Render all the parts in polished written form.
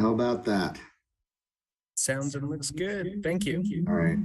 How about that? Sounds and looks good. Thank you. All right.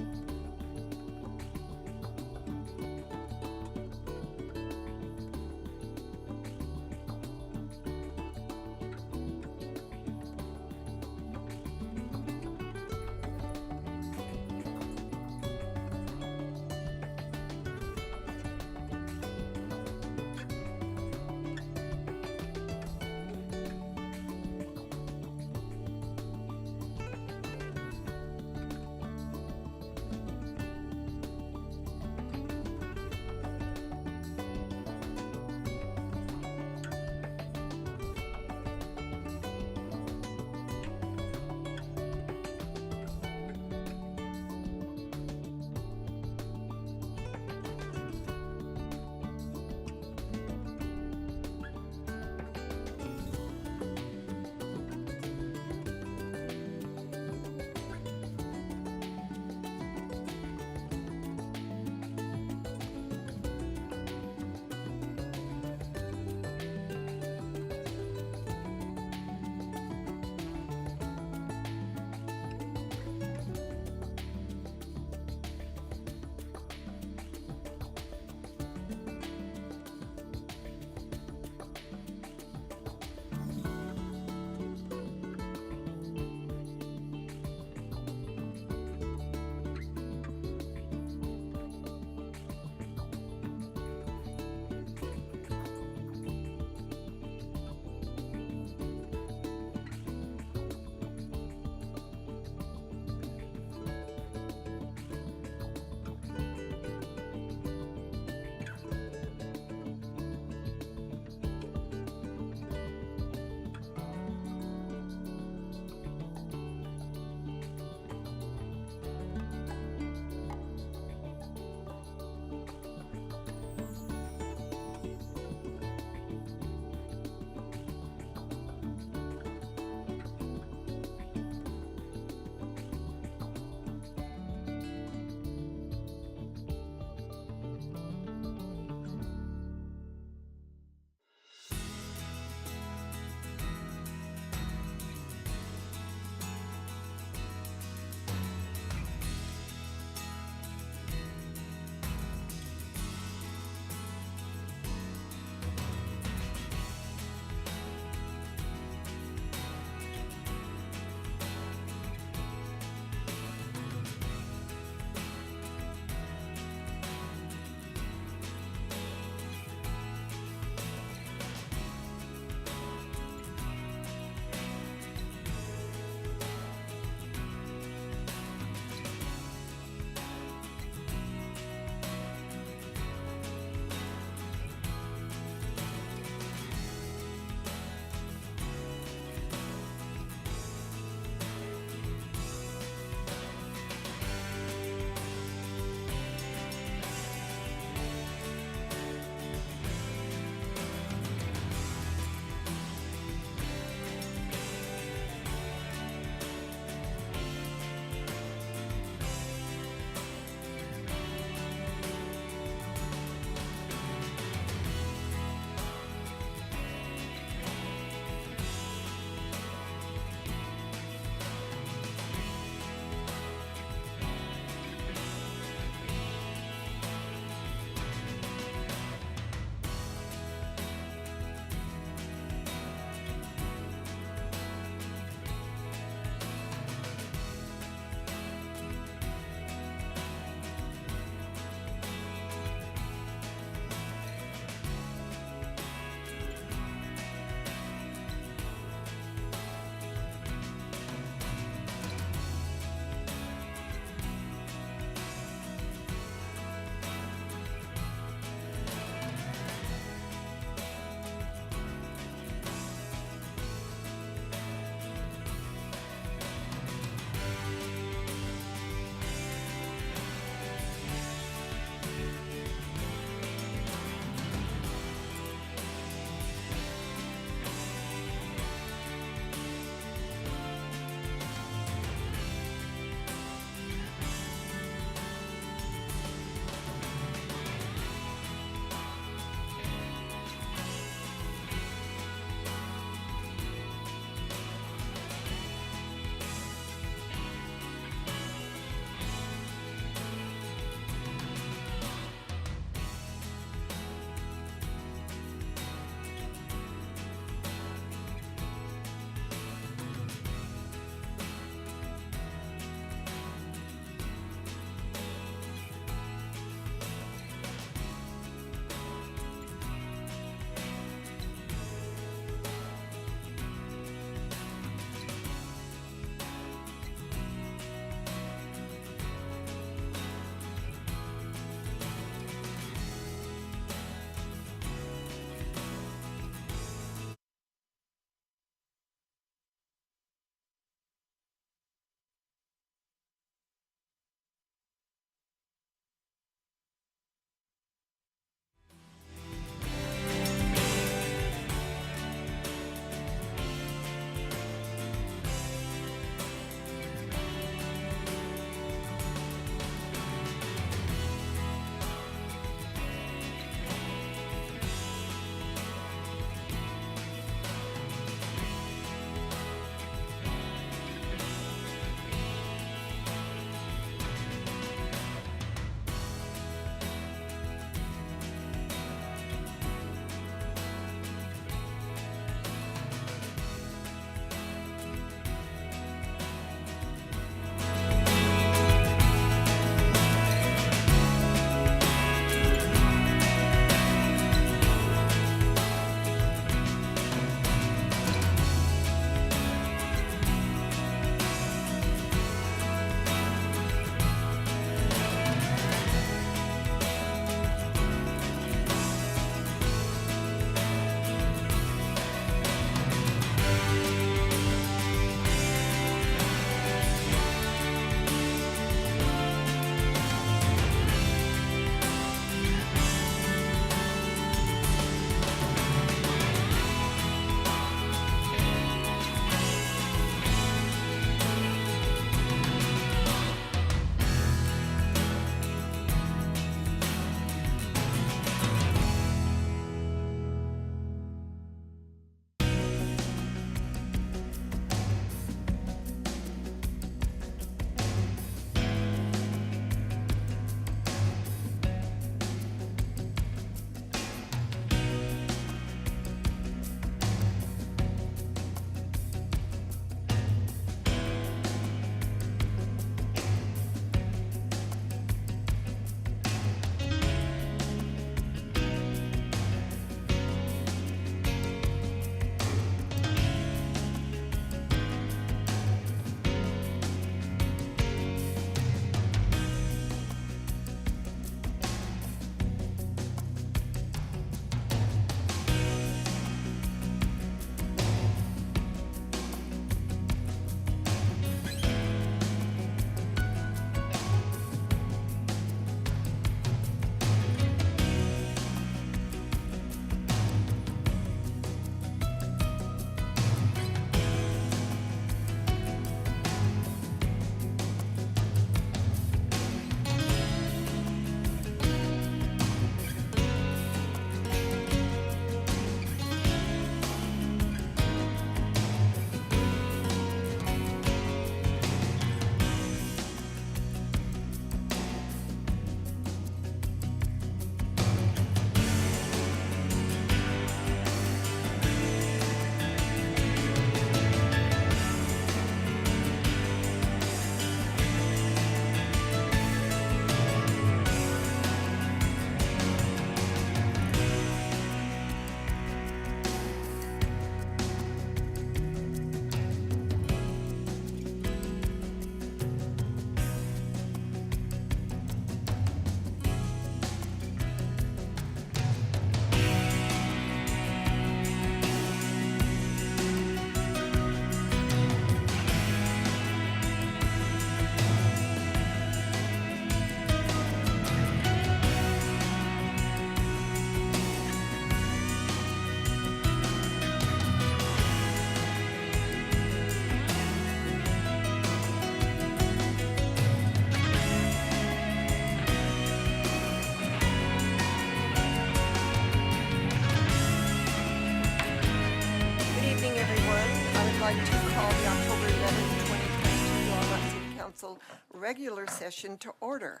regular session to order.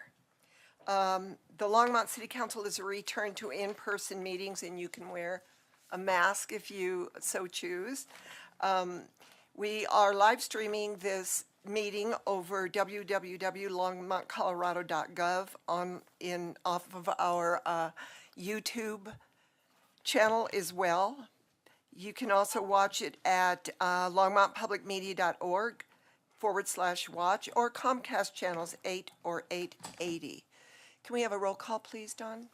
The Longmont City Council is a return to in-person meetings, and you can wear a mask if you so choose. We are live streaming this meeting over www.longmontcolorado.gov off of our YouTube channel as well. You can also watch it at longmontpublicmedia.org/watch or Comcast channels 8 or 880. Can we have a roll call, please, Dawn?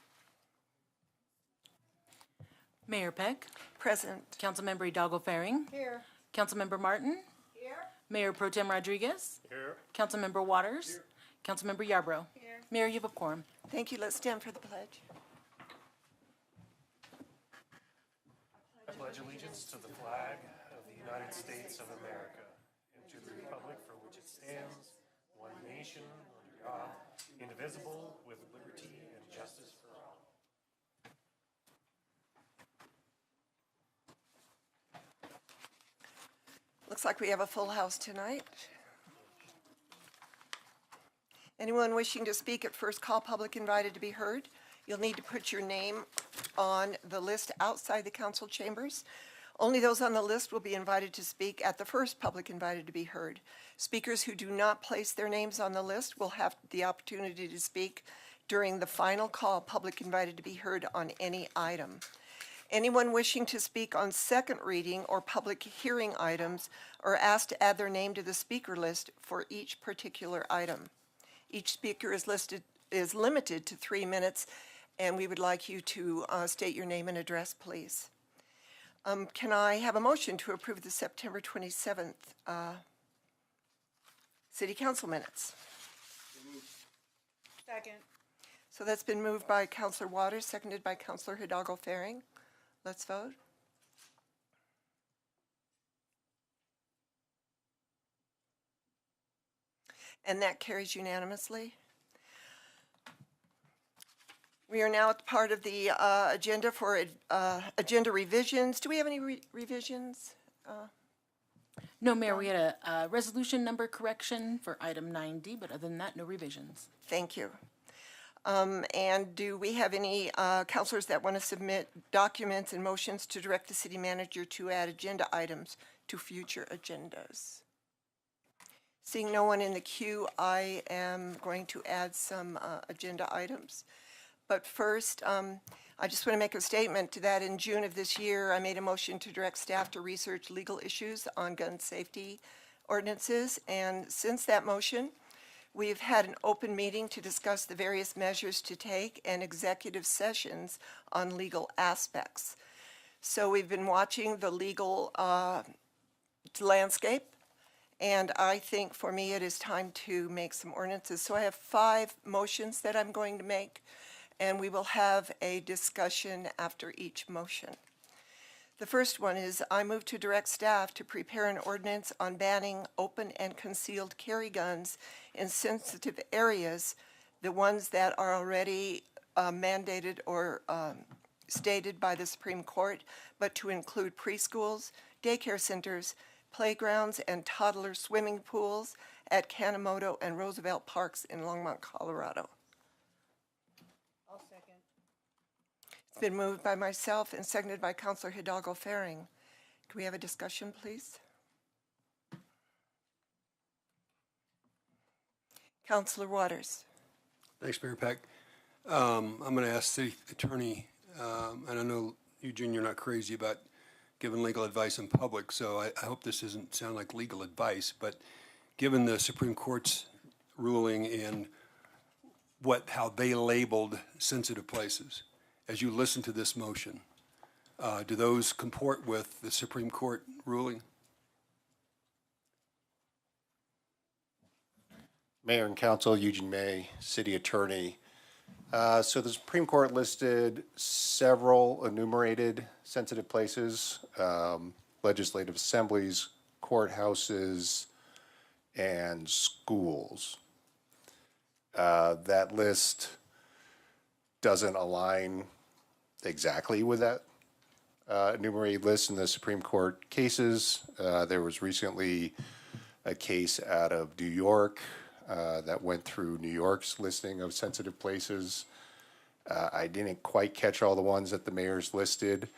Mayor Peck, Present. Councilmember Hidalgo Faring. Here. Councilmember Martin. Here. Mayor Pro Tem Rodriguez. Here. Councilmember Waters. Here. Councilmember Yarbrough. Here. Mayor, you have a quorum. Thank you. Let's stand for the pledge. I pledge allegiance to the flag of the United States of America and to the republic for which it stands, one nation, under God, indivisible, with liberty and justice for all. Looks like we have a full house tonight. Anyone wishing to speak at first call public invited to be heard? You'll need to put your name on the list outside the council chambers. Only those on the list will be invited to speak at the first public invited to be heard. Speakers who do not place their names on the list will have the opportunity to speak during the final call public invited to be heard on any item. Anyone wishing to speak on second reading or public hearing items are asked to add their name to the speaker list for each particular item. Each speaker is limited to 3 minutes, and we would like you to state your name and address, please. Can I have a motion to approve the September 27th City Council minutes? Second. So that's been moved by Councilor Waters, seconded by Councilor Hidalgo Faring. Let's vote. And that carries unanimously. We are now at the part of the agenda for agenda revisions. Do we have any revisions? No, Mayor, we had a resolution number correction for item 9D, but other than that, no revisions. Thank you. And do we have any councilors that want to submit documents and motions to direct the city manager to add agenda items to future agendas? Seeing no one in the queue, I am going to add some agenda items. But first, I just want to make a statement to that in June of this year, I made a motion to direct staff to research legal issues on gun safety ordinances. And since that motion, we've had an open meeting to discuss the various measures to take and executive sessions on legal aspects. So we've been watching the legal landscape, and I think for me it is time to make some ordinances. So I have 5 motions that I'm going to make, and we will have a discussion after each motion. The first one is I move to direct staff to prepare an ordinance on banning open and concealed carry guns in sensitive areas, the ones that are already mandated or stated by the Supreme Court, but to include preschools, daycare centers, playgrounds, and toddler swimming pools at Kanemoto and Roosevelt Parks in Longmont, Colorado. I'll second. It's been moved by myself and seconded by Councilor Hidalgo Faring. Can we have a discussion, please? Councilor Waters. Thanks, Mayor Peck. I'm going to ask City Attorney, and I know, Eugene, you're not crazy about giving legal advice in public, so I hope this doesn't sound like legal advice, but given the Supreme Court's ruling and how they labeled sensitive places, as you listen to this motion, do those comport with the Supreme Court ruling? Mayor and Council, Eugene May, City Attorney. So the Supreme Court listed several enumerated sensitive places, legislative assemblies, courthouses, and schools. That list doesn't align exactly with that enumerated list in the Supreme Court cases. There was recently a case out of New York that went through New York's listing of sensitive places. I didn't quite catch all the ones that the mayor's listed.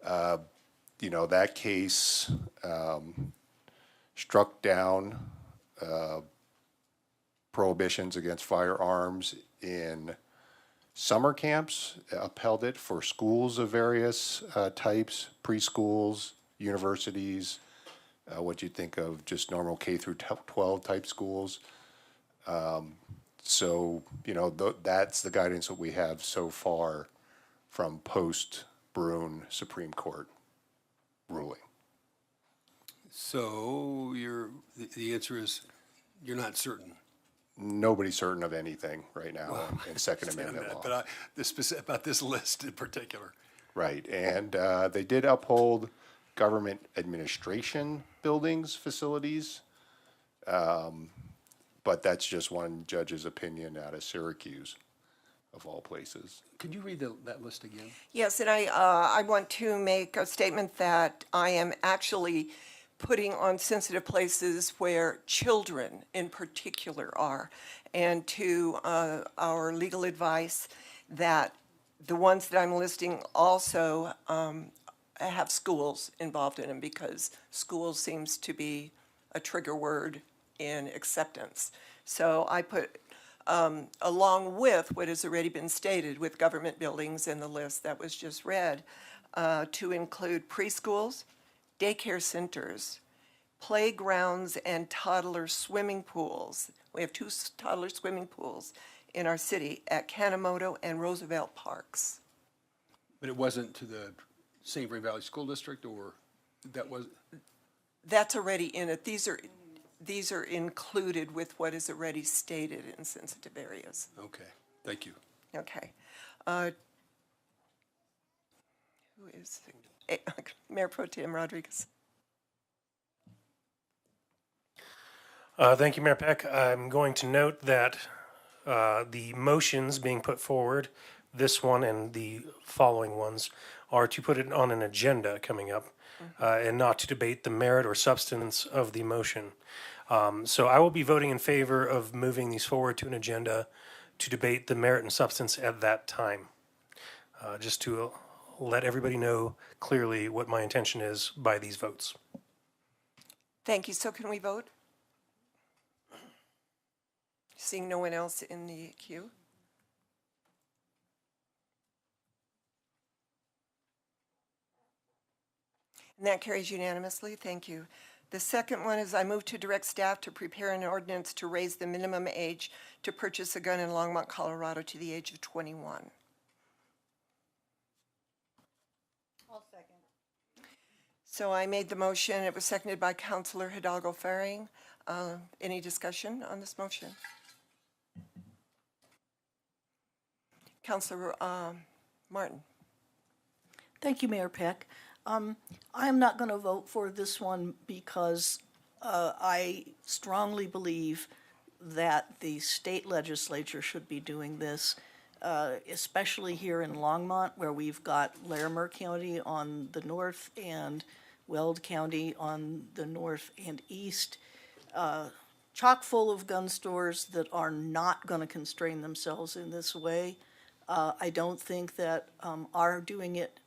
You know, that case struck down prohibitions against firearms in summer camps, upheld it for schools of various types, preschools, universities, what you think of just normal K through 12 type schools. So, you know, that's the guidance that we have so far from post-Brune Supreme Court ruling. So the answer is, you're not certain. Nobody's certain of anything right now in Second Amendment law. But about this list in particular. Right, and they did uphold government administration buildings, facilities. But that's just one judge's opinion out of Syracuse, of all places. Could you read that list again? Yes, and I want to make a statement that I am actually putting on sensitive places where children in particular are, and to our legal advice that the ones that I'm listing also have schools involved in them, because school seems to be a trigger word in acceptance. So I put, along with what has already been stated with government buildings in the list that was just read, to include preschools, daycare centers, playgrounds, and toddler swimming pools. We have 2 toddler swimming pools in our city at Kanemoto and Roosevelt Parks. But it wasn't to the St. Vrain Valley School District, or that was? That's already in it. These are included with what is already stated in sensitive areas. Okay, thank you. Okay. Who is, Mayor Pro Tem Rodriguez? Thank you, Mayor Peck. I'm going to note that the motions being put forward, this one and the following ones, are to put it on an agenda coming up, and not to debate the merit or substance of the motion. So I will be voting in favor of moving these forward to an agenda to debate the merit and substance at that time. Just to let everybody know clearly what my intention is by these votes. Thank you. So can we vote? Seeing no one else in the queue? And that carries unanimously. Thank you. The second one is I move to direct staff to prepare an ordinance to raise the minimum age to purchase a gun in Longmont, Colorado to the age of 21. I'll second. So I made the motion. It was seconded by Councilor Hidalgo Faring. Any discussion on this motion? Councilor Martin. Thank you, Mayor Peck. I am not going to vote for this one because I strongly believe that the state legislature should be doing this, especially here in Longmont, where we've got Larimer County on the north and Weld County on the north and east, chock full of gun stores that are not going to constrain themselves in this way. I don't think that our doing it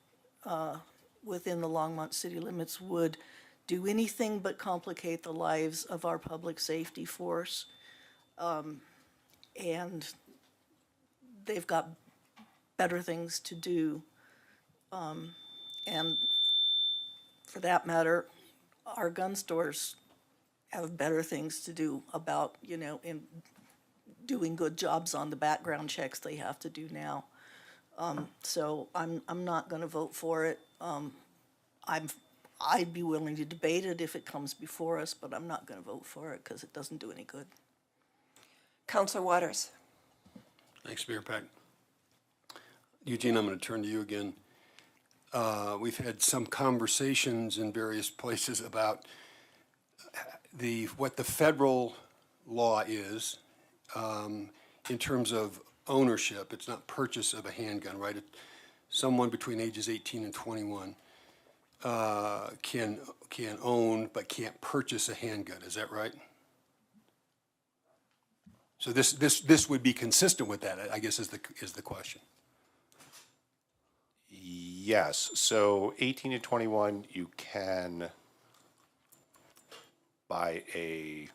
within the Longmont city limits would do anything but complicate the lives of our public safety force. And they've got better things to do. And for that matter, our gun stores have better things to do about, in doing good jobs on the background checks they have to do now. So I'm not going to vote for it. I'd be willing to debate it if it comes before us, but I'm not going to vote for it because it doesn't do any good. Councilor Waters. Thanks, Mayor Peck. Eugene, I'm going to turn to you again. We've had some conversations in various places about what the federal law is in terms of ownership. It's not purchase of a handgun, right? Someone between ages 18 and 21 can own but can't purchase a handgun. Is that right? So this would be consistent with that, I guess is the question. Yes, so 18 to 21, you can buy a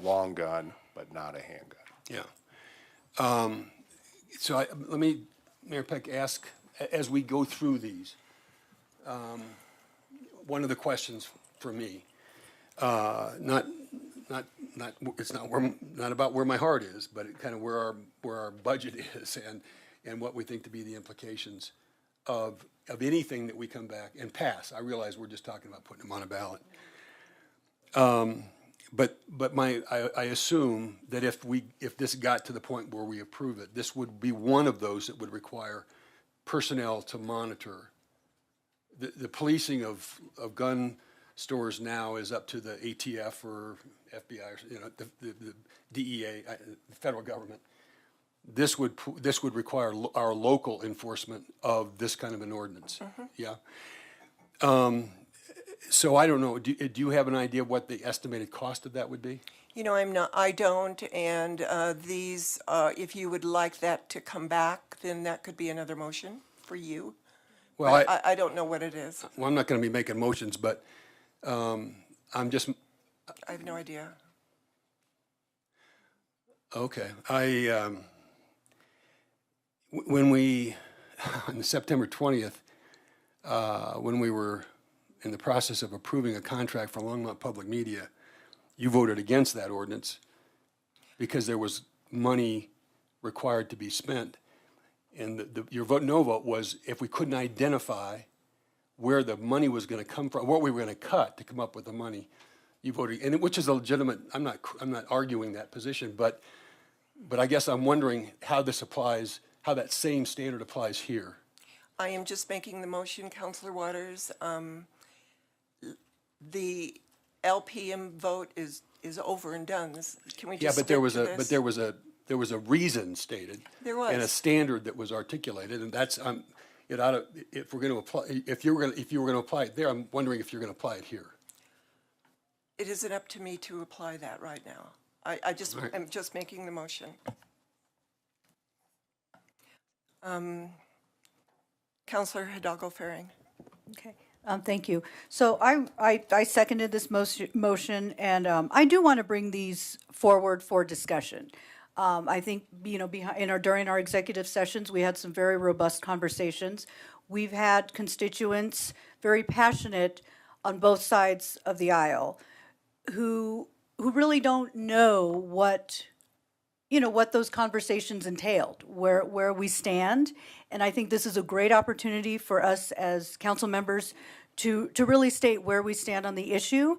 long gun, but not a handgun. Yeah. So let me, Mayor Peck, ask, as we go through these, one of the questions for me, it's not about where my heart is, but it kind of where our budget is and what we think to be the implications of anything that we come back and pass. I realize we're just talking about putting them on a ballot. But I assume that if this got to the point where we approve it, this would be one of those that would require personnel to monitor. The policing of gun stores now is up to the ATF or FBI, or, the DEA, the federal government. This would require our local enforcement of this kind of an ordinance. Yeah. So I don't know, do you have an idea of what the estimated cost of that would be? You know, I don't, and if you would like that to come back, then that could be another motion for you. Well, But I don't know what it is. well, I'm not going to be making motions, but I'm just, I have no idea. okay. When on September 20th, when we were in the process of approving a contract for Longmont Public Media, you voted against that ordinance because there was money required to be spent. And your no vote was if we couldn't identify where the money was going to come from, what we were going to cut to come up with the money, you voted, and which is a legitimate, I'm not arguing that position, but I guess I'm wondering how this applies, how that same standard applies here. I am just making the motion, Counselor Waters. The LPM vote is over and done. Can we Yeah, just but there was stick to a, this? there was a reason stated. There was. And a standard that was articulated, and that's, it ought to, if we're going to apply, if you were going to apply it there, I'm wondering if you're going to apply it here. It isn't up to me to apply that right now. I'm just making the motion. Counselor Hidalgo Faring. Okay, thank you. So I seconded this motion, and I do want to bring these forward for discussion. I think, during our executive sessions, we had some very robust conversations. We've had constituents very passionate on both sides of the aisle who really don't know what those conversations entailed, where we stand. And I think this is a great opportunity for us as council members to really state where we stand on the issue.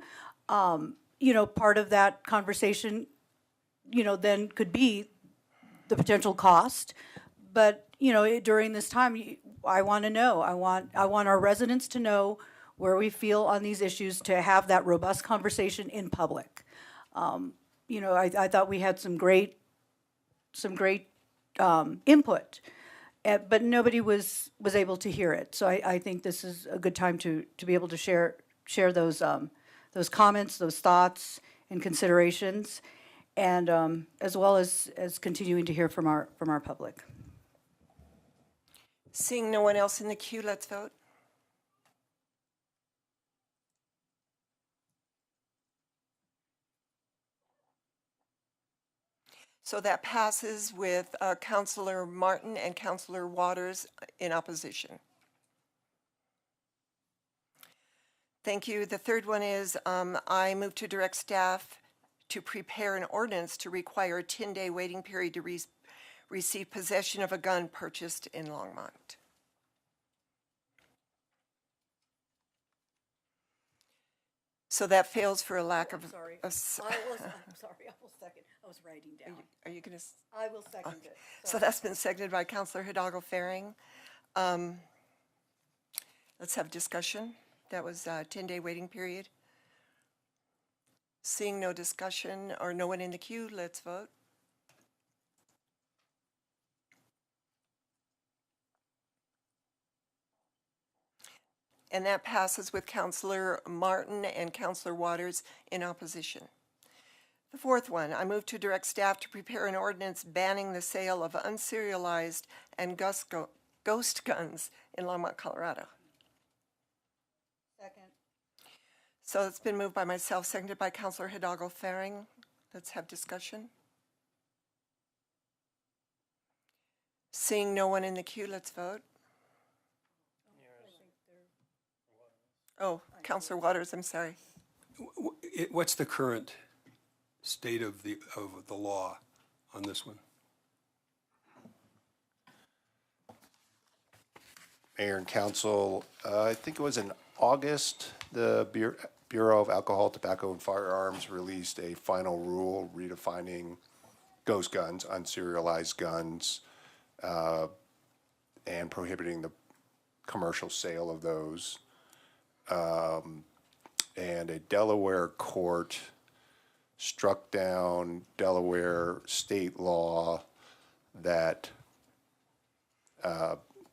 Part of that conversation, then could be the potential cost. But, during this time, I want to know, I want our residents to know where we feel on these issues, to have that robust conversation in public. I thought we had some great input, but nobody was able to hear it. So I think this is a good time to be able to share those comments, those thoughts and considerations, and as well as continuing to hear from our public. Seeing no one else in the queue, let's vote. So that passes with Counselor Martin and Counselor Waters in opposition. Thank you. The third one is I move to direct staff to prepare an ordinance to require a 10-day waiting period to receive possession of a gun purchased in Longmont. So that fails for a lack of. Sorry. a I'm s- sorry, I will second. I was writing down. Are you going to? I will second it. So that's been seconded by Counselor Hidalgo Faring. Let's have discussion. That was a 10-day waiting period. Seeing no discussion or no one in the queue, let's vote. And that passes with Counselor Martin and Counselor Waters in opposition. The fourth one, I move to direct staff to prepare an ordinance banning the sale of unserialized and ghost guns in Longmont, Colorado. Second. So it's been moved by myself, seconded by Counselor Hidalgo Faring. Let's have discussion. Seeing no one in the queue, let's vote. Oh, Counselor Waters, I'm sorry. What's the current state of the law on this one? Mayor and council, I think it was in August, the Bureau of Alcohol, Tobacco, and Firearms released a final rule redefining ghost guns, unserialized guns, and prohibiting the commercial sale of those. And a Delaware court struck down Delaware state law that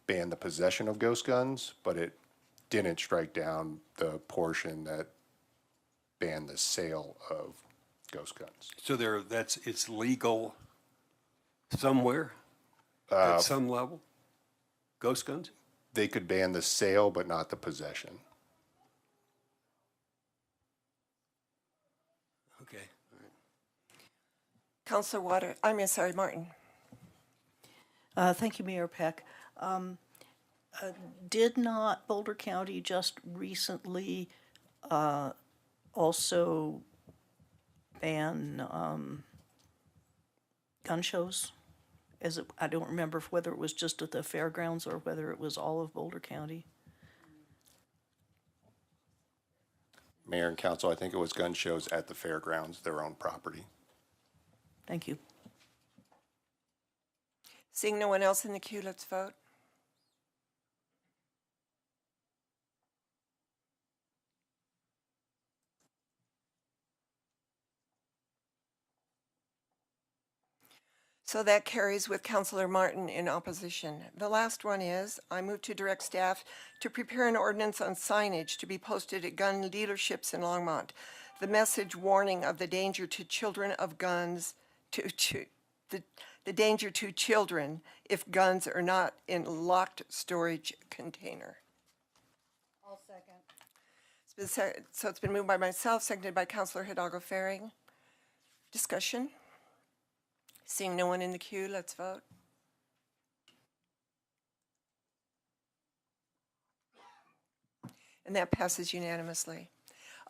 banned the possession of ghost guns, but it didn't strike down the portion that banned the sale of ghost guns. So it's legal somewhere at some level? Ghost guns? They could ban the sale, but not the possession. Okay, all right. Counselor Martin. Thank you, Mayor Peck. Did not Boulder County just recently also ban gun shows? I don't remember whether it was just at the fairgrounds or whether it was all of Boulder County. Mayor and council, I think it was gun shows at the fairgrounds, their own property. Thank you. Seeing no one else in the queue, let's vote. So that carries with Counselor Martin in opposition. The last one is, I move to direct staff to prepare an ordinance on signage to be posted at gun dealerships in Longmont. The message warning of the danger to children of guns, the danger to children if guns are not in locked storage container. I'll second. So it's been moved by myself, seconded by Counselor Hidalgo Faring. Discussion? Seeing no one in the queue, let's vote. And that passes unanimously.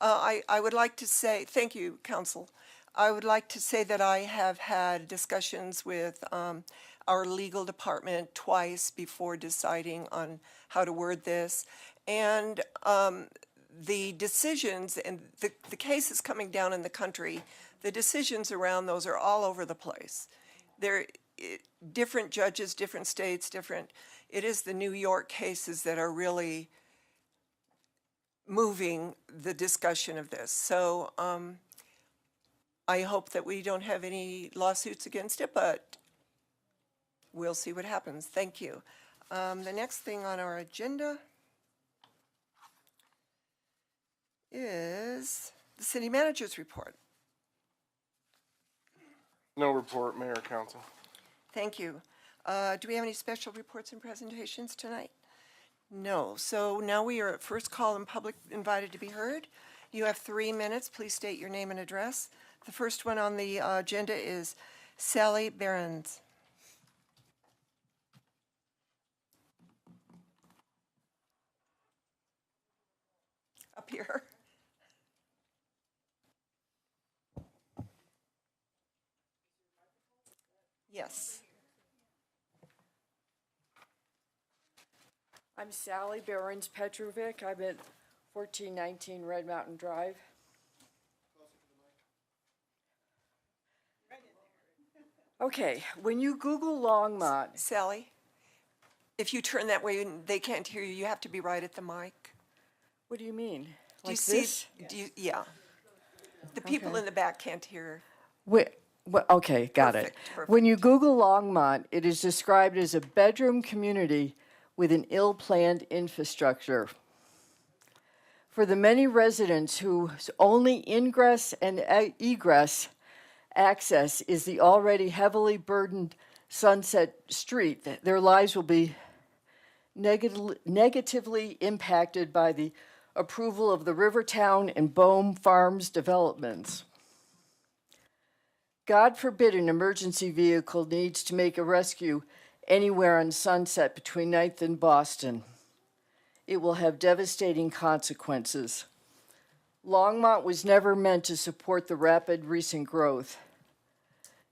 I would like to say, thank you, Council. I would like to say that I have had discussions with our legal department twice before deciding on how to word this. And the decisions and the cases coming down in the country, the decisions around those are all over the place. They're different judges, different states, it is the New York cases that are really moving the discussion of this. So I hope that we don't have any lawsuits against it, but we'll see what happens. Thank you. The next thing on our agenda is the city manager's report. No report, Mayor, Council. Thank you. Do we have any special reports and presentations tonight? No. So now we are at first call and public invited to be heard. You have 3 minutes. Please state your name and address. The first one on the agenda is Sally Behrens. Up here. Yes. I'm Sally Behrens Petrovic. I'm at 1419 Red Mountain Drive. Okay, when you Google Longmont, Sally, if you turn that way, they can't hear you. You have to be right at the mic. what do you mean? Do you Like see? this? Yeah. The people in the back can't hear. Okay, got it. Perfect. When you Google Longmont, it is described as a bedroom community with an ill-planned infrastructure. For the many residents whose only ingress and egress access is the already heavily burdened Sunset Street. Their lives will be negatively impacted by the approval of the Rivertown and Bohm Farms developments. God forbid an emergency vehicle needs to make a rescue anywhere on Sunset between 9th and Boston. It will have devastating consequences. Longmont was never meant to support the rapid recent growth.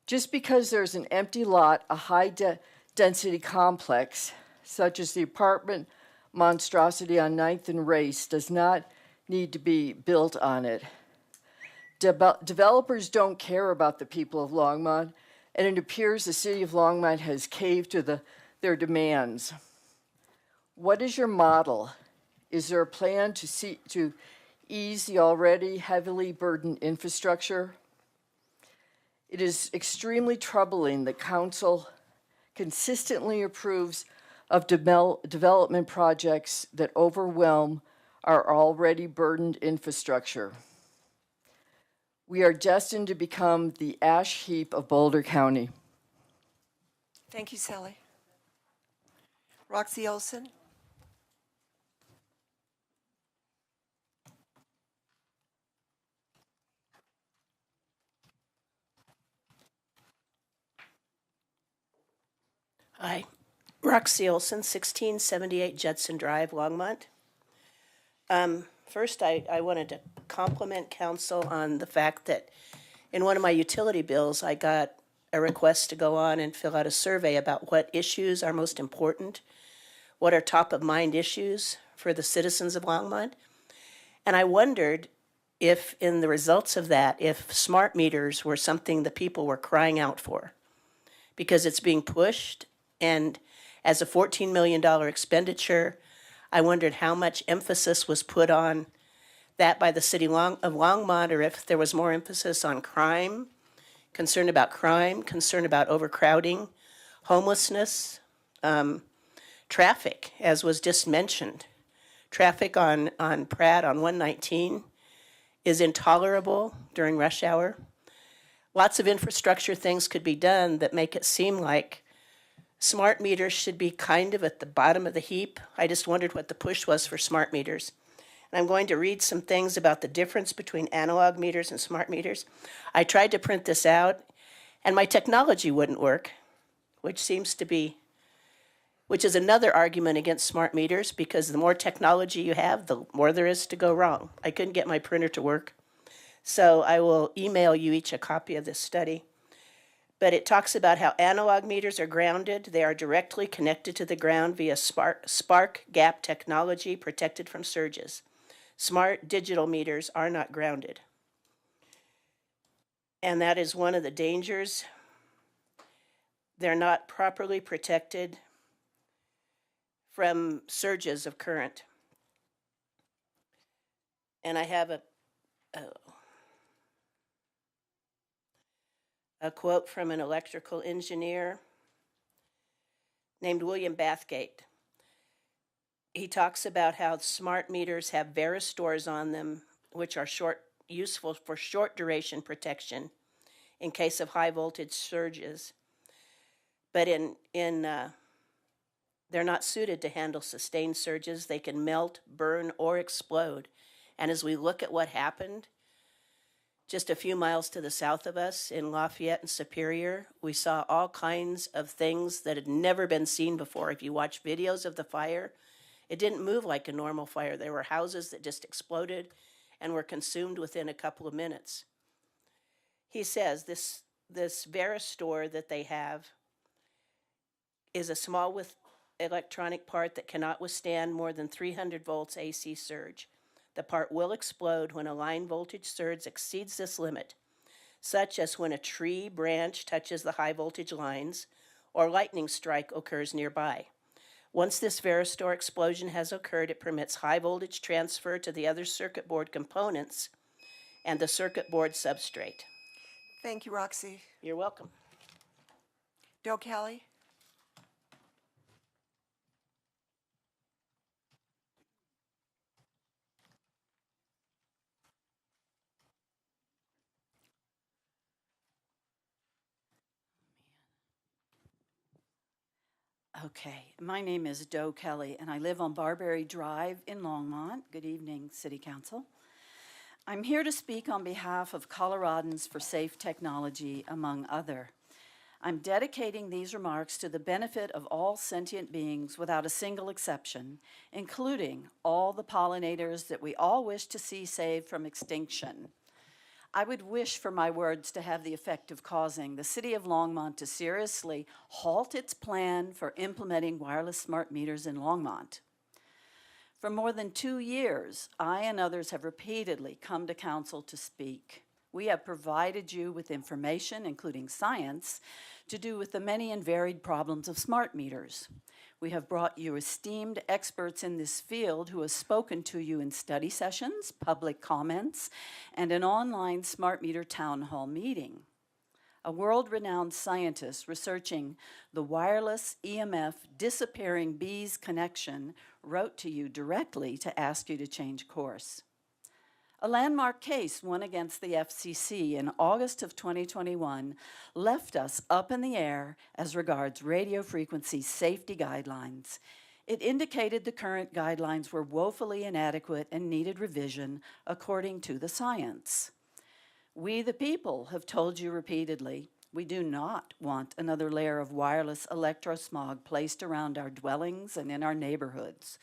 Just because there's an empty lot, a high-density complex, such as the apartment monstrosity on 9th and Race, does not need to be built on it. Developers don't care about the people of Longmont, and it appears the city of Longmont has caved to their demands. What is your model? Is there a plan to ease the already heavily burdened infrastructure? It is extremely troubling that council consistently approves of development projects that overwhelm our already burdened infrastructure. We are destined to become the ash heap of Boulder County. Thank you, Sally. Roxy Olson. Hi, Roxy Olson, 1678 Judson Drive, Longmont. First, I wanted to compliment council on the fact that in one of my utility bills, I got a request to go on and fill out a survey about what issues are most important, what are top of mind issues for the citizens of Longmont. And I wondered if in the results of that, if smart meters were something the people were crying out for, because it's being pushed. And as a $14 million expenditure, I wondered how much emphasis was put on that by the city of Longmont, or if there was more emphasis on crime, concern about overcrowding, homelessness, traffic, as was just mentioned. Traffic on Pratt on 119 is intolerable during rush hour. Lots of infrastructure things could be done that make it seem like smart meters should be kind of at the bottom of the heap. I just wondered what the push was for smart meters. And I'm going to read some things about the difference between analog meters and smart meters. I tried to print this out, and my technology wouldn't work, which is another argument against smart meters, because the more technology you have, the more there is to go wrong. I couldn't get my printer to work. So I will email you each a copy of this study. But it talks about how analog meters are grounded. They are directly connected to the ground via spark gap technology protected from surges. Smart digital meters are not grounded. And that is one of the dangers. They're not properly protected from surges of current. And I have a quote from an electrical engineer named William Bathgate. He talks about how smart meters have varistors on them, which are useful for short duration protection in case of high voltage surges. But they're not suited to handle sustained surges. They can melt, burn, or explode. And as we look at what happened just a few miles to the south of us in Lafayette and Superior, we saw all kinds of things that had never been seen before. If you watch videos of the fire, it didn't move like a normal fire. There were houses that just exploded and were consumed within a couple of minutes. He says this varistor that they have is a small with electronic part that cannot withstand more than 300 volts AC surge. The part will explode when a line voltage surge exceeds this limit, such as when a tree branch touches the high voltage lines or lightning strike occurs nearby. Once this varistor explosion has occurred, it permits high voltage transfer to the other circuit board components and the circuit board substrate. Thank you, Roxy. You're welcome. Del Kelly. Okay, my name is Doe Kelly, and I live on Barberry Drive in Longmont. Good evening, City Council. I'm here to speak on behalf of Coloradans for Safe Technology, among other. I'm dedicating these remarks to the benefit of all sentient beings without a single exception, including all the pollinators that we all wish to see saved from extinction. I would wish for my words to have the effect of causing the City of Longmont to seriously halt its plan for implementing wireless smart meters in Longmont. For more than 2 years, I and others have repeatedly come to council to speak. We have provided you with information, including science, to do with the many and varied problems of smart meters. We have brought you esteemed experts in this field who have spoken to you in study sessions, public comments, and an online smart meter town hall meeting. A world-renowned scientist researching the wireless EMF disappearing bees connection wrote to you directly to ask you to change course. A landmark case won against the FCC in August of 2021 left us up in the air as regards radio frequency safety guidelines. It indicated the current guidelines were woefully inadequate and needed revision according to the science. We, the people, have told you repeatedly we do not want another layer of wireless electrosmog placed around our dwellings and in our neighborhoods.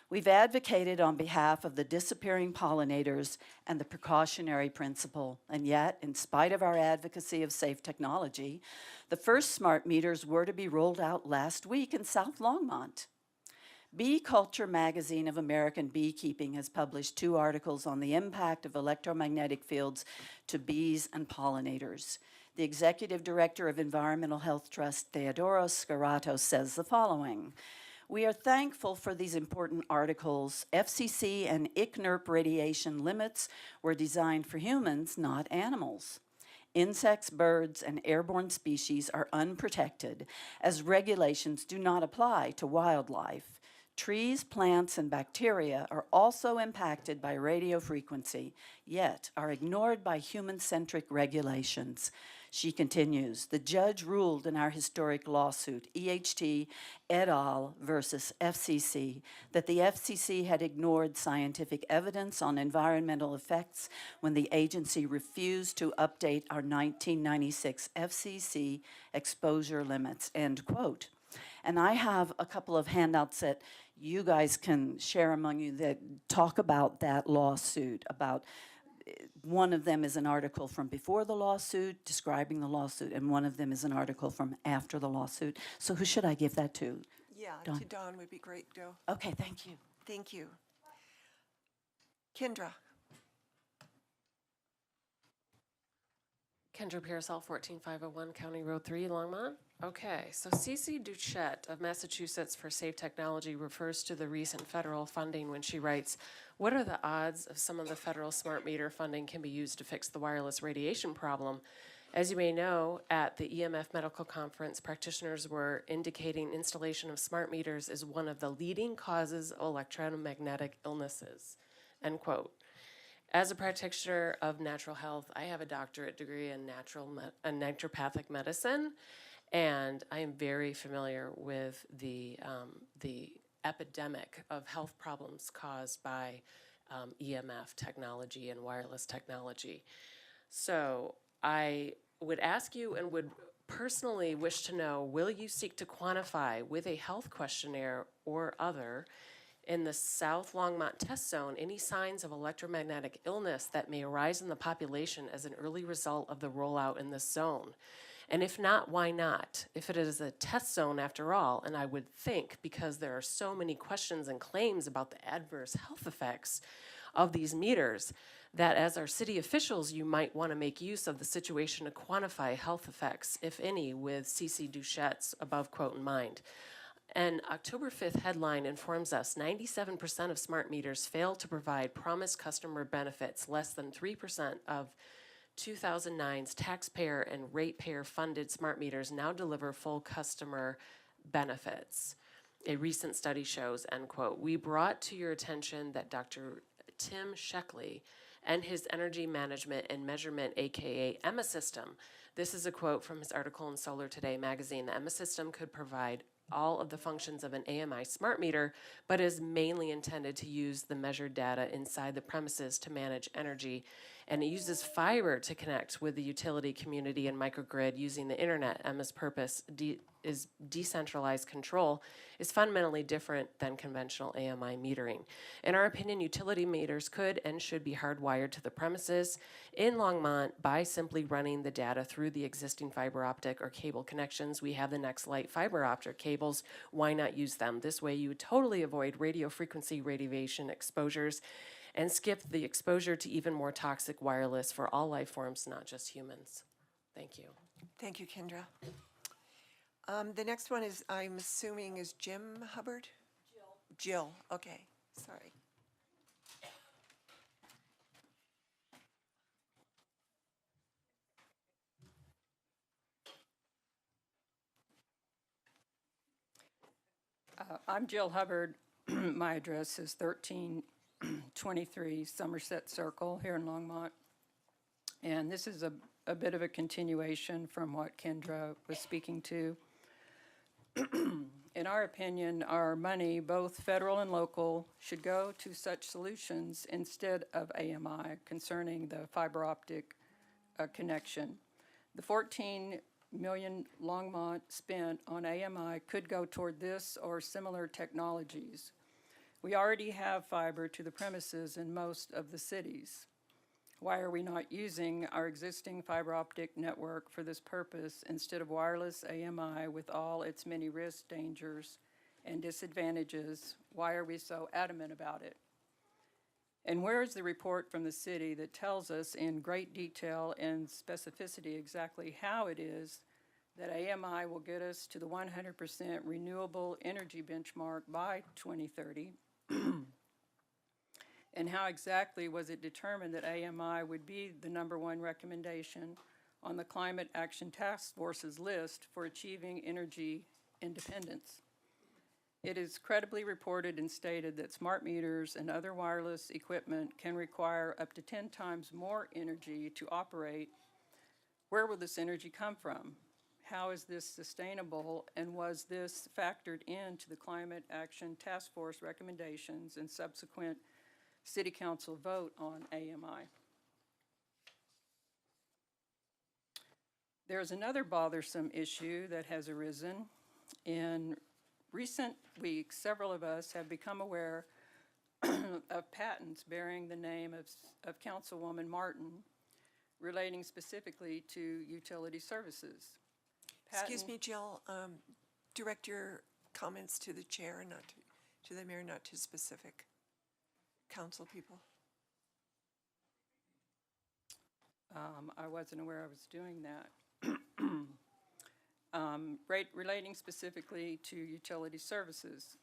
We've advocated on behalf of the disappearing pollinators and the precautionary principle, and yet, in spite of our advocacy of safe technology, the first smart meters were to be rolled out last week in South Longmont. Bee Culture Magazine of American Beekeeping has published 2 articles on the impact of electromagnetic fields to bees and pollinators. The executive director of Environmental Health Trust, Theodoros Skaratos, says the following: "We are thankful for these important articles. FCC and ICNIRP radiation limits were designed for humans, not animals. Insects, birds, and airborne species are unprotected, as regulations do not apply to wildlife. Trees, plants, and bacteria are also impacted by radio frequency, yet are ignored by human-centric regulations." She continues, "The judge ruled in our historic lawsuit, EHT et al. Versus FCC, that the FCC had ignored scientific evidence on environmental effects when the agency refused to update our 1996 FCC exposure limits," end quote. And I have a couple of handouts that you guys can share among you that talk about that lawsuit. One of them is an article from before the lawsuit describing the lawsuit, and one of them is an article from after the lawsuit. So who should I give that to? Yeah, Dawn. to Dawn would be great, Joe. Okay, thank you. Thank you. Kendra. Kendra Pearsall, 14501 County Road 3, Longmont. Okay, so CC Duchette of Massachusetts for Safe Technology refers to the recent federal funding when she writes, "What are the odds of some of the federal smart meter funding can be used to fix the wireless radiation problem?" As you may know, at the EMF Medical Conference, practitioners were indicating installation of smart meters is one of the leading causes of electromagnetic illnesses, end quote. As a practitioner of natural health, I have a doctorate degree in naturopathic medicine, and I am very familiar with the epidemic of health problems caused by EMF technology and wireless technology. So I would ask you and would personally wish to know, will you seek to quantify with a health questionnaire or other in the South Longmont test zone any signs of electromagnetic illness that may arise in the population as an early result of the rollout in this zone? And if not, why not? If it is a test zone after all, and I would think because there are so many questions and claims about the adverse health effects of these meters, that as our city officials, you might want to make use of the situation to quantify health effects, if any, with CC Duchette's above quote in mind. An October 5th headline informs us 97% of smart meters fail to provide promised customer benefits. Less than 3% of 2009's taxpayer and ratepayer funded smart meters now deliver full customer benefits. A recent study shows, end quote. We brought to your attention that Dr. Tim Sheckley and his energy management and measurement, aka EMA system. This is a quote from his article in Solar Today magazine. The EMA system could provide all of the functions of an AMI smart meter, but is mainly intended to use the measured data inside the premises to manage energy. And it uses fiber to connect with the utility community and microgrid using the internet. Emma's purpose is decentralized control is fundamentally different than conventional AMI metering. In our opinion, utility meters could and should be hardwired to the premises in Longmont by simply running the data through the existing fiber optic or cable connections. We have the NextLight fiber optic cables. Why not use them? This way you would totally avoid radio frequency radiation exposures and skip the exposure to even more toxic wireless for all life forms, not just humans. Thank you. Thank you, Kendra. The next one is, I'm assuming, is Jim Hubbard? Jill, okay, sorry. I'm Jill Hubbard. My address is 1323 Somerset Circle here in Longmont. And this is a bit of a continuation from what Kendra was speaking to. In our opinion, our money, both federal and local, should go to such solutions instead of AMI concerning the fiber optic connection. The 14 million Longmont spent on AMI could go toward this or similar technologies. We already have fiber to the premises in most of the cities. Why are we not using our existing fiber optic network for this purpose instead of wireless AMI with all its many risks, dangers, and disadvantages? Why are we so adamant about it? And where is the report from the city that tells us in great detail and specificity exactly how it is that AMI will get us to the 100% renewable energy benchmark by 2030? And how exactly was it determined that AMI would be the #1 recommendation on the Climate Action Task Force's list for achieving energy independence? It is credibly reported and stated that smart meters and other wireless equipment can require up to 10 times more energy to operate. Where will this energy come from? How is this sustainable, and was this factored into the Climate Action Task Force recommendations and subsequent City Council vote on AMI? There's another bothersome issue that has arisen. In recent weeks, several of us have become aware of patents bearing the name of Councilwoman Martin relating specifically to utility services. Excuse me, Jill, direct your comments to the chair and not to the mayor, not to specific council people. I wasn't aware I was doing that. Relating specifically to utility services.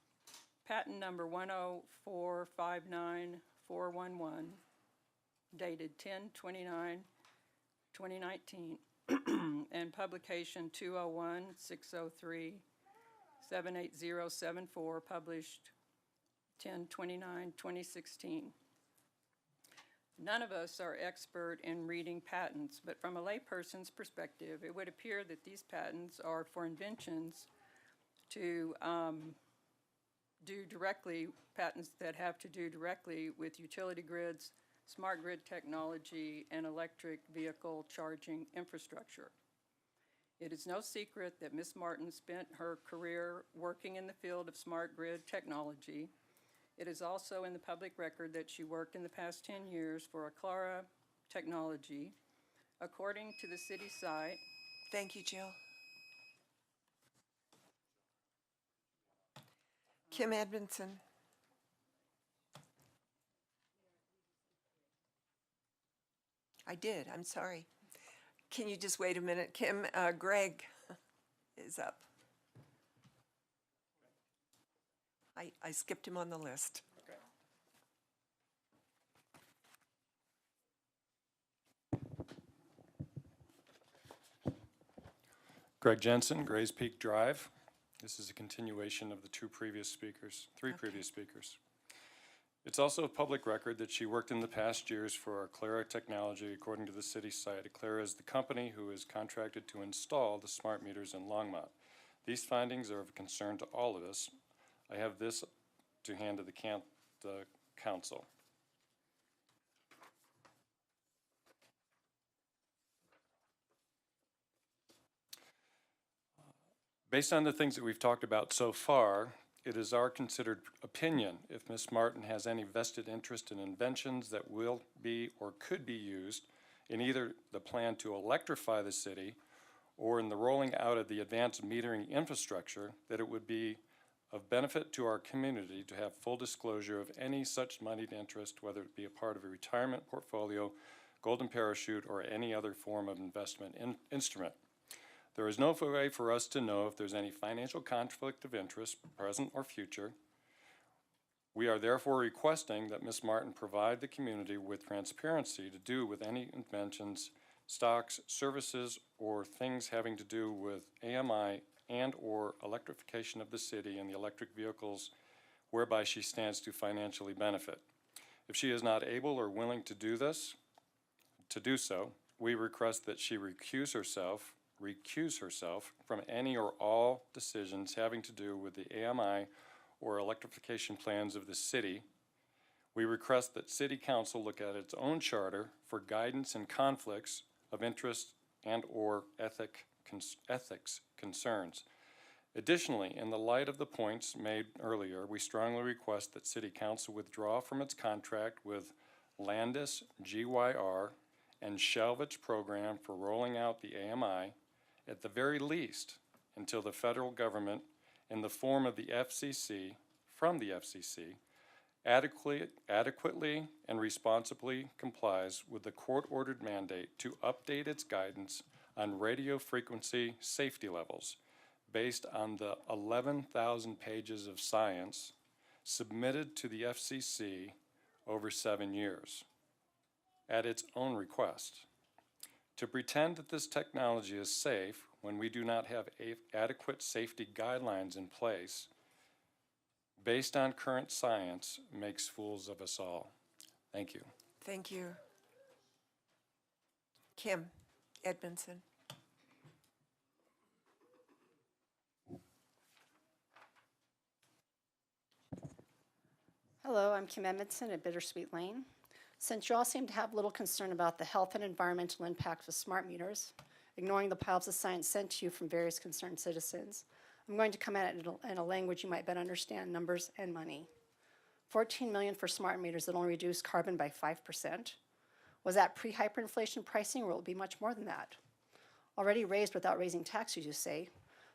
Patent number 10459-411, dated 10/29/2019, and publication 201-603-78074, published 10/29/2016. None of us are expert in reading patents, but from a layperson's perspective, it would appear that these patents are for inventions to do directly, patents that have to do directly with utility grids, smart grid technology, and electric vehicle charging infrastructure. It is no secret that Ms. Martin spent her career working in the field of smart grid technology. It is also in the public record that she worked in the past 10 years for Aclara Technology. According to the city site. Thank you, Jill. Kim Edmondson. I did, I'm sorry. Can you just wait a minute? Kim, Greg is up. I skipped him on the list. Greg Jensen, Grays Peak Drive. This is a continuation of the three previous speakers. It's also a public record that she worked in the past years for Aclara Technology. According to the city site, Aclara is the company who is contracted to install the smart meters in Longmont. These findings are of concern to all of us. I have this to hand to the council. Based on the things that we've talked about so far, it is our considered opinion if Ms. Martin has any vested interest in inventions that will be or could be used in either the plan to electrify the city or in the rolling out of the advanced metering infrastructure, that it would be of benefit to our community to have full disclosure of any such moneyed interest, whether it be a part of a retirement portfolio, golden parachute, or any other form of investment instrument. There is no way for us to know if there's any financial conflict of interest, present or future. We are therefore requesting that Ms. Martin provide the community with transparency to do with any inventions, stocks, services, or things having to do with AMI and/or electrification of the city and the electric vehicles whereby she stands to financially benefit. If she is not able or willing to do so, we request that she recuse herself from any or all decisions having to do with the AMI or electrification plans of the city. We request that City Council look at its own charter for guidance in conflicts of interest and/or ethics concerns. Additionally, in the light of the points made earlier, we strongly request that City Council withdraw from its contract with Landis GYR and shelve its program for rolling out the AMI, at the very least, until the federal government, in the form of the FCC, adequately and responsibly complies with the court-ordered mandate to update its guidance on radio frequency safety levels based on the 11,000 pages of science submitted to the FCC over 7 years at its own request. To pretend that this technology is safe when we do not have adequate safety guidelines in place based on current science makes fools of us all. Thank you. Thank you. Kim Edmondson. Hello, I'm Kim Edmondson at Bittersweet Lane. Since you all seem to have little concern about the health and environmental impacts of smart meters, ignoring the piles of science sent to you from various concerned citizens, I'm going to come at it in a language you might better understand, numbers and money. $14 million for smart meters that only reduce carbon by 5%. Was that pre-hyperinflation pricing, or will it be much more than that? Already raised without raising taxes, you say.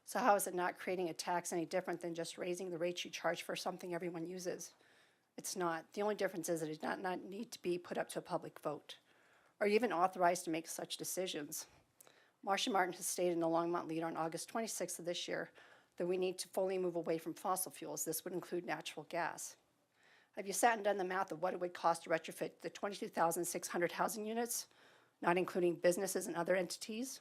So how is it not creating a tax any different than just raising the rates you charge for something everyone uses? It's not. The only difference is that it does not need to be put up to a public vote, or even authorized to make such decisions. Marcia Martin has stated in the Longmont Leader on August 26th of this year that we need to fully move away from fossil fuels. This would include natural gas. Have you sat and done the math of what it would cost to retrofit the 22,600 housing units, not including businesses and other entities?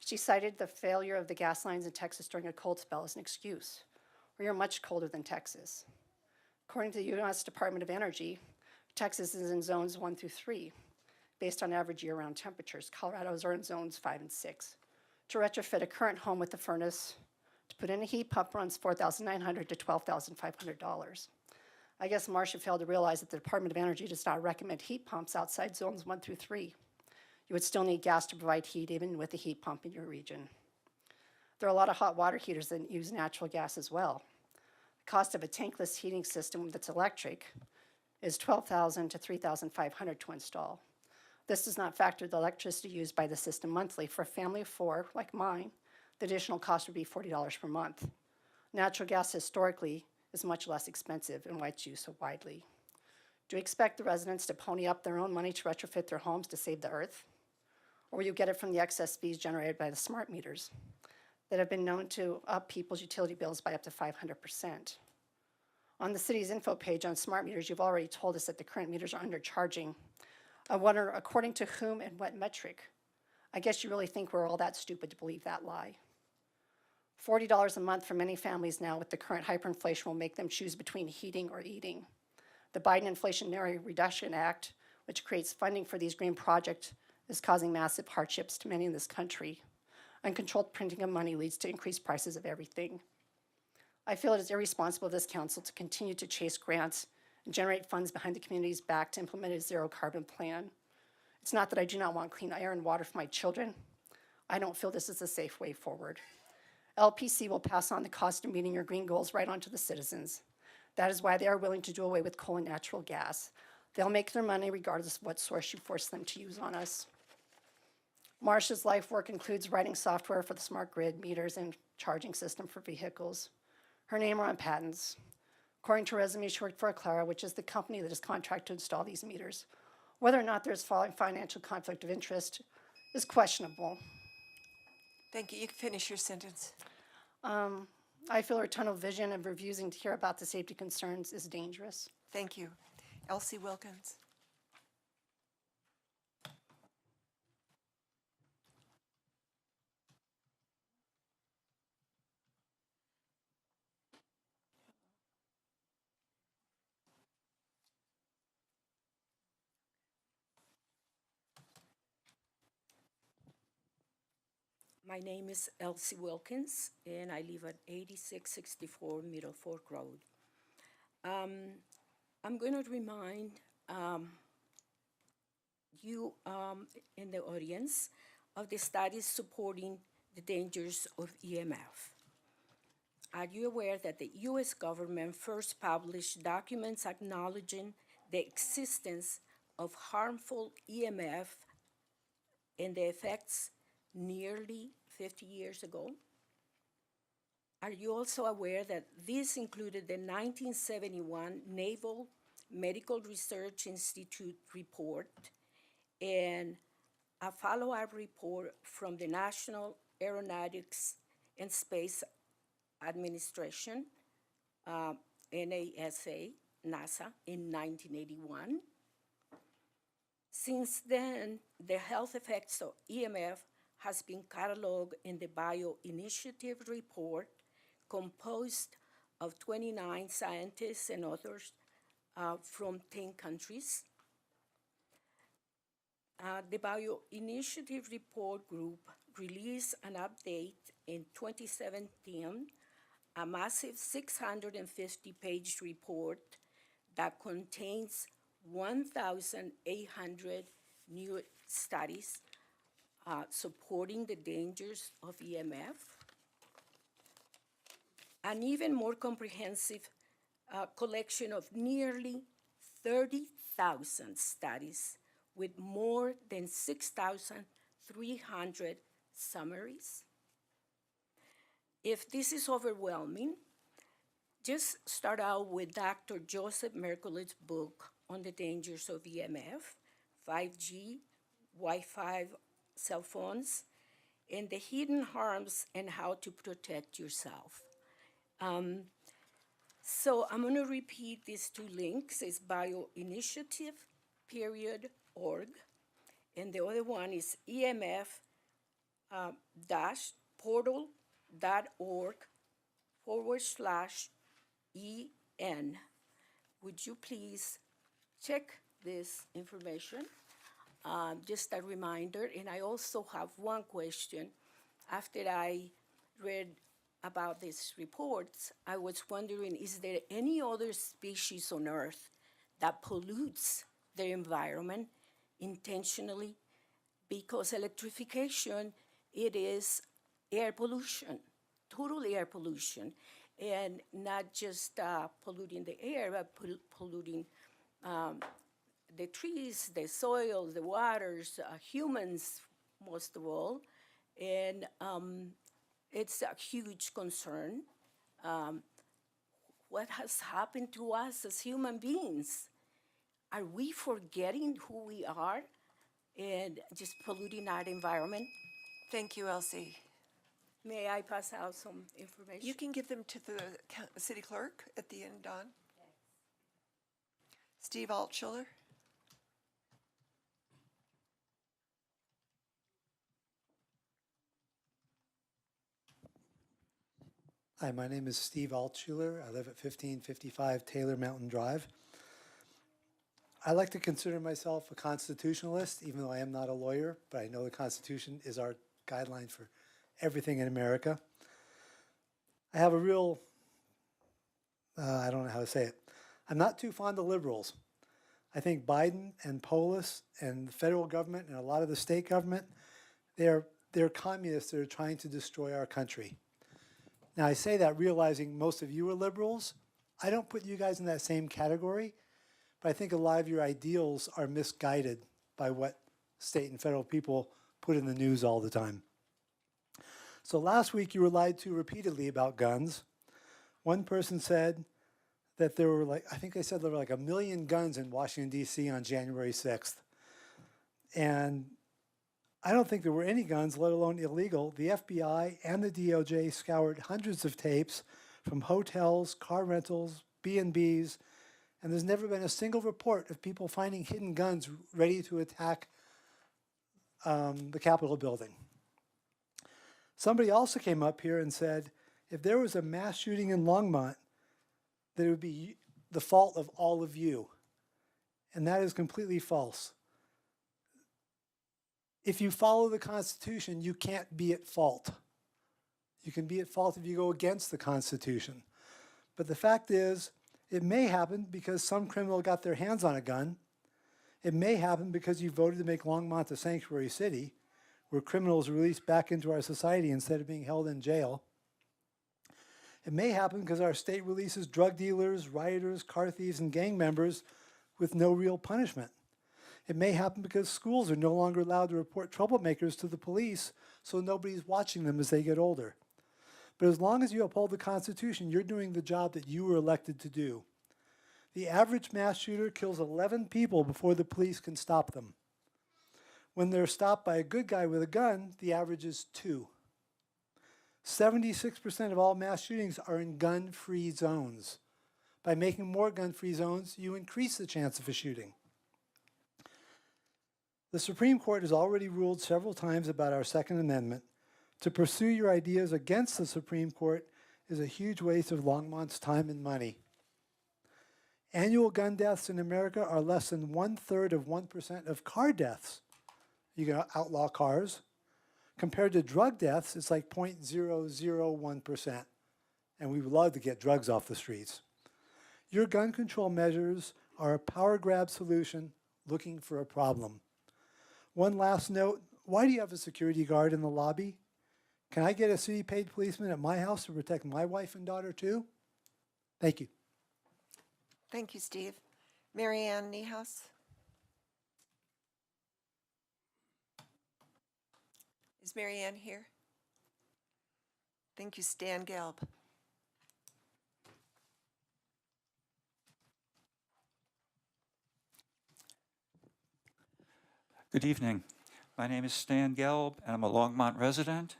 She cited the failure of the gas lines in Texas during a cold spell as an excuse. We are much colder than Texas. According to the U.S. Department of Energy, Texas is in zones 1 through 3, based on average year-round temperatures. Colorado's are in zones 5 and 6. To retrofit a current home with a furnace, to put in a heat pump runs $4,900 to $12,500. I guess Marcia failed to realize that the Department of Energy does not recommend heat pumps outside zones 1 through 3. You would still need gas to provide heat even with a heat pump in your region. There are a lot of hot water heaters that use natural gas as well. The cost of a tankless heating system that's electric is $12,000 to $3,500 to install. This does not factor the electricity used by the system monthly. For a family of 4, like mine, the additional cost would be $40 per month. Natural gas historically is much less expensive and why it's used so widely. Do you expect the residents to pony up their own money to retrofit their homes to save the earth? Or will you get it from the excess fees generated by the smart meters that have been known to up people's utility bills by up to 500%? On the city's info page on smart meters, you've already told us that the current meters are undercharging. I wonder, according to whom and what metric? I guess you really think we're all that stupid to believe that lie. $40 a month for many families now with the current hyperinflation will make them choose between heating or eating. The Biden Inflationary Reduction Act, which creates funding for these green projects, is causing massive hardships to many in this country. Uncontrolled printing of money leads to increased prices of everything. I feel it is irresponsible of this council to continue to chase grants and generate funds behind the community's back to implement a zero carbon plan. It's not that I do not want clean air and water for my children. I don't feel this is a safe way forward. LPC will pass on the cost of meeting your green goals right on to the citizens. That is why they are willing to do away with coal and natural gas. They'll make their money regardless of what source you force them to use on us. Marcia's life work includes writing software for the smart grid, meters, and charging system for vehicles. Her name are on patents. According to her resume, she worked for Aclara, which is the company that is contracted to install these meters. Whether or not there's financial conflict of interest is questionable. Thank you. You can finish your sentence. I feel her tunnel vision of refusing to hear about the safety concerns is dangerous. Thank you. Elsie Wilkins. My name is Elsie Wilkins, and I live at 8664 Middle Fork Road. I'm going to remind you in the audience of the studies supporting the dangers of EMF. Are you aware that the U.S. government first published documents acknowledging the existence of harmful EMF and the effects nearly 50 years ago? Are you also aware that this included the 1971 Naval Medical Research Institute report and a follow-up report from the National Aeronautics and Space Administration, NASA, in 1981? Since then, the health effects of EMF has been cataloged in the Bio-Initiative report, composed of 29 scientists and authors from 10 countries. The Bio-Initiative report group released an update in 2017, a massive 650-page report that contains 1,800 new studies supporting the dangers of EMF. An even more comprehensive collection of nearly 30,000 studies with more than 6,300 summaries. If this is overwhelming, just start out with Dr. Joseph Mercolet's book on the dangers of EMF, 5G, Wi-Fi cell phones, and the hidden harms and how to protect yourself. So I'm going to repeat these two links. It's bioinitiative.org, and the other one is emf-portal.org/en. Would you please check this information? Just a reminder, and I also have one question. After I read about these reports, I was wondering, is there any other species on Earth that pollutes their environment intentionally? Because electrification, it is air pollution, total air pollution, and not just polluting the air, but polluting the trees, the soil, the waters, humans, most of all. And it's a huge concern. What has happened to us as human beings? Are we forgetting who we are and just polluting our environment? Thank you, Elsie. May I pass out some information? You can give them to the city clerk at the end, Don. Steve Altschuler. Hi, my name is Steve Altschuler. I live at 1555 Taylor Mountain Drive. I like to consider myself a constitutionalist, even though I am not a lawyer, but I know the Constitution is our guideline for everything in America. I have a real, I don't know how to say it. I'm not too fond of liberals. I think Biden and Polis and the federal government and a lot of the state government, they're communists that are trying to destroy our country. Now, I say that realizing most of you are liberals. I don't put you guys in that same category, but I think a lot of your ideals are misguided by what state and federal people put in the news all the time. So last week you were lied to repeatedly about guns. One person said that there were I think they said there were like 1 million guns in Washington, D.C. on January 6th. And I don't think there were any guns, let alone illegal. The FBI and the DOJ scoured hundreds of tapes from hotels, car rentals, B&Bs, and there's never been a single report of people finding hidden guns ready to attack the Capitol building. Somebody also came up here and said, if there was a mass shooting in Longmont, that it would be the fault of all of you. And that is completely false. If you follow the Constitution, you can't be at fault. You can be at fault if you go against the Constitution. But the fact is, it may happen because some criminal got their hands on a gun. It may happen because you voted to make Longmont a sanctuary city, where criminals are released back into our society instead of being held in jail. It may happen because our state releases drug dealers, rioters, car thieves, and gang members with no real punishment. It may happen because schools are no longer allowed to report troublemakers to the police, so nobody's watching them as they get older. But as long as you uphold the Constitution, you're doing the job that you were elected to do. The average mass shooter kills 11 people before the police can stop them. When they're stopped by a good guy with a gun, the average is 2. 76% of all mass shootings are in gun-free zones. By making more gun-free zones, you increase the chance of a shooting. The Supreme Court has already ruled several times about our Second Amendment. To pursue your ideas against the Supreme Court is a huge waste of Longmont's time and money. Annual gun deaths in America are less than 1/3 of 1% of car deaths. You can outlaw cars. Compared to drug deaths, it's like 0.001%. And we would love to get drugs off the streets. Your gun control measures are a power grab solution looking for a problem. One last note, why do you have a security guard in the lobby? Can I get a city-paid policeman at my house to protect my wife and daughter too? Thank you. Thank you, Steve. Mary Ann Niehaus. Is Mary Ann here? Thank you, Stan Gelb. Good evening. My name is Stan Gelb, and I'm a Longmont resident.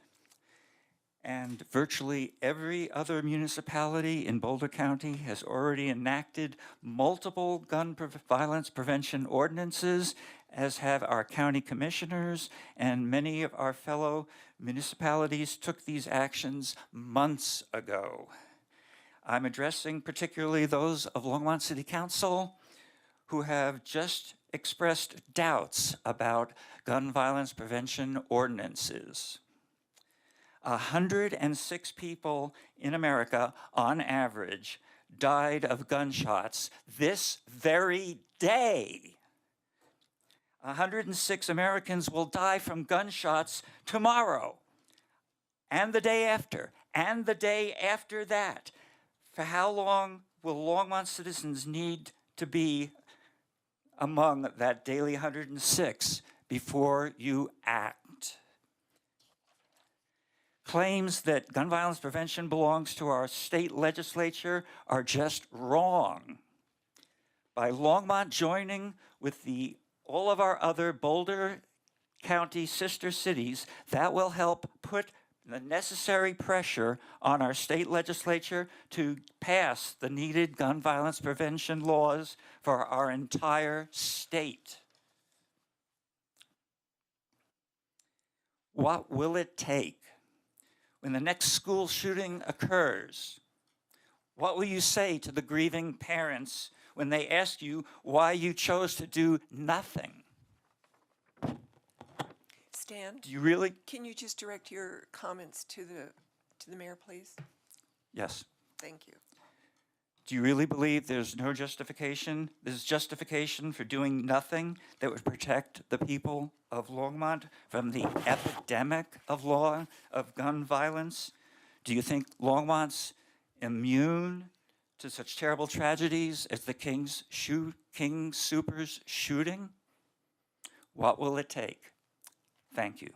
And virtually every other municipality in Boulder County has already enacted multiple gun violence prevention ordinances, as have our county commissioners, and many of our fellow municipalities took these actions months ago. I'm addressing particularly those of Longmont City Council who have just expressed doubts about gun violence prevention ordinances. 106 people in America, on average, died of gunshots this very day. 106 Americans will die from gunshots tomorrow, and the day after, and the day after that. For how long will Longmont citizens need to be among that daily 106 before you act? Claims that gun violence prevention belongs to our state legislature are just wrong. By Longmont joining with all of our other Boulder County sister cities, that will help put the necessary pressure on our state legislature to pass the needed gun violence prevention laws for our entire state. What will it take? When the next school shooting occurs, what will you say to the grieving parents when they ask you why you chose to do nothing? Stan, Do you really? can you just direct your comments to the mayor, please? Yes. Thank you. Do you really believe there's no justification? There's justification for doing nothing that would protect the people of Longmont from the epidemic of gun violence? Do you think Longmont's immune to such terrible tragedies as the King Soopers shooting? What will it take? Thank you.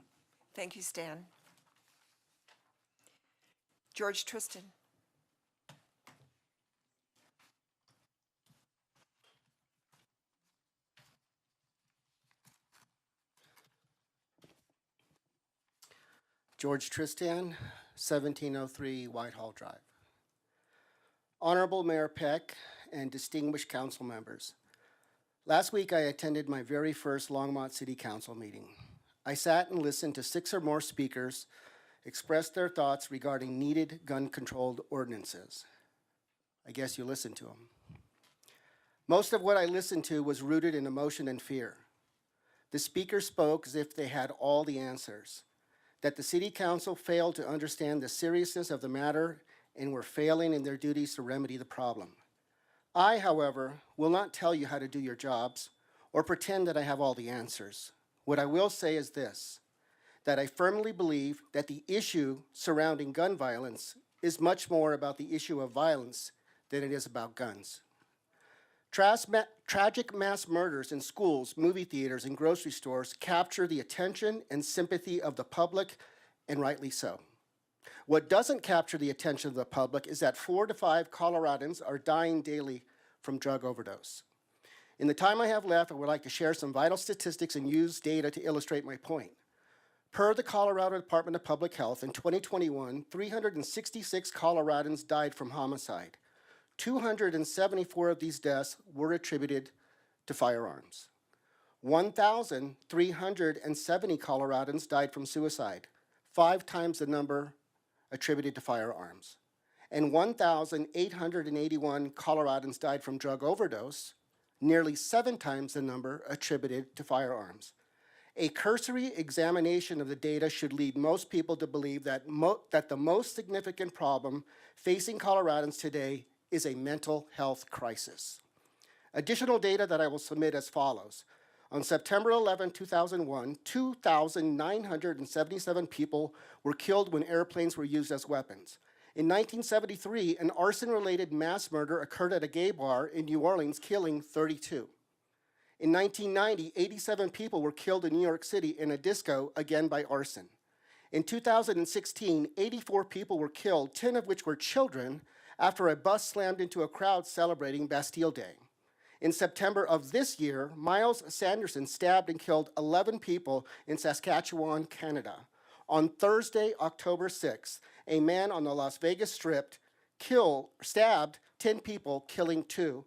Thank you, Stan. George Tristan. George Tristan, 1703 Whitehall Drive. Honorable Mayor Peck and distinguished council members, last week I attended my very first Longmont City Council meeting. I sat and listened to 6 or more speakers express their thoughts regarding needed gun-controlled ordinances. I guess you listened to them. Most of what I listened to was rooted in emotion and fear. The speakers spoke as if they had all the answers, that the City Council failed to understand the seriousness of the matter and were failing in their duties to remedy the problem. I, however, will not tell you how to do your jobs or pretend that I have all the answers. What I will say is this, that I firmly believe that the issue surrounding gun violence is much more about the issue of violence than it is about guns. Tragic mass murders in schools, movie theaters, and grocery stores capture the attention and sympathy of the public, and rightly so. What doesn't capture the attention of the public is that 4 to 5 Coloradans are dying daily from drug overdose. In the time I have left, I would like to share some vital statistics and use data to illustrate my point. Per the Colorado Department of Public Health, in 2021, 366 Coloradans died from homicide. 274 of these deaths were attributed to firearms. 1,370 Coloradans died from suicide, 5 times the number attributed to firearms. And 1,881 Coloradans died from drug overdose, nearly 7 times the number attributed to firearms. A cursory examination of the data should lead most people to believe that the most significant problem facing Coloradans today is a mental health crisis. Additional data that I will submit as follows. On September 11, 2001, 2,977 people were killed when airplanes were used as weapons. In 1973, an arson-related mass murder occurred at a gay bar in New Orleans, killing 32. In 1990, 87 people were killed in New York City in a disco, again by arson. In 2016, 84 people were killed, 10 of which were children, after a bus slammed into a crowd celebrating Bastille Day. In September of this year, Miles Sanderson stabbed and killed 11 people in Saskatchewan, Canada. On Thursday, October 6th, a man on the Las Vegas Strip stabbed 10 people, killing 2.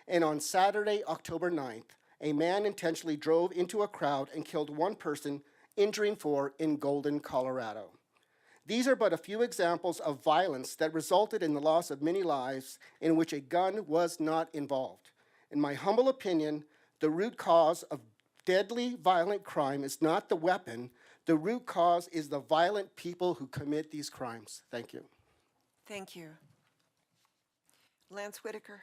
And on Saturday, October 9th, a man intentionally drove into a crowd and killed 1 person, injuring 4 in Golden, Colorado. These are but a few examples of violence that resulted in the loss of many lives in which a gun was not involved. In my humble opinion, the root cause of deadly violent crime is not the weapon. The root cause is the violent people who commit these crimes. Thank you. Thank you. Lance Whitaker.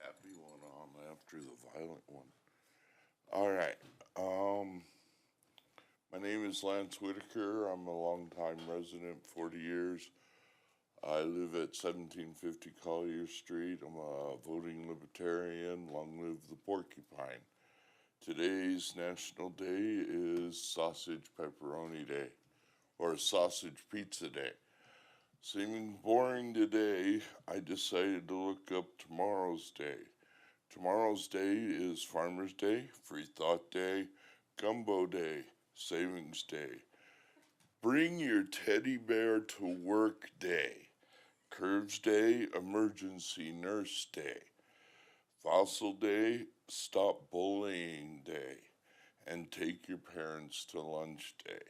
Happy one on after the violent one. All right. My name is Lance Whitaker. I'm a longtime resident, 40 years. I live at 1750 Collier Street. I'm a voting libertarian. Long live the porcupine. Today's National Day is Sausage Pepperoni Day, or Sausage Pizza Day. Seeming boring today, I decided to look up tomorrow's day. Tomorrow's day is Farmer's Day, Free Thought Day, Gumbo Day, Savings Day, Bring Your Teddy Bear to Work Day, Curves Day, Emergency Nurse Day, Fossil Day, Stop Bullying Day, and Take Your Parents to Lunch Day.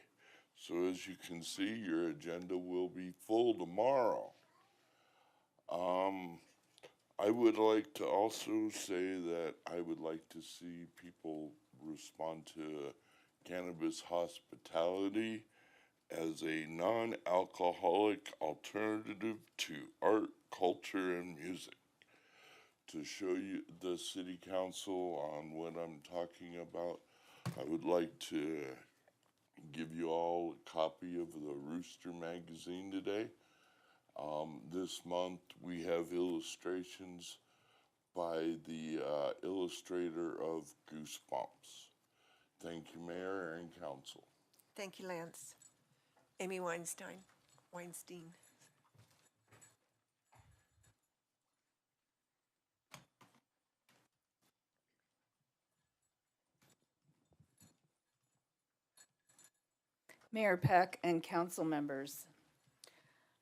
So as you can see, your agenda will be full tomorrow. I would like to also say that I would like to see people respond to cannabis hospitality as a non-alcoholic alternative to art, culture, and music. To show you the city council on what I'm talking about, I would like to give you all a copy of the Rooster magazine today. This month we have illustrations by the illustrator of Goosebumps. Thank you, Mayor and Council. Thank you, Lance. Amy Weinstein. Mayor Peck and council members,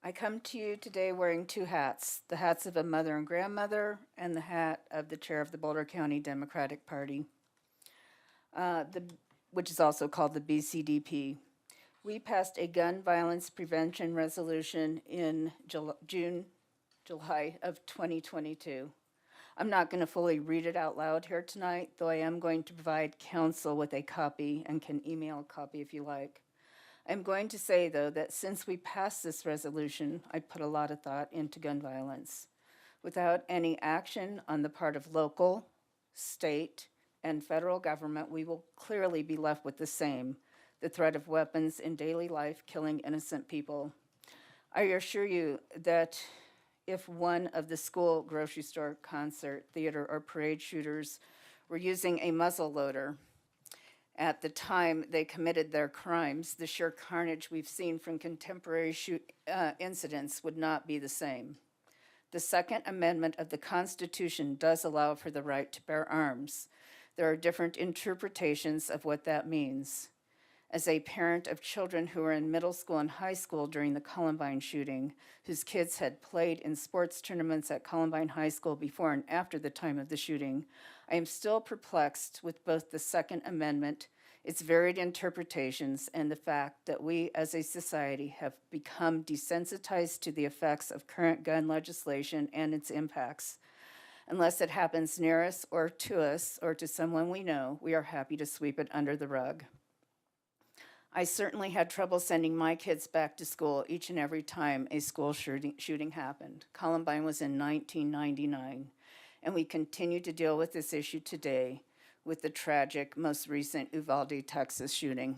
I come to you today wearing two hats, the hats of a mother and grandmother and the hat of the chair of the Boulder County Democratic Party, which is also called the BCDP. We passed a gun violence prevention resolution in July of 2022. I'm not going to fully read it out loud here tonight, though I am going to provide council with a copy and can email a copy if you like. I'm going to say, though, that since we passed this resolution, I put a lot of thought into gun violence. Without any action on the part of local, state, and federal government, we will clearly be left with the same, the threat of weapons in daily life killing innocent people. I assure you that if one of the school, grocery store, concert, theater, or parade shooters were using a muzzle loader at the time they committed their crimes, the sheer carnage we've seen from contemporary incidents would not be the same. The Second Amendment of the Constitution does allow for the right to bear arms. There are different interpretations of what that means. As a parent of children who were in middle school and high school during the Columbine shooting, whose kids had played in sports tournaments at Columbine High School before and after the time of the shooting, I am still perplexed with both the Second Amendment, its varied interpretations, and the fact that we as a society have become desensitized to the effects of current gun legislation and its impacts. Unless it happens near us or to someone we know, we are happy to sweep it under the rug. I certainly had trouble sending my kids back to school each and every time a school shooting happened. Columbine was in 1999, and we continue to deal with this issue today with the tragic, most recent Uvalde, Texas shooting.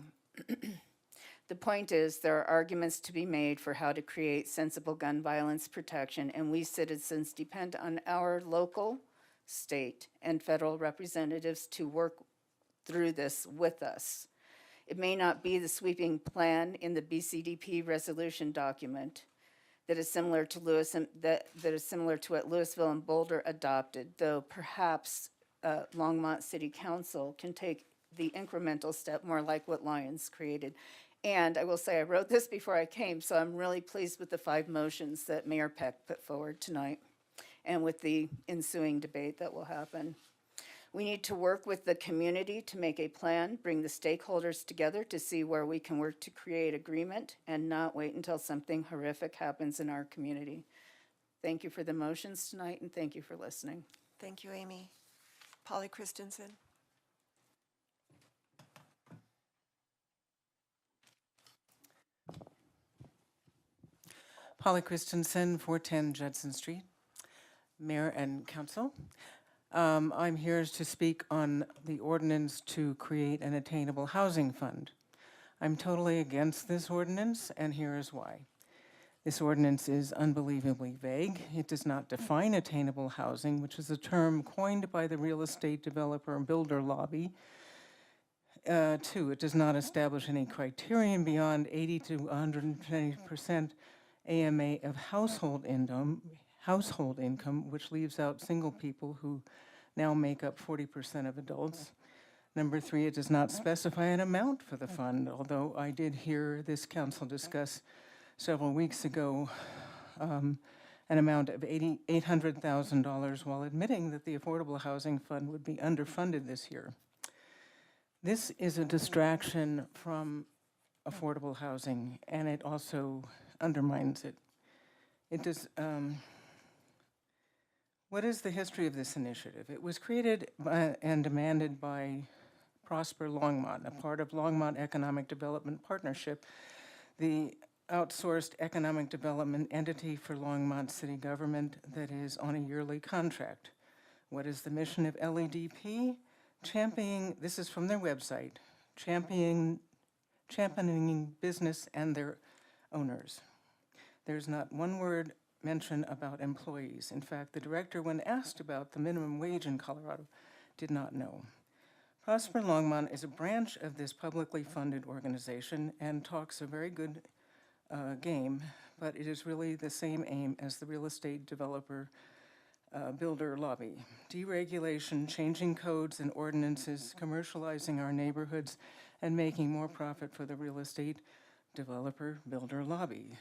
The point is, there are arguments to be made for how to create sensible gun violence protection, and we citizens depend on our local, state, and federal representatives to work through this with us. It may not be the sweeping plan in the BCDP resolution document that is similar to what Louisville and Boulder adopted, though perhaps Longmont City Council can take the incremental step more like what Lyons created. And I will say I wrote this before I came, so I'm really pleased with the 5 motions that Mayor Peck put forward tonight and with the ensuing debate that will happen. We need to work with the community to make a plan, bring the stakeholders together to see where we can work to create agreement and not wait until something horrific happens in our community. Thank you for the motions tonight, and thank you for listening. Thank you, Amy. Polly Christensen. Polly Christensen, 410 Judson Street. Mayor and Council. I'm here to speak on the ordinance to create an attainable housing fund. I'm totally against this ordinance, and here is why. This ordinance is unbelievably vague. It does not define attainable housing, which is a term coined by the real estate developer and builder lobby. 2, it does not establish any criterion beyond 80 to 120% AMA of household income, which leaves out single people who now make up 40% of adults. Number 3, it does not specify an amount for the fund, although I did hear this council discuss several weeks ago an amount of $800,000 while admitting that the Affordable Housing Fund would be underfunded this year. This is a distraction from affordable housing, and it also undermines it. It does. What is the history of this initiative? It was created and demanded by Prosper Longmont, a part of Longmont Economic Development Partnership, the outsourced economic development entity for Longmont City government that is on a yearly contract. What is the mission of LEDP? This is from their website, championing business and their owners. There's not one word mention about employees. In fact, the director, when asked about the minimum wage in Colorado, did not know. Prosper Longmont is a branch of this publicly funded organization and talks a very good game, but it is really the same aim as the real estate developer builder lobby. Deregulation, changing codes and ordinances, commercializing our neighborhoods, and making more profit for the real estate developer builder lobby.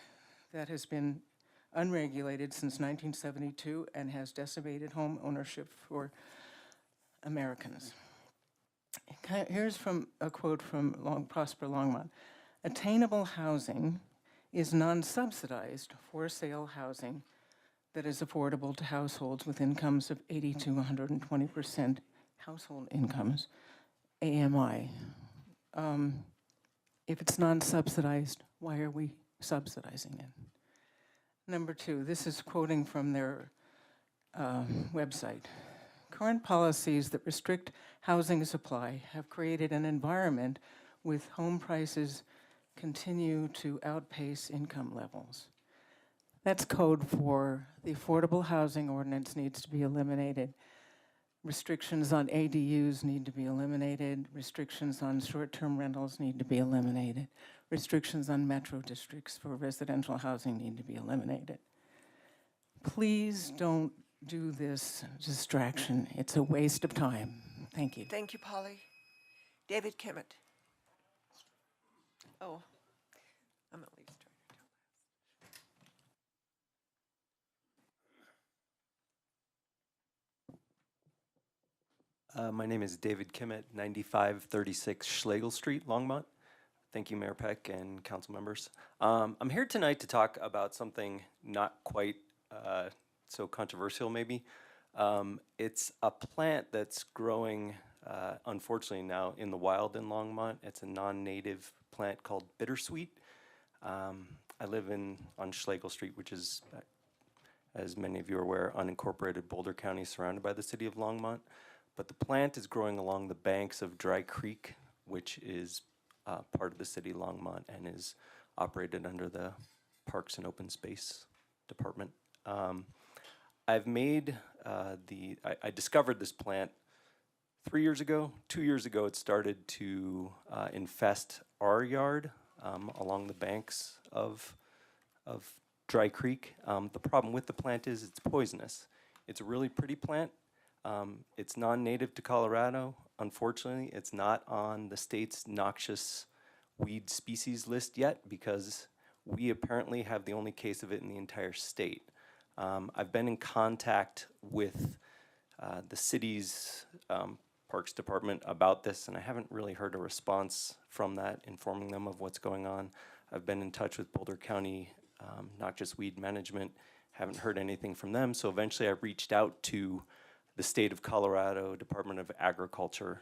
That has been unregulated since 1972 and has decimated home ownership for Americans. Here's a quote from Prosper Longmont. Attainable housing is non-subsidized for sale housing that is affordable to households with incomes of 80 to 120% household incomes, AMI. If it's non-subsidized, why are we subsidizing it? Number two, this is quoting from their website. Current policies that restrict housing supply have created an environment with home prices continue to outpace income levels. That's code for the affordable housing ordinance needs to be eliminated. Restrictions on ADUs need to be eliminated. Restrictions on short-term rentals need to be eliminated. Restrictions on metro districts for residential housing need to be eliminated. Please don't do this distraction. It's a waste of time. Thank you. Thank you, Polly. David Kimmett. Oh, I'm at least trying to tell. My name is David Kimmett, 9536 Schlegel Street, Longmont. Thank you, Mayor Peck and council members. I'm here tonight to talk about something not quite so controversial, maybe. It's a plant that's growing, unfortunately now, in the wild in Longmont. It's a non-native plant called bittersweet. I live on Schlegel Street, which is, as many of you are aware, unincorporated Boulder County, surrounded by the city of Longmont. But the plant is growing along the banks of Dry Creek, which is part of the city of Longmont and is operated under the Parks and Open Space Department. I've made I discovered this plant 3 years ago. 2 years ago, it started to infest our yard along the banks of Dry Creek. The problem with the plant is it's poisonous. It's a really pretty plant. It's non-native to Colorado. Unfortunately, it's not on the state's noxious weed species list yet because we apparently have the only case of it in the entire state. I've been in contact with the city's Parks Department about this, and I haven't really heard a response from that, informing them of what's going on. I've been in touch with Boulder County Noxious Weed Management, haven't heard anything from them, so eventually I reached out to the state of Colorado Department of Agriculture,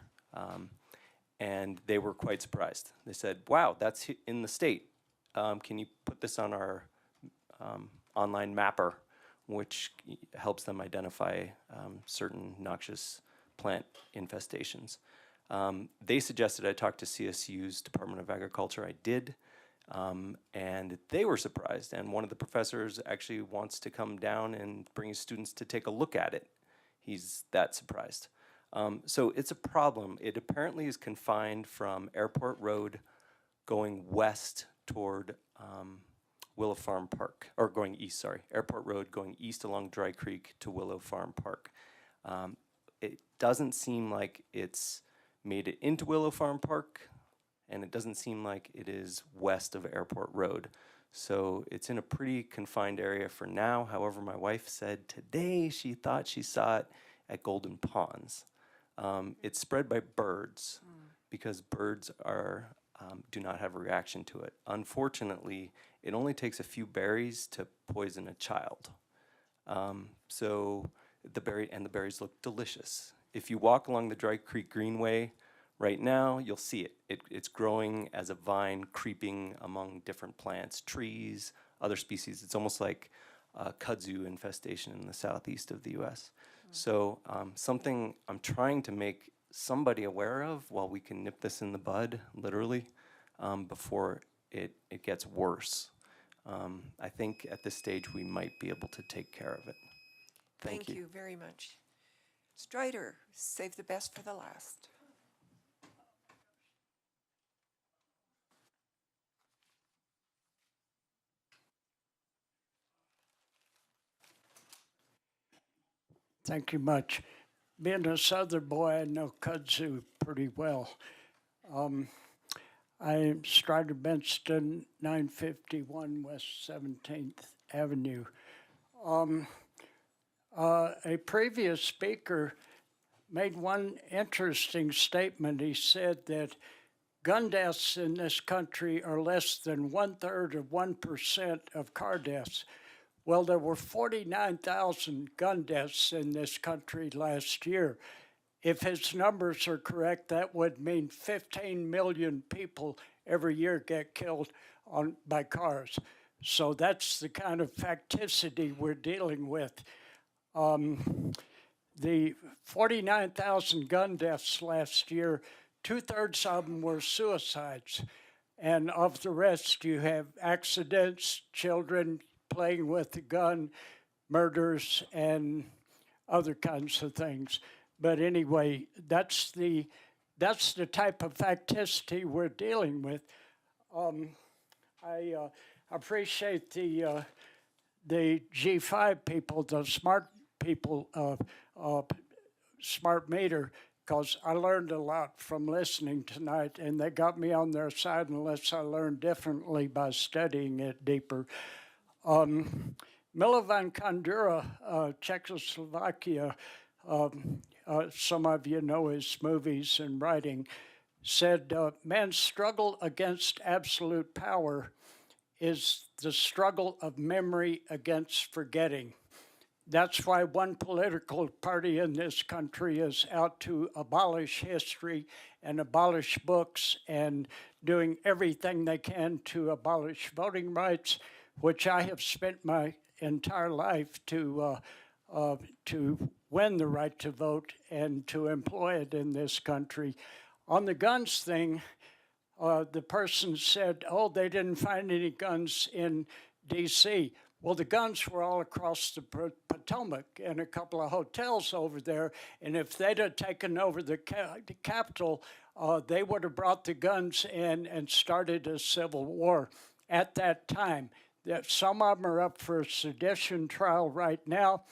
and they were quite surprised. They said, wow, that's in the state. Can you put this on our online mapper, which helps them identify certain noxious plant infestations. They suggested I talk to CSU's Department of Agriculture. I did, and they were surprised. And one of the professors actually wants to come down and bring his students to take a look at it. He's that surprised. So it's a problem. It apparently is confined from Airport Road going west toward Willow Farm Park, or going east, sorry. Airport Road going east along Dry Creek to Willow Farm Park. It doesn't seem like it's made it into Willow Farm Park, and it doesn't seem like it is west of Airport Road. So it's in a pretty confined area for now. However, my wife said today she thought she saw it at Golden Ponds. It's spread by birds because birds do not have a reaction to it. Unfortunately, it only takes a few berries to poison a child. So the berries look delicious. If you walk along the Dry Creek Greenway right now, you'll see it. It's growing as a vine, creeping among different plants, trees, other species. It's almost like a kudzu infestation in the southeast of the U.S. So something I'm trying to make somebody aware of while we can nip this in the bud, literally, before it gets worse. I think at this stage we might be able to take care of it. Thank you. Thank you very much. Strider, save the best for the last. Thank you much. Being a Southern boy, I know kudzu pretty well. I Strider Benston, 951 West 17th Avenue. A previous speaker made one interesting statement. He said that gun deaths in this country are less than 1/3 of 1% of car deaths. Well, there were 49,000 gun deaths in this country last year. If his numbers are correct, that would mean 15 million people every year get killed by cars. So that's the kind of facticity we're dealing with. The 49,000 gun deaths last year, 2/3 of them were suicides. And of the rest, you have accidents, children playing with a gun, murders, and other kinds of things. But anyway, that's the type of facticity we're dealing with. I appreciate the G5 people, the smart people, smart meter, because I learned a lot from listening tonight, and they got me on their side unless I learned differently by studying it deeper. Milovan Kundera, Czechoslovakia, some of you know his movies and writing, said, man's struggle against absolute power is the struggle of memory against forgetting. That's why one political party in this country is out to abolish history and abolish books and doing everything they can to abolish voting rights, which I have spent my entire life to win the right to vote and to employ it in this country. On the guns thing, the person said, oh, they didn't find any guns in D.C. Well, the guns were all across the Potomac in a couple of hotels over there, and if they'd have taken over the Capitol, they would have brought the guns in and started a civil war at that time. Some of them are up for a sedition trial right now,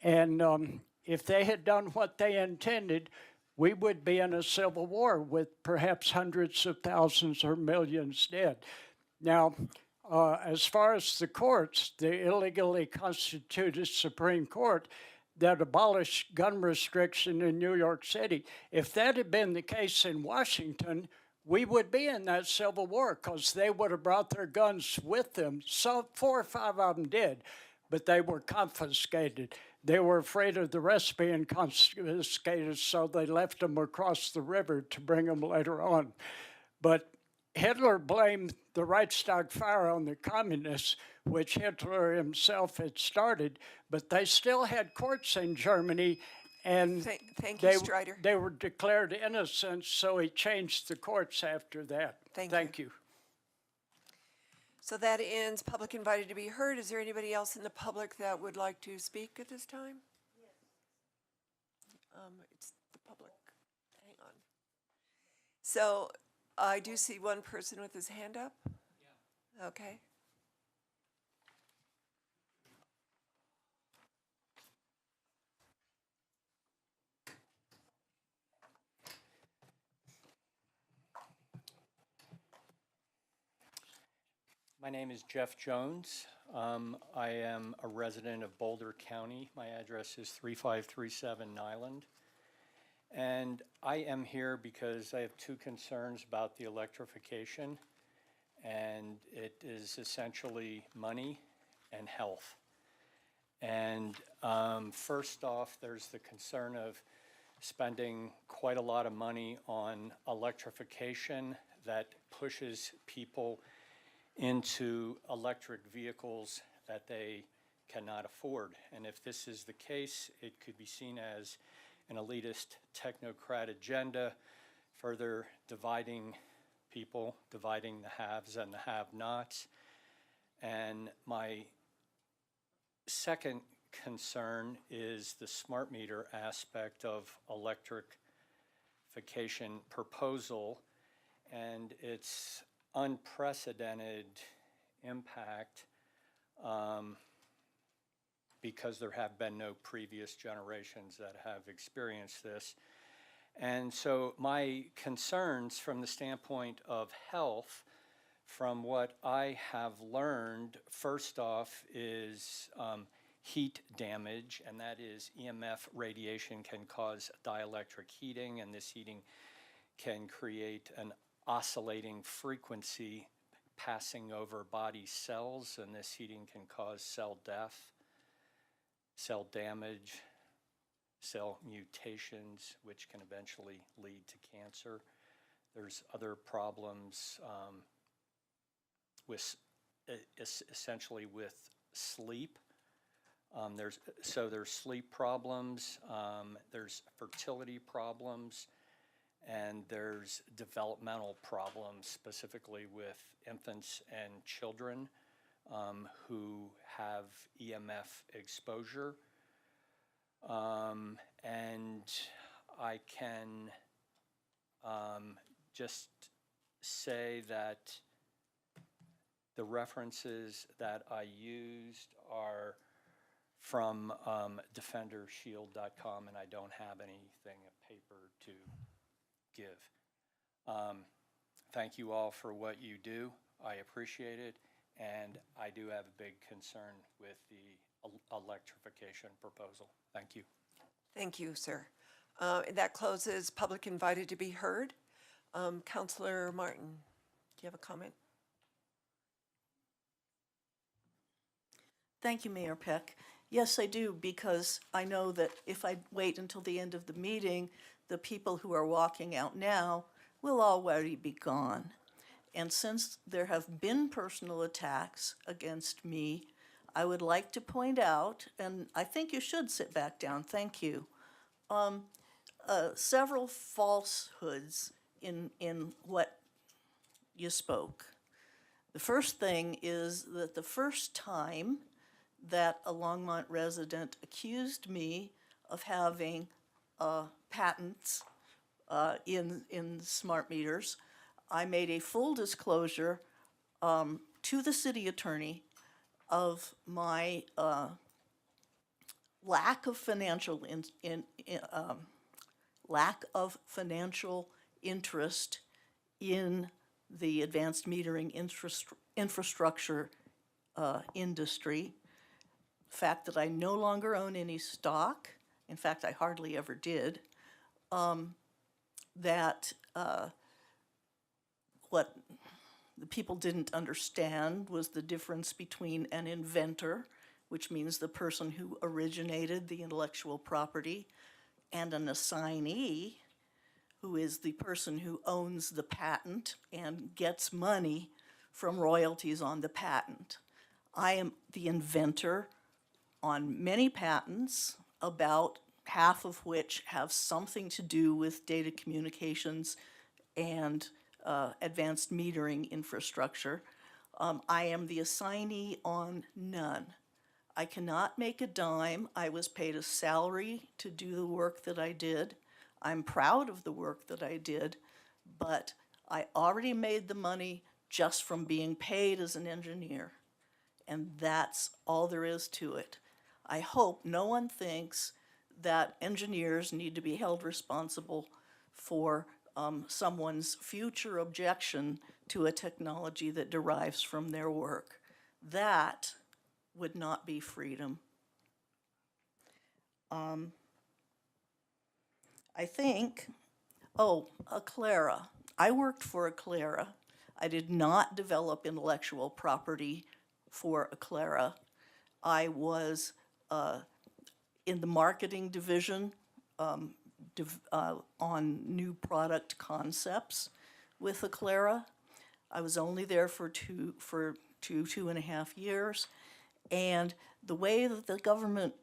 and if they had done what they intended, we would be in a civil war with perhaps hundreds of thousands or millions dead. Now, as far as the courts, the illegally constituted Supreme Court that abolished gun restriction in New York City, if that had been the case in Washington, we would be in that civil war because they would have brought their guns with them. So 4 or 5 of them did, but they were confiscated. They were afraid of the rest being confiscated, so they left them across the river to bring them later on. But Hitler blamed the Reichstag fire on the communists, which Hitler himself had started, but they still had courts in Germany, and Thank you, Strider. they were declared innocent, so he changed the courts after that. Thank you. So that ends public invited to be heard. Is there anybody else in the public that would like to speak at this time? It's the public. Hang on. So I do see one person with his hand up. Yeah. Okay. My name is Jeff Jones. I am a resident of Boulder County. My address is 3537 Nyland. And I am here because I have 2 concerns about the electrification, and it is essentially money and health. And first off, there's the concern of spending quite a lot of money on electrification that pushes people into electric vehicles that they cannot afford. And if this is the case, it could be seen as an elitist technocrat agenda, further dividing people, dividing the haves and the have-nots. And my second concern is the smart meter aspect of electrification proposal and its unprecedented impact because there have been no previous generations that have experienced this. And so my concerns from the standpoint of health, from what I have learned, first off is heat damage, and that is EMF radiation can cause dielectric heating, and this heating can create an oscillating frequency passing over body cells, and this heating can cause cell death, cell damage, cell mutations, which can eventually lead to cancer. There's other problems with essentially with sleep. There's sleep problems, there's fertility problems, and there's developmental problems, specifically with infants and children who have EMF exposure. And I can just say that the references that I used are from defendershield.com, and I don't have anything of paper to give. Thank you all for what you do. I appreciate it, and I do have a big concern with the electrification proposal. Thank you. Thank you, sir. That closes public invited to be heard. Councillor Martin, do you have a comment? Thank you, Mayor Peck. Yes, I do, because I know that if I wait until the end of the meeting, the people who are walking out now will already be gone. And since there have been personal attacks against me, I would like to point out, and I think you should sit back down, thank you, several falsehoods in what you spoke. The first thing is that the first time that a Longmont resident accused me of having patents in smart meters, I made a full disclosure to the city attorney of my lack of financial interest in the advanced metering infrastructure industry. The fact that I no longer own any stock, in fact, I hardly ever did, that what the people didn't understand was the difference between an inventor, which means the person who originated the intellectual property, and an assignee, who is the person who owns the patent and gets money from royalties on the patent. I am the inventor on many patents, about half of which have something to do with data communications and advanced metering infrastructure. I am the assignee on none. I cannot make a dime. I was paid a salary to do the work that I did. I'm proud of the work that I did, but I already made the money just from being paid as an engineer. And that's all there is to it. I hope no one thinks that engineers need to be held responsible for someone's future objection to a technology that derives from their work. That would not be freedom. I think, Aclara. I worked for Aclara. I did not develop intellectual property for Aclara. I was in the marketing division on new product concepts with Aclara. I was only there for two and a half years. And the way that the government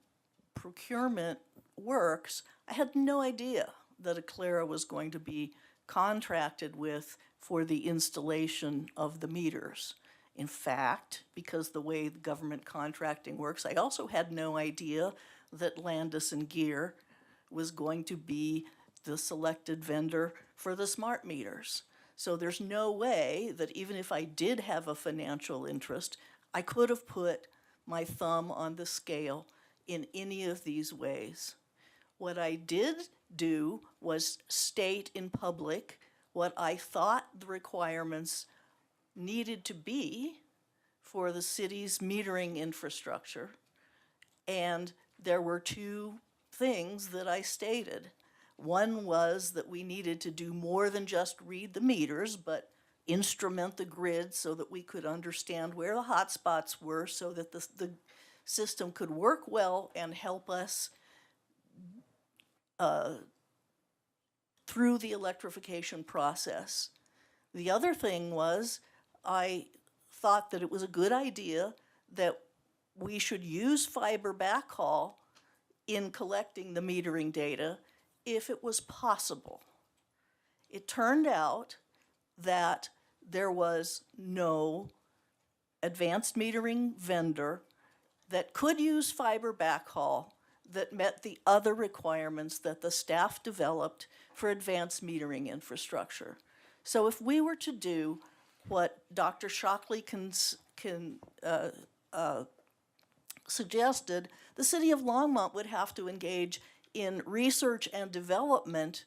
procurement works, I had no idea that Aclara was going to be contracted with for the installation of the meters. In fact, because the way the government contracting works, I also had no idea that Landis and Gear was going to be the selected vendor for the smart meters. So there's no way that even if I did have a financial interest, I could have put my thumb on the scale in any of these ways. What I did do was state in public what I thought the requirements needed to be for the city's metering infrastructure. And there were two things that I stated. One was that we needed to do more than just read the meters, but instrument the grid so that we could understand where the hot spots were so that the system could work well and help us through the electrification process. The other thing was I thought that it was a good idea that we should use fiber backhaul in collecting the metering data if it was possible. It turned out that there was no advanced metering vendor that could use fiber backhaul that met the other requirements that the staff developed for advanced metering infrastructure. So if we were to do what Dr. Shockley suggested, the city of Longmont would have to engage in research and development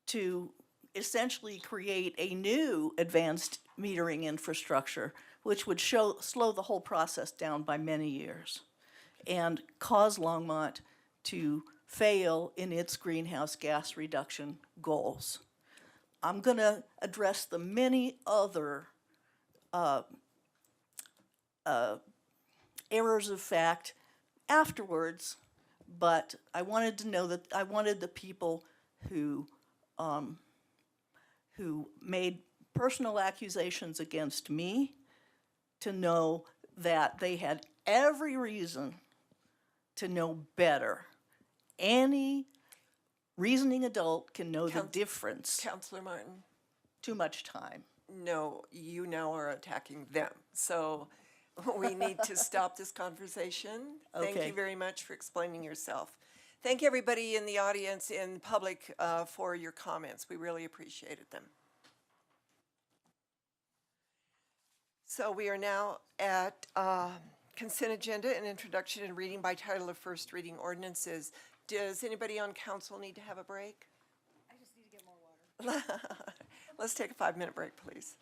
to essentially create a new advanced metering infrastructure, which would slow the whole process down by many years and cause Longmont to fail in its greenhouse gas reduction goals. I'm going to address the many other errors of fact afterwards, but I wanted to know that I wanted the people who made personal accusations against me to know that they had every reason to know better. Any reasoning adult can know the difference. Councillor Martin. Too much time. No, you now are attacking them. So we need to stop this conversation. Thank Okay. you very much for explaining yourself. Thank everybody in the audience, in public, for your comments. We really appreciated them. So we are now at consent agenda and introduction and reading by title of first reading ordinances. Does anybody on council need to have a break? I just need to get more water. Let's take a 5-minute break, please.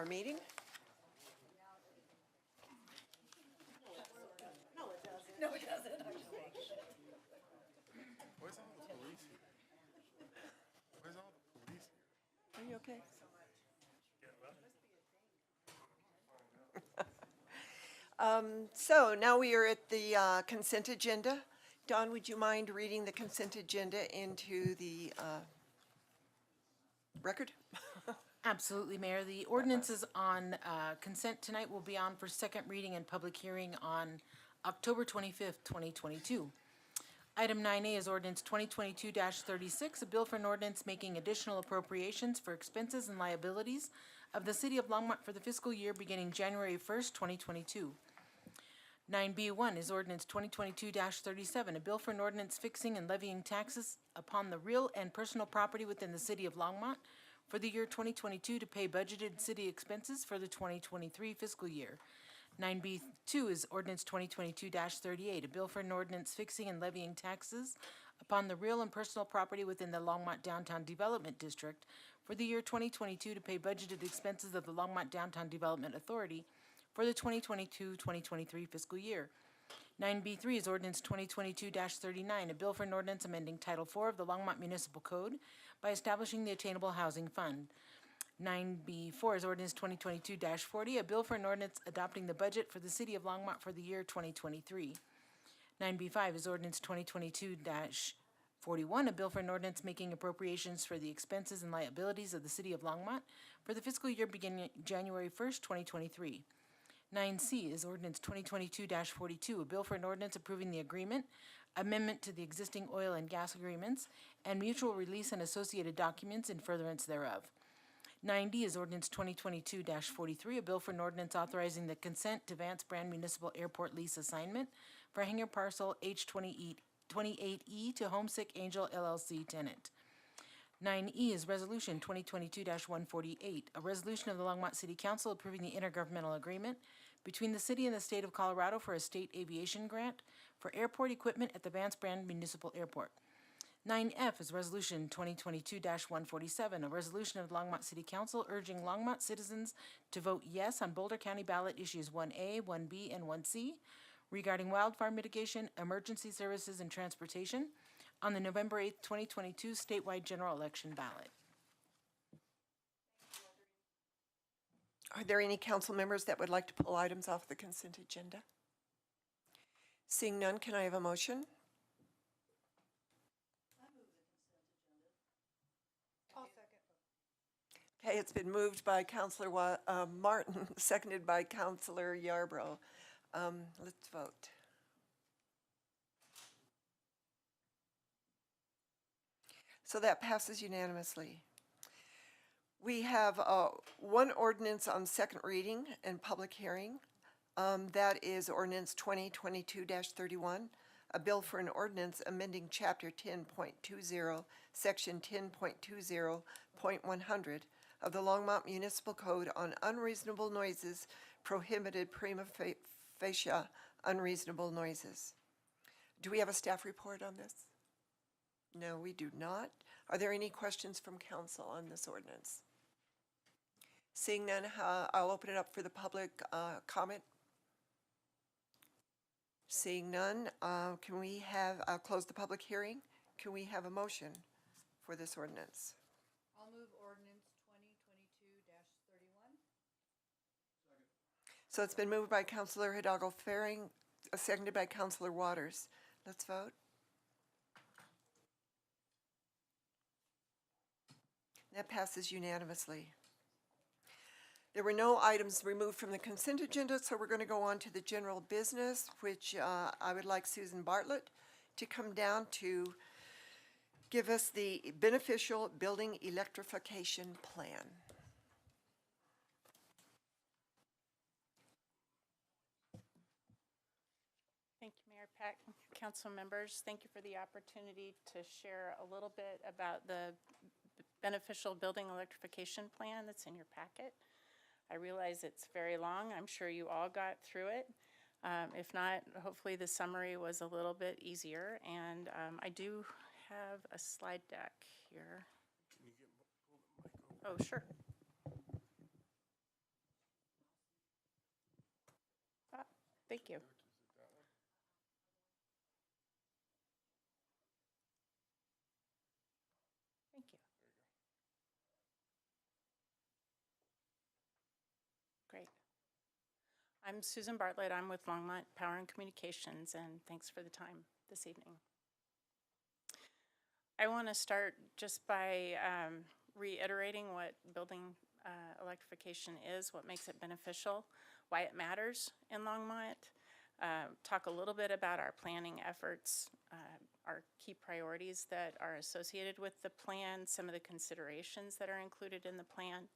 meeting. No, it doesn't. Where's all the police here? Where's all the police here? Are you okay? So now we are at the consent agenda. Dawn, would you mind reading the consent agenda into the record? Absolutely, Mayor. The ordinances on consent tonight will be on for second reading and public hearing on October 25th, 2022. Item 9A is ordinance 2022-36, a bill for an ordinance making additional appropriations for expenses and liabilities of the City of Longmont for the fiscal year beginning January 1st, 2022. 9B1 is ordinance 2022-37, a bill for an ordinance fixing and levying taxes upon the real and personal property within the City of Longmont for the year 2022 to pay budgeted city expenses for the 2023 fiscal year. 9B2 is ordinance 2022-38, a bill for an ordinance fixing and levying taxes upon the real and personal property within the Longmont Downtown Development District for the year 2022 to pay budgeted expenses of the Longmont Downtown Development Authority for the 2022-2023 fiscal year. 9B3 is ordinance 2022-39, a bill for an ordinance amending Title IV of the Longmont Municipal Code by establishing the Attainable Housing Fund. 9B4 is ordinance 2022-40, a bill for an ordinance adopting the budget for the City of Longmont for the year 2023. 9B5 is ordinance 2022-41, a bill for an ordinance making appropriations for the expenses and liabilities of the City of Longmont for the fiscal year beginning January 1st, 2023. 9C is ordinance 2022-42, a bill for an ordinance approving the agreement, amendment to the existing oil and gas agreements, and mutual release and associated documents in furtherance thereof. 9D is ordinance 2022-43, a bill for an ordinance authorizing the consent to Vance Brand Municipal Airport lease assignment for hangar parcel H28E to Homesick Angel LLC tenant. 9E is resolution 2022-148, a resolution of the Longmont City Council approving the intergovernmental agreement between the city and the state of Colorado for a state aviation grant for airport equipment at the Vance Brand Municipal Airport. 9F is resolution 2022-147, a resolution of the Longmont City Council urging Longmont citizens to vote yes on Boulder County ballot issues 1A, 1B, and 1C regarding wildfire mitigation, emergency services, and transportation on the November 8th, 2022 statewide general election ballot. Are there any council members that would like to pull items off the consent agenda? Seeing none, can I have a motion? Okay, it's been moved by Councilor Martin, seconded by Councilor Yarbrough. Let's vote. So that passes unanimously. We have one ordinance on second reading and public hearing. That is ordinance 2022-31, a bill for an ordinance amending Chapter 10.20, Section 10.20.100 of the Longmont Municipal Code on unreasonable noises, prohibited prima facie unreasonable noises. Do we have a staff report on this? No, we do not. Are there any questions from council on this ordinance? Seeing none, I'll open it up for the public comment. Seeing none, can we have, I'll close the public hearing. Can we have a motion for this ordinance? I'll move ordinance 2022-31. So it's been moved by Councilor Hidalgo Faring, seconded by Councilor Waters. Let's vote. That passes unanimously. There were no items removed from the consent agenda, so we're going to go on to the general business, which I would like Susan Bartlett to come down to give us the beneficial building electrification plan. Thank you, Mayor Peck, council members. Thank you for the opportunity to share a little bit about the beneficial building electrification plan that's in your packet. I realize it's very long. I'm sure you all got through it. If not, hopefully the summary was a little bit easier. And I do have a slide deck here. Oh, sure. Thank you. Thank you. Great. I'm Susan Bartlett. I'm with Longmont Power and Communications, and thanks for the time this evening. I want to start just by reiterating what building electrification is, what makes it beneficial, why it matters in Longmont, talk a little bit about our planning efforts, our key priorities that are associated with the plan, some of the considerations that are included in the plan,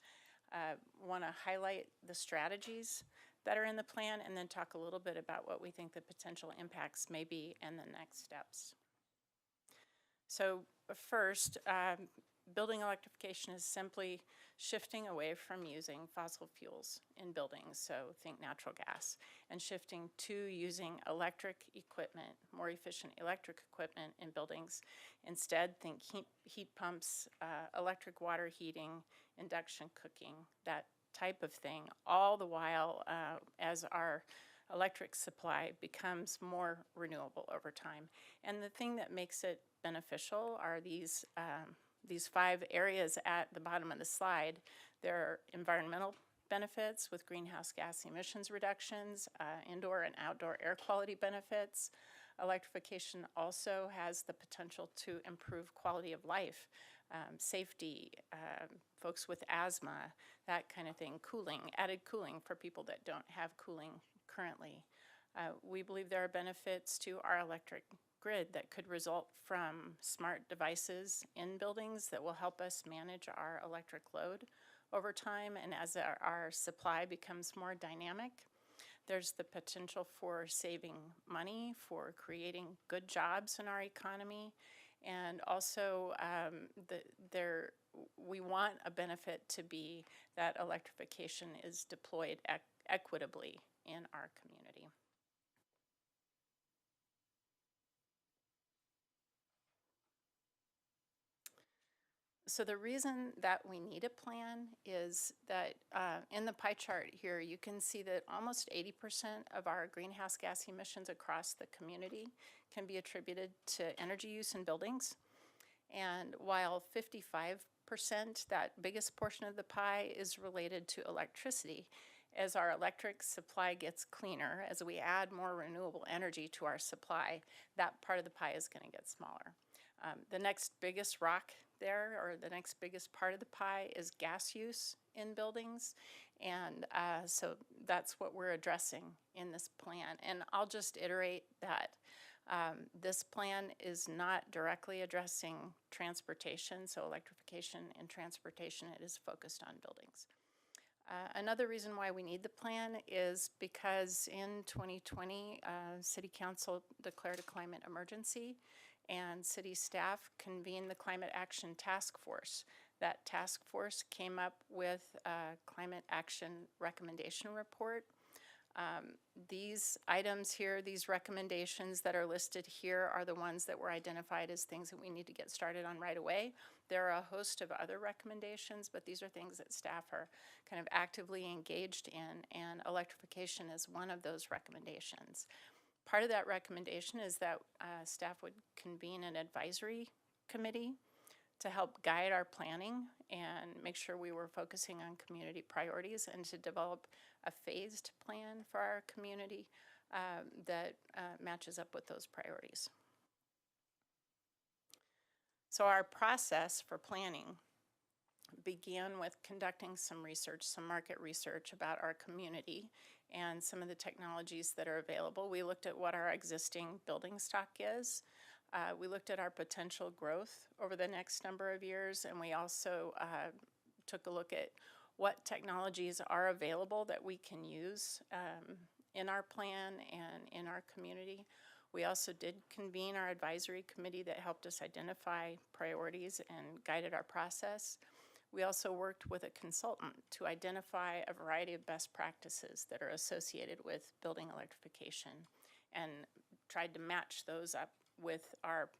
want to highlight the strategies that are in the plan, and then talk a little bit about what we think the potential impacts may be and the next steps. So first, building electrification is simply shifting away from using fossil fuels in buildings, so think natural gas, and shifting to using electric equipment, more efficient electric equipment in buildings. Instead, think heat pumps, electric water heating, induction cooking, that type of thing, all the while as our electric supply becomes more renewable over time. And the thing that makes it beneficial are these 5 areas at the bottom of the slide. There are environmental benefits with greenhouse gas emissions reductions, indoor and outdoor air quality benefits. Electrification also has the potential to improve quality of life, safety, folks with asthma, that kind of thing, cooling, added cooling for people that don't have cooling currently. We believe there are benefits to our electric grid that could result from smart devices in buildings that will help us manage our electric load over time. And as our supply becomes more dynamic, there's the potential for saving money, for creating good jobs in our economy. And also, we want a benefit to be that electrification is deployed equitably in our community. So the reason that we need a plan is that in the pie chart here, you can see that almost 80% of our greenhouse gas emissions across the community can be attributed to energy use in buildings. And while 55%, that biggest portion of the pie, is related to electricity, as our electric supply gets cleaner, as we add more renewable energy to our supply, that part of the pie is going to get smaller. The next biggest rock there, or the next biggest part of the pie, is gas use in buildings. And so that's what we're addressing in this plan. And I'll just iterate that this plan is not directly addressing transportation, so electrification and transportation. It is focused on buildings. Another reason why we need the plan is because in 2020, City Council declared a climate emergency, and city staff convened the Climate Action Task Force. That task force came up with a climate action recommendation report. These items here, these recommendations that are listed here, are the ones that were identified as things that we need to get started on right away. There are a host of other recommendations, but these are things that staff are kind of actively engaged in, and electrification is one of those recommendations. Part of that recommendation is that staff would convene an advisory committee to help guide our planning and make sure we were focusing on community priorities, and to develop a phased plan for our community that matches up with those priorities. So our process for planning began with conducting some research, some market research about our community and some of the technologies that are available. We looked at what our existing building stock is. We looked at our potential growth over the next number of years, and we also took a look at what technologies are available that we can use in our plan and in our community. We also did convene our advisory committee that helped us identify priorities and guided our process. We also worked with a consultant to identify a variety of best practices that are associated with building electrification, and tried to match those up with our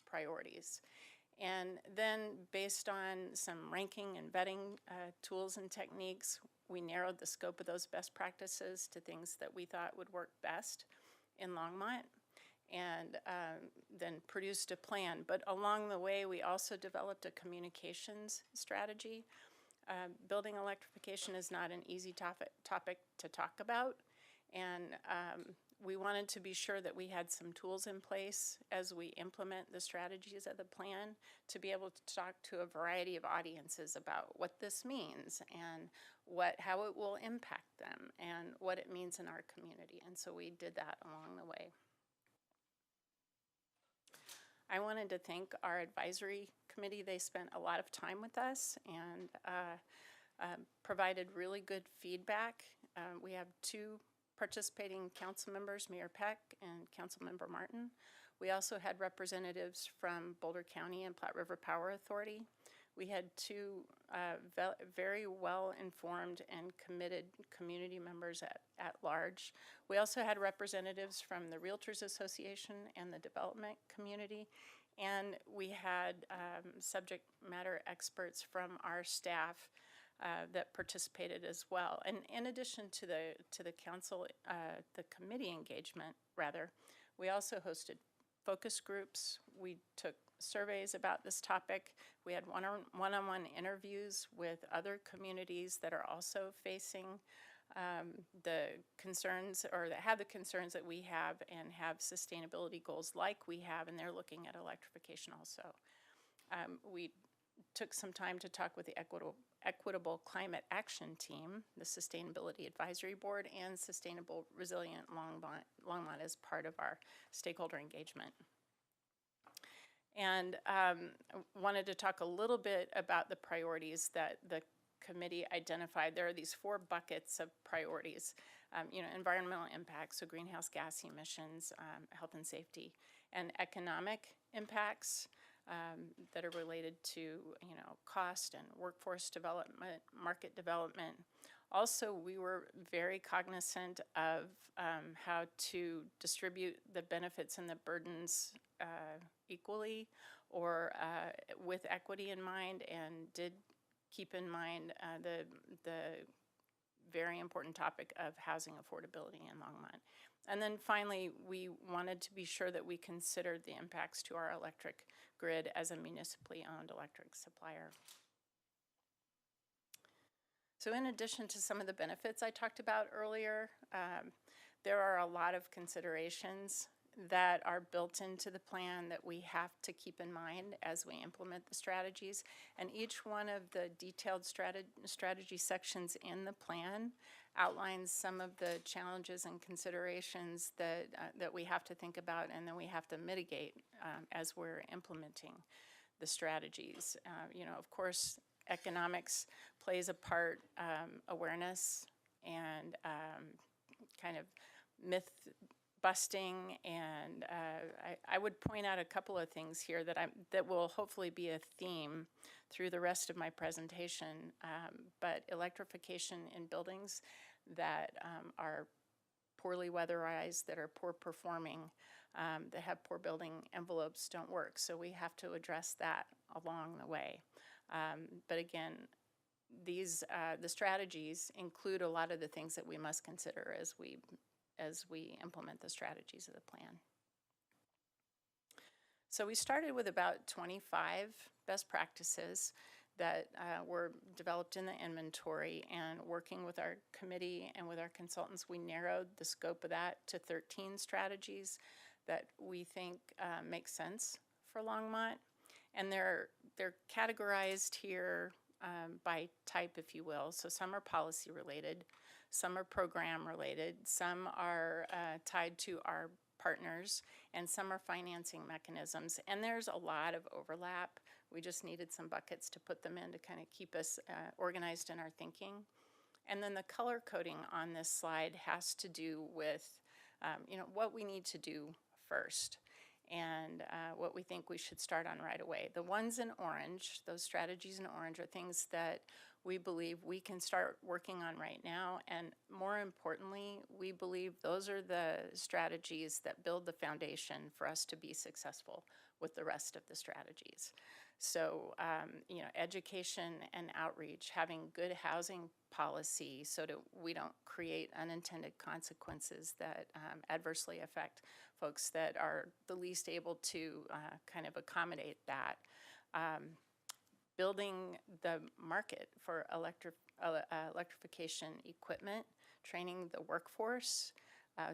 priorities. And then, based on some ranking and vetting tools and techniques, we narrowed the scope of those best practices to things that we thought would work best in Longmont, and then produced a plan. But along the way, we also developed a communications strategy. Building electrification is not an easy topic to talk about, and we wanted to be sure that we had some tools in place as we implement the strategies of the plan to be able to talk to a variety of audiences about what this means and how it will impact them and what it means in our community. And so we did that along the way. I wanted to thank our advisory committee. They spent a lot of time with us and provided really good feedback. We have two participating council members, Mayor Peck and Councilmember Martin. We also had representatives from Boulder County and Platte River Power Authority. We had two very well-informed and committed community members at large. We also had representatives from the Realtors Association and the development community, and we had subject matter experts from our staff that participated as well. And in addition to the council, the committee engagement rather, we also hosted focus groups. We took surveys about this topic. We had one-on-one interviews with other communities that are also facing the concerns, or that have the concerns that we have and have sustainability goals like we have, and they're looking at electrification also. We took some time to talk with the Equitable Climate Action Team, the Sustainability Advisory Board, and Sustainable Resilient Longmont as part of our stakeholder engagement. And wanted to talk a little bit about the priorities that the committee identified. There are these 4 buckets of priorities, environmental impacts, so greenhouse gas emissions, health and safety, and economic impacts that are related to, cost and workforce development, market development. Also, we were very cognizant of how to distribute the benefits and the burdens equally, or with equity in mind, and did keep in mind the very important topic of housing affordability in Longmont. And then finally, we wanted to be sure that we considered the impacts to our electric grid as a municipally owned electric supplier. So in addition to some of the benefits I talked about earlier, there are a lot of considerations that are built into the plan that we have to keep in mind as we implement the strategies. And each one of the detailed strategy sections in the plan outlines some of the challenges and considerations that we have to think about and that we have to mitigate as we're implementing the strategies. Of course, economics plays a part, awareness and kind of myth busting, and I would point out a couple of things here that will hopefully be a theme through the rest of my presentation. But electrification in buildings that are poorly weatherized, that are poor performing, that have poor building envelopes don't work. So we have to address that along the way. But again, the strategies include a lot of the things that we must consider as we implement the strategies of the plan. So we started with about 25 best practices that were developed in the inventory, and working with our committee and with our consultants, we narrowed the scope of that to 13 strategies that we think make sense for Longmont. And they're categorized here by type, if you will. So some are policy related, some are program related, some are tied to our partners, and some are financing mechanisms. And there's a lot of overlap. We just needed some buckets to put them in to kind of keep us organized in our thinking. And then the color coding on this slide has to do with what we need to do first, and what we think we should start on right away. The ones in orange, those strategies in orange, are things that we believe we can start working on right now, and more importantly, we believe those are the strategies that build the foundation for us to be successful with the rest of the strategies. So, education and outreach, having good housing policy so that we don't create unintended consequences that adversely affect folks that are the least able to kind of accommodate that. Building the market for electrification equipment, training the workforce.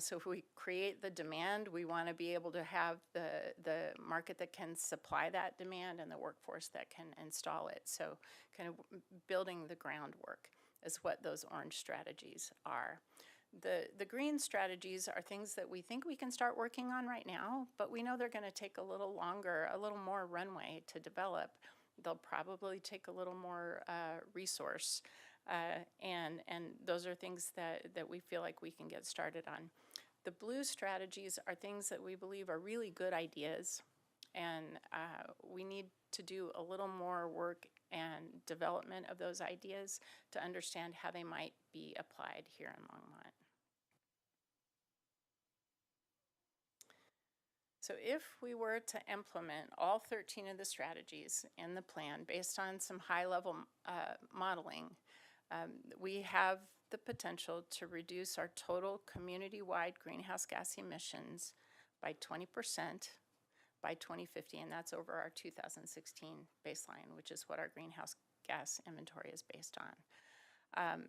So if we create the demand, we want to be able to have the market that can supply that demand and the workforce that can install it. So kind of building the groundwork is what those orange strategies are. The green strategies are things that we think we can start working on right now, but we know they're going to take a little longer, a little more runway to develop. They'll probably take a little more resource. And those are things that we feel like we can get started on. The blue strategies are things that we believe are really good ideas, and we need to do a little more work and development of those ideas to understand how they might be applied here in Longmont. So if we were to implement all 13 of the strategies in the plan based on some high-level modeling, we have the potential to reduce our total community-wide greenhouse gas emissions by 20% by 2050, and that's over our 2016 baseline, which is what our greenhouse gas inventory is based on.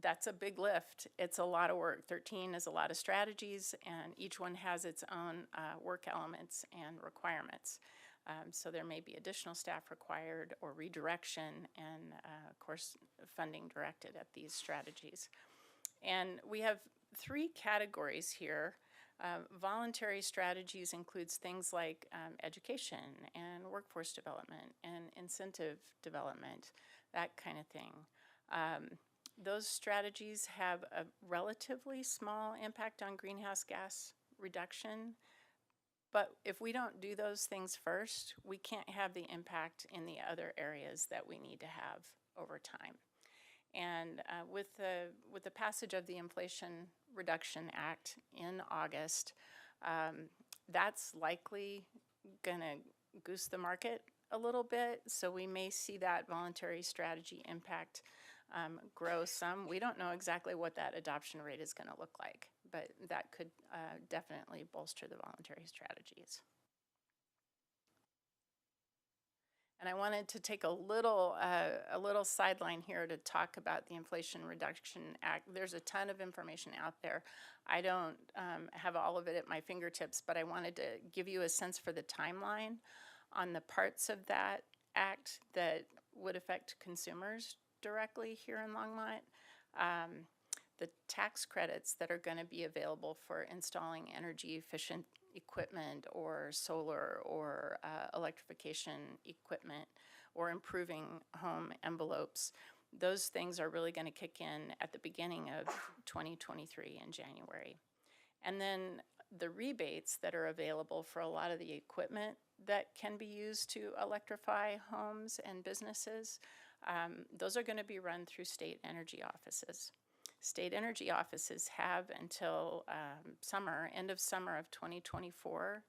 That's a big lift. It's a lot of work. 13 is a lot of strategies, and each one has its own work elements and requirements. So there may be additional staff required or redirection and, of course, funding directed at these strategies. And we have 3 categories here. Voluntary strategies includes things like education and workforce development and incentive development, that kind of thing. Those strategies have a relatively small impact on greenhouse gas reduction, but if we don't do those things first, we can't have the impact in the other areas that we need to have over time. And with the passage of the Inflation Reduction Act in August, that's likely gonna goose the market a little bit, so we may see that voluntary strategy impact grow some. We don't know exactly what that adoption rate is going to look like, but that could definitely bolster the voluntary strategies. And I wanted to take a little sideline here to talk about the Inflation Reduction Act. There's a ton of information out there. I don't have all of it at my fingertips, but I wanted to give you a sense for the timeline on the parts of that act that would affect consumers directly here in Longmont. The tax credits that are going to be available for installing energy efficient equipment or solar or electrification equipment or improving home envelopes, those things are really going to kick in at the beginning of 2023 in January. And then the rebates that are available for a lot of the equipment that can be used to electrify homes and businesses, those are going to be run through state energy offices. State energy offices have until end of summer of 2024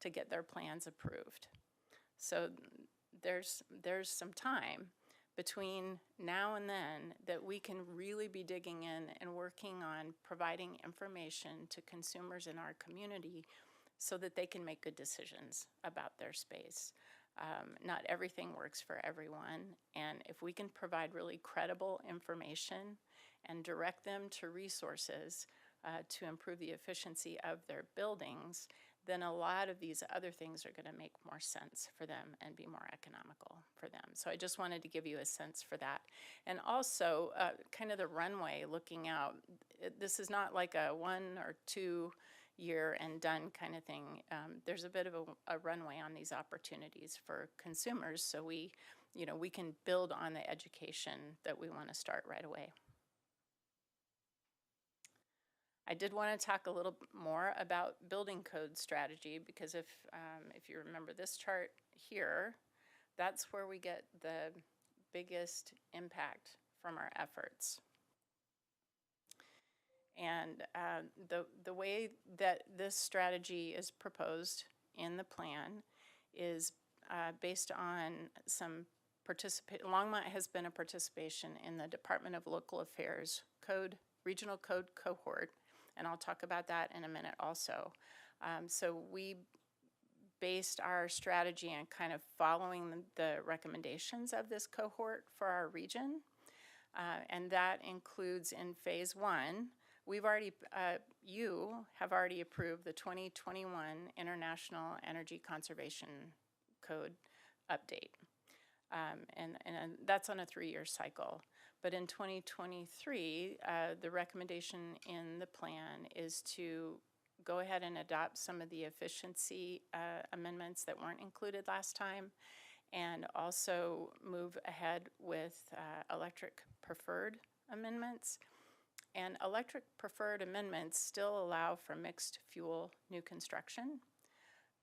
to get their plans approved. So there's some time between now and then that we can really be digging in and working on providing information to consumers in our community so that they can make good decisions about their space. Not everything works for everyone, and if we can provide really credible information and direct them to resources to improve the efficiency of their buildings, then a lot of these other things are going to make more sense for them and be more economical for them. So I just wanted to give you a sense for that. And also kind of the runway looking out. This is not like a 1 or 2 year and done kind of thing. There's a bit of a runway on these opportunities for consumers, so we can build on the education that we want to start right away. I did want to talk a little more about building code strategy because if you remember this chart here, that's where we get the biggest impact from our efforts. And the way that this strategy is proposed in the plan is based on some Longmont has been a participation in the Department of Local Affairs Regional Code Cohort, and I'll talk about that in a minute also. So we based our strategy on kind of following the recommendations of this cohort for our region. And that includes in phase 1, we've already, you have already approved the 2021 International Energy Conservation Code update. And that's on a 3-year cycle. But in 2023, the recommendation in the plan is to go ahead and adopt some of the efficiency amendments that weren't included last time, and also move ahead with electric preferred amendments. And electric preferred amendments still allow for mixed fuel new construction.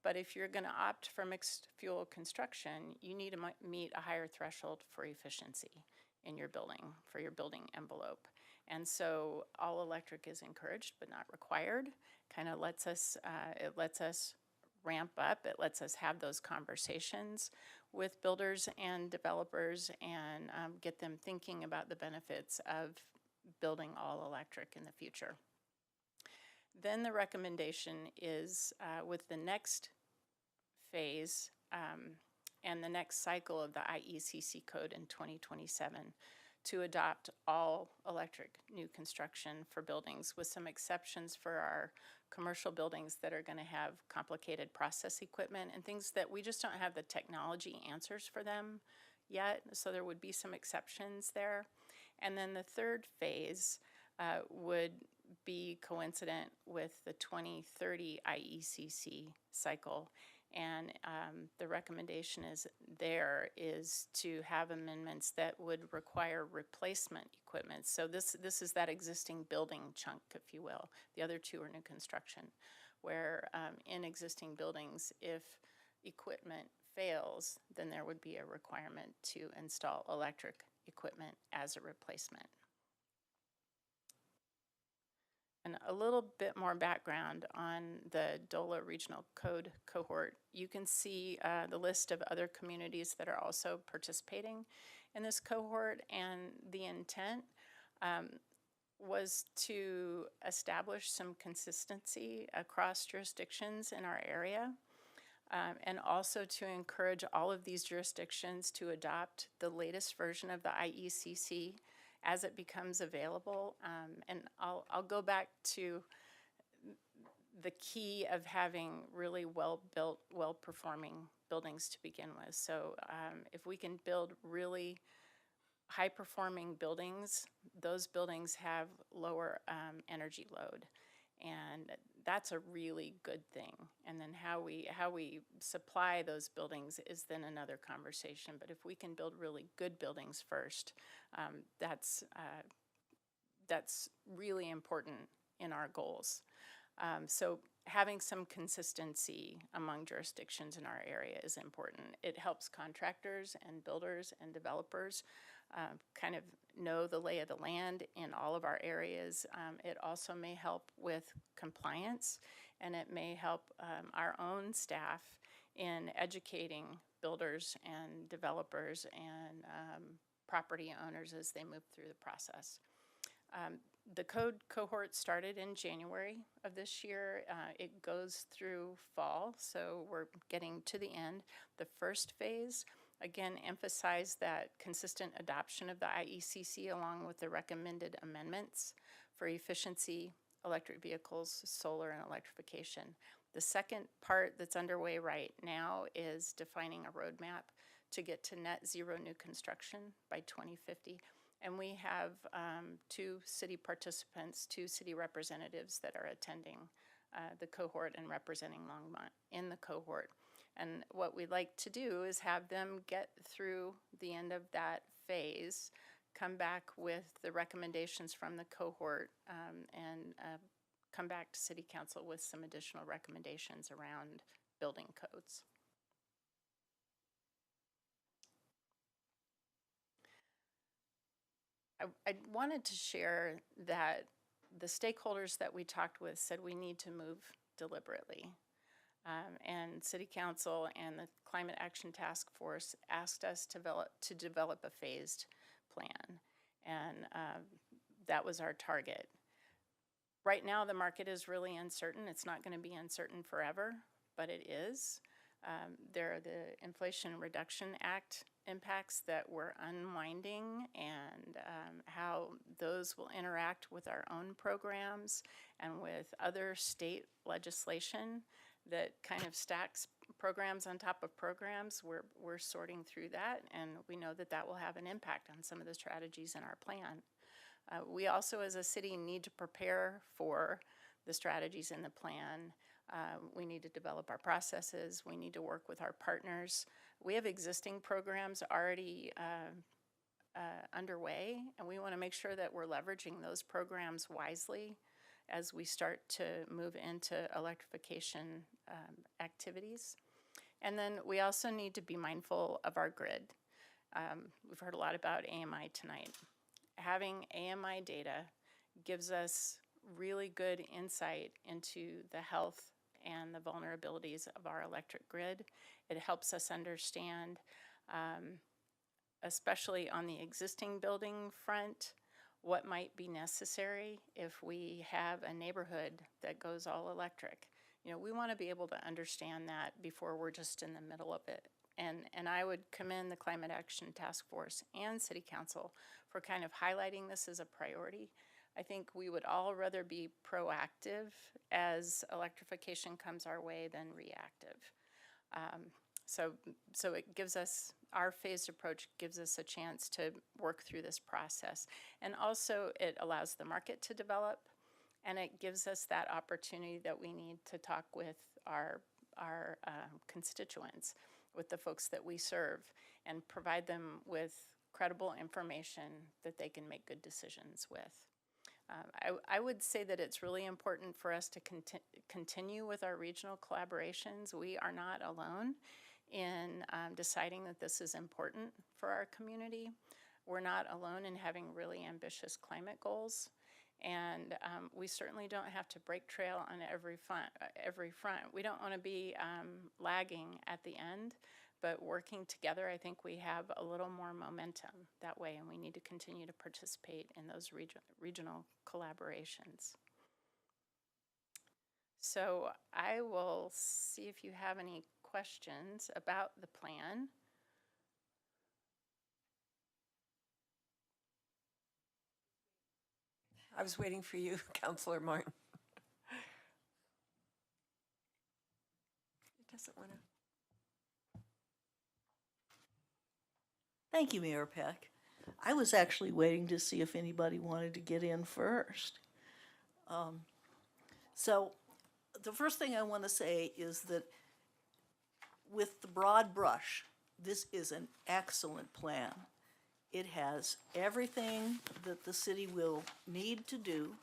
But if you're going to opt for mixed fuel construction, you need to meet a higher threshold for efficiency in your building, for your building envelope. And so all electric is encouraged but not required. Kind of lets us, it lets us ramp up. It lets us have those conversations with builders and developers and get them thinking about the benefits of building all electric in the future. Then the recommendation is with the next phase and the next cycle of the IECC code in 2027 to adopt all electric new construction for buildings, with some exceptions for our commercial buildings that are going to have complicated process equipment and things that we just don't have the technology answers for them yet. So there would be some exceptions there. And then the third phase would be coincident with the 2030 IECC cycle. And the recommendation is to have amendments that would require replacement equipment. So this is that existing building chunk, if you will. The other two are new construction, where in existing buildings, if equipment fails, then there would be a requirement to install electric equipment as a replacement. And a little bit more background on the DOLA Regional Code Cohort. You can see the list of other communities that are also participating in this cohort, and the intent was to establish some consistency across jurisdictions in our area, and also to encourage all of these jurisdictions to adopt the latest version of the IECC as it becomes available. And I'll go back to the key of having really well-built, well-performing buildings to begin with. So if we can build really high-performing buildings, those buildings have lower energy load. And that's a really good thing. And then how we supply those buildings is then another conversation. But if we can build really good buildings first, that's really important in our goals. So having some consistency among jurisdictions in our area is important. It helps contractors and builders and developers kind of know the lay of the land in all of our areas. It also may help with compliance, and it may help our own staff in educating builders and developers and property owners as they move through the process. The code cohort started in January of this year. It goes through fall, so we're getting to the end. The first phase, again, emphasize that consistent adoption of the IECC along with the recommended amendments for efficiency, electric vehicles, solar, and electrification. The second part that's underway right now is defining a roadmap to get to net zero new construction by 2050. And we have 2 city participants, 2 city representatives that are attending the cohort and representing Longmont in the cohort. And what we'd like to do is have them get through the end of that phase, come back with the recommendations from the cohort, and come back to City Council with some additional recommendations around building codes. I wanted to share that the stakeholders that we talked with said we need to move deliberately. And City Council and the Climate Action Task Force asked us to develop a phased plan. And that was our target. Right now, the market is really uncertain. It's not going to be uncertain forever, but it is. There are the Inflation Reduction Act impacts that we're unwinding, and how those will interact with our own programs and with other state legislation that kind of stacks programs on top of programs. We're sorting through that, and we know that that will have an impact on some of the strategies in our plan. We also, as a city, need to prepare for the strategies in the plan. We need to develop our processes. We need to work with our partners. We have existing programs already underway, and we want to make sure that we're leveraging those programs wisely as we start to move into electrification activities. And then we also need to be mindful of our grid. We've heard a lot about AMI tonight. Having AMI data gives us really good insight into the health and the vulnerabilities of our electric grid. It helps us understand, especially on the existing building front, what might be necessary if we have a neighborhood that goes all electric. You know, we want to be able to understand that before we're just in the middle of it. And I would commend the Climate Action Task Force and City Council for kind of highlighting this as a priority. I think we would all rather be proactive as electrification comes our way than reactive. So it gives us, our phased approach gives us a chance to work through this process. And also it allows the market to develop, and it gives us that opportunity that we need to talk with our constituents, with the folks that we serve, and provide them with credible information that they can make good decisions with. I would say that it's really important for us to continue with our regional collaborations. We are not alone in deciding that this is important for our community. We're not alone in having really ambitious climate goals. And we certainly don't have to break trail on every front. We don't want to be lagging at the end, but working together, I think we have a little more momentum that way, and we need to continue to participate in those regional collaborations. So I will see if you have any questions about the plan. I was waiting for you, Councilor Martin. It doesn't want to. Thank you, Mayor Peck. I was actually waiting to see if anybody wanted to get in first. So the first thing I want to say is that with the broad brush, this is an excellent plan. It has everything that the city will need to do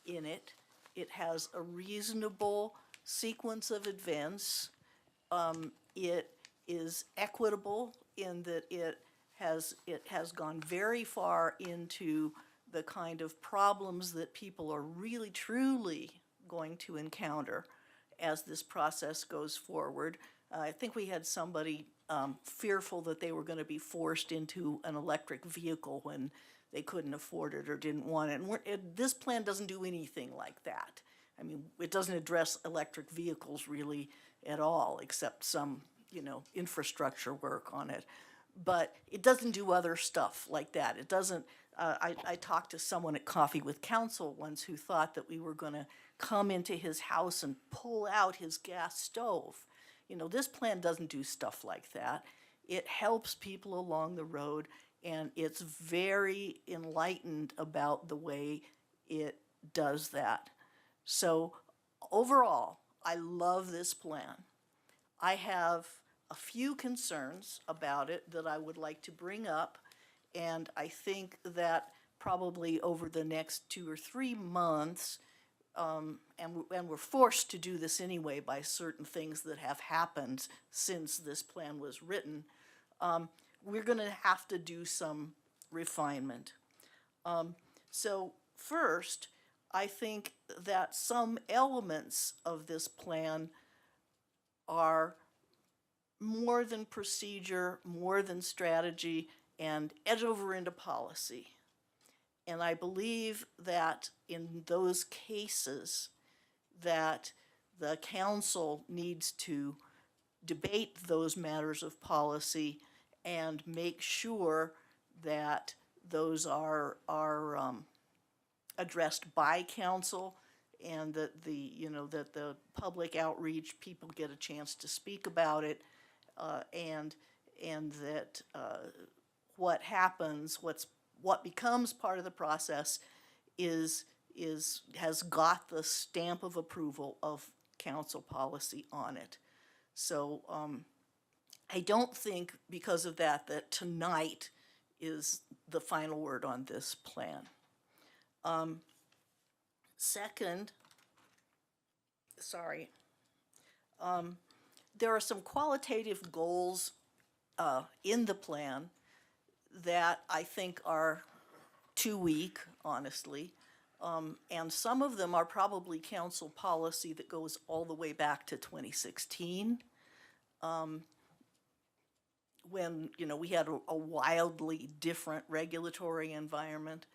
in it. It has a reasonable sequence of events. It is equitable in that it has gone very far into the kind of problems that people are really truly going to encounter as this process goes forward. I think we had somebody fearful that they were going to be forced into an electric vehicle when they couldn't afford it or didn't want it. And this plan doesn't do anything like that. I mean, it doesn't address electric vehicles really at all, except some, infrastructure work on it. But it doesn't do other stuff like that. It doesn't, I talked to someone at Coffee with Council once who thought that we were going to come into his house and pull out his gas stove. This plan doesn't do stuff like that. It helps people along the road, and it's very enlightened about the way it does that. So overall, I love this plan. I have a few concerns about it that I would like to bring up, and I think that probably over the next 2 or 3 months, and we're forced to do this anyway by certain things that have happened since this plan was written, we're going to have to do some refinement. So first, I think that some elements of this plan are more than procedure, more than strategy, and edge over into policy. And I believe that in those cases, that the council needs to debate those matters of policy and make sure that those are addressed by council, and that that the public outreach, people get a chance to speak about it, and that what happens, what becomes part of the process has got the stamp of approval of council policy on it. So I don't think because of that tonight is the final word on this plan. Second, there are some qualitative goals in the plan that I think are too weak, honestly. And some of them are probably council policy that goes all the way back to 2016. When, we had a wildly different regulatory environment.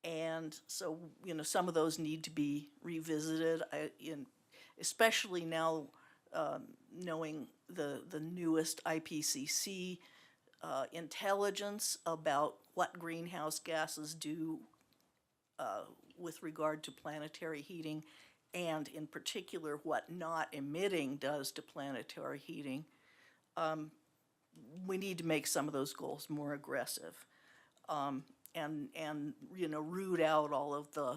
And so, some of those need to be revisited, especially now knowing the newest IPCC intelligence about what greenhouse gases do with regard to planetary heating, and in particular what not emitting does to planetary heating. We need to make some of those goals more aggressive, and root out all of the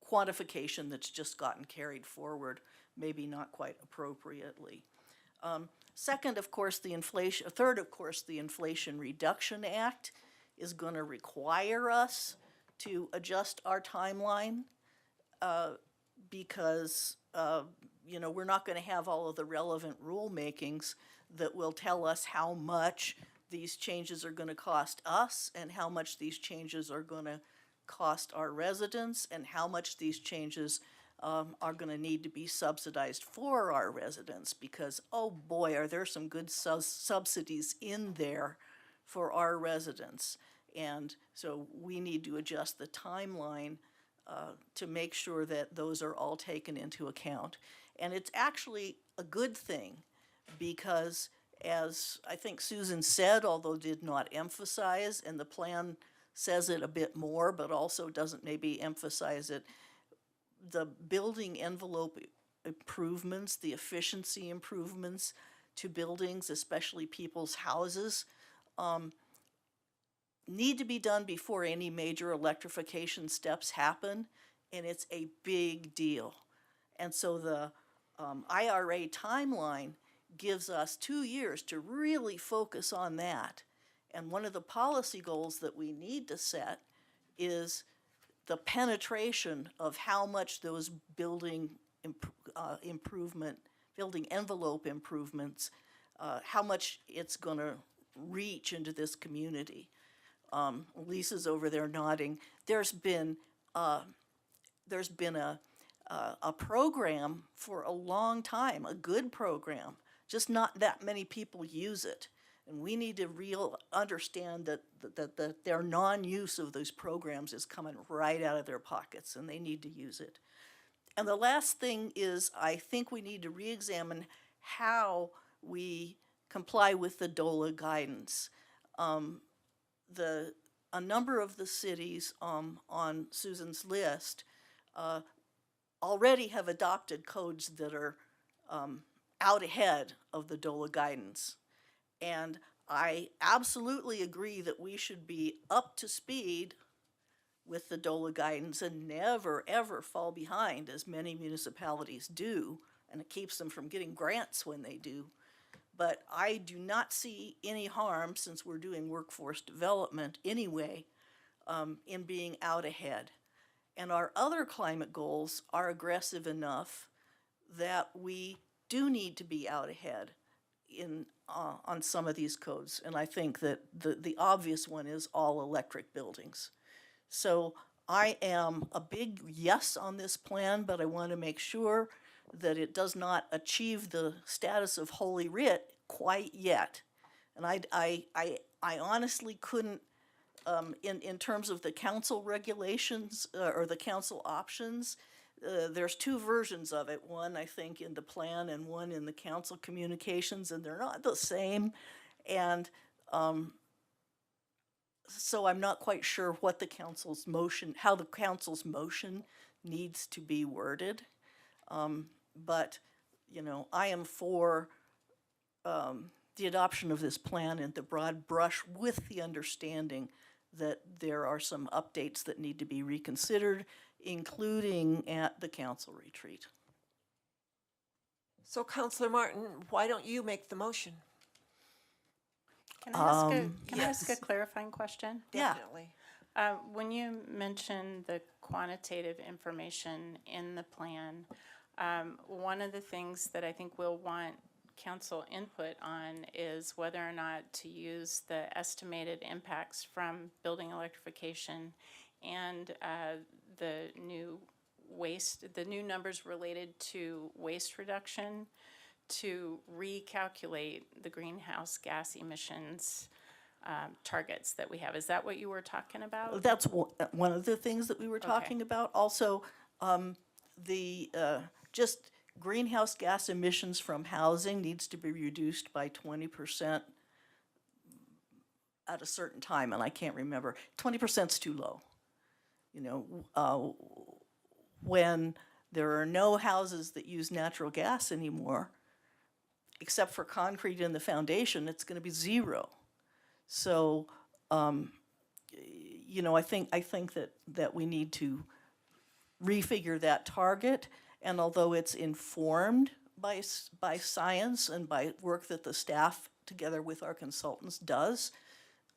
quantification that's just gotten carried forward, maybe not quite appropriately. Second, of course, third, of course, the Inflation Reduction Act is going to require us to adjust our timeline because we're not going to have all of the relevant rulemakings that will tell us how much these changes are going to cost us, and how much these changes are going to cost our residents, and how much these changes are going to need to be subsidized for our residents, because, oh boy, are there some good subsidies in there for our residents. And so we need to adjust the timeline to make sure that those are all taken into account. And it's actually a good thing because, as I think Susan said, although did not emphasize, and the plan says it a bit more, but also doesn't maybe emphasize it, the building envelope improvements, the efficiency improvements to buildings, especially people's houses, need to be done before any major electrification steps happen, and it's a big deal. And so the IRA timeline gives us 2 years to really focus on that. And one of the policy goals that we need to set is the penetration of how much those building envelope improvements, how much it's going to reach into this community. Lisa's over there nodding. There's been a program for a long time, a good program, just not that many people use it. And we need to understand that their non-use of those programs is coming right out of their pockets, and they need to use it. And the last thing is, I think we need to re-examine how we comply with the DOLA guidance. A number of the cities on Susan's list already have adopted codes that are out ahead of the DOLA guidance. And I absolutely agree that we should be up to speed with the DOLA guidance and never, ever fall behind, as many municipalities do, and it keeps them from getting grants when they do. But I do not see any harm, since we're doing workforce development anyway, in being out ahead. And our other climate goals are aggressive enough that we do need to be out ahead on some of these codes. And I think that the obvious one is all electric buildings. So I am a big yes on this plan, but I want to make sure that it does not achieve the status of Holy Writ quite yet. And I honestly couldn't, in terms of the council regulations or the council options, there's two versions of it. One, I think, in the plan and one in the council communications, and they're not the same. And so I'm not quite sure what the council's motion, how the council's motion needs to be worded. But, you know, I am for the adoption of this plan in the broad brush with the understanding that there are some updates that need to be reconsidered, including at the council retreat. So Counselor Martin, why don't you make the motion? Can I ask, can I yes. ask a clarifying question? Definitely. When you mentioned the quantitative information in the plan, one of the things that I think we'll want council input on is whether or not to use the estimated impacts from building electrification and the new numbers related to waste reduction to recalculate the greenhouse gas emissions targets that we have. Is that what you were talking about? That's one of the things that we were talking about. Also, the just greenhouse gas emissions from housing needs to be reduced by 20% at a certain time, and I can't remember. 20% is too low. You know, when there are no houses that use natural gas anymore, except for concrete in the foundation, it's going to be zero. So, you know, I think that we need to refigure that target. And although it's informed by science and by work that the staff, together with our consultants, does,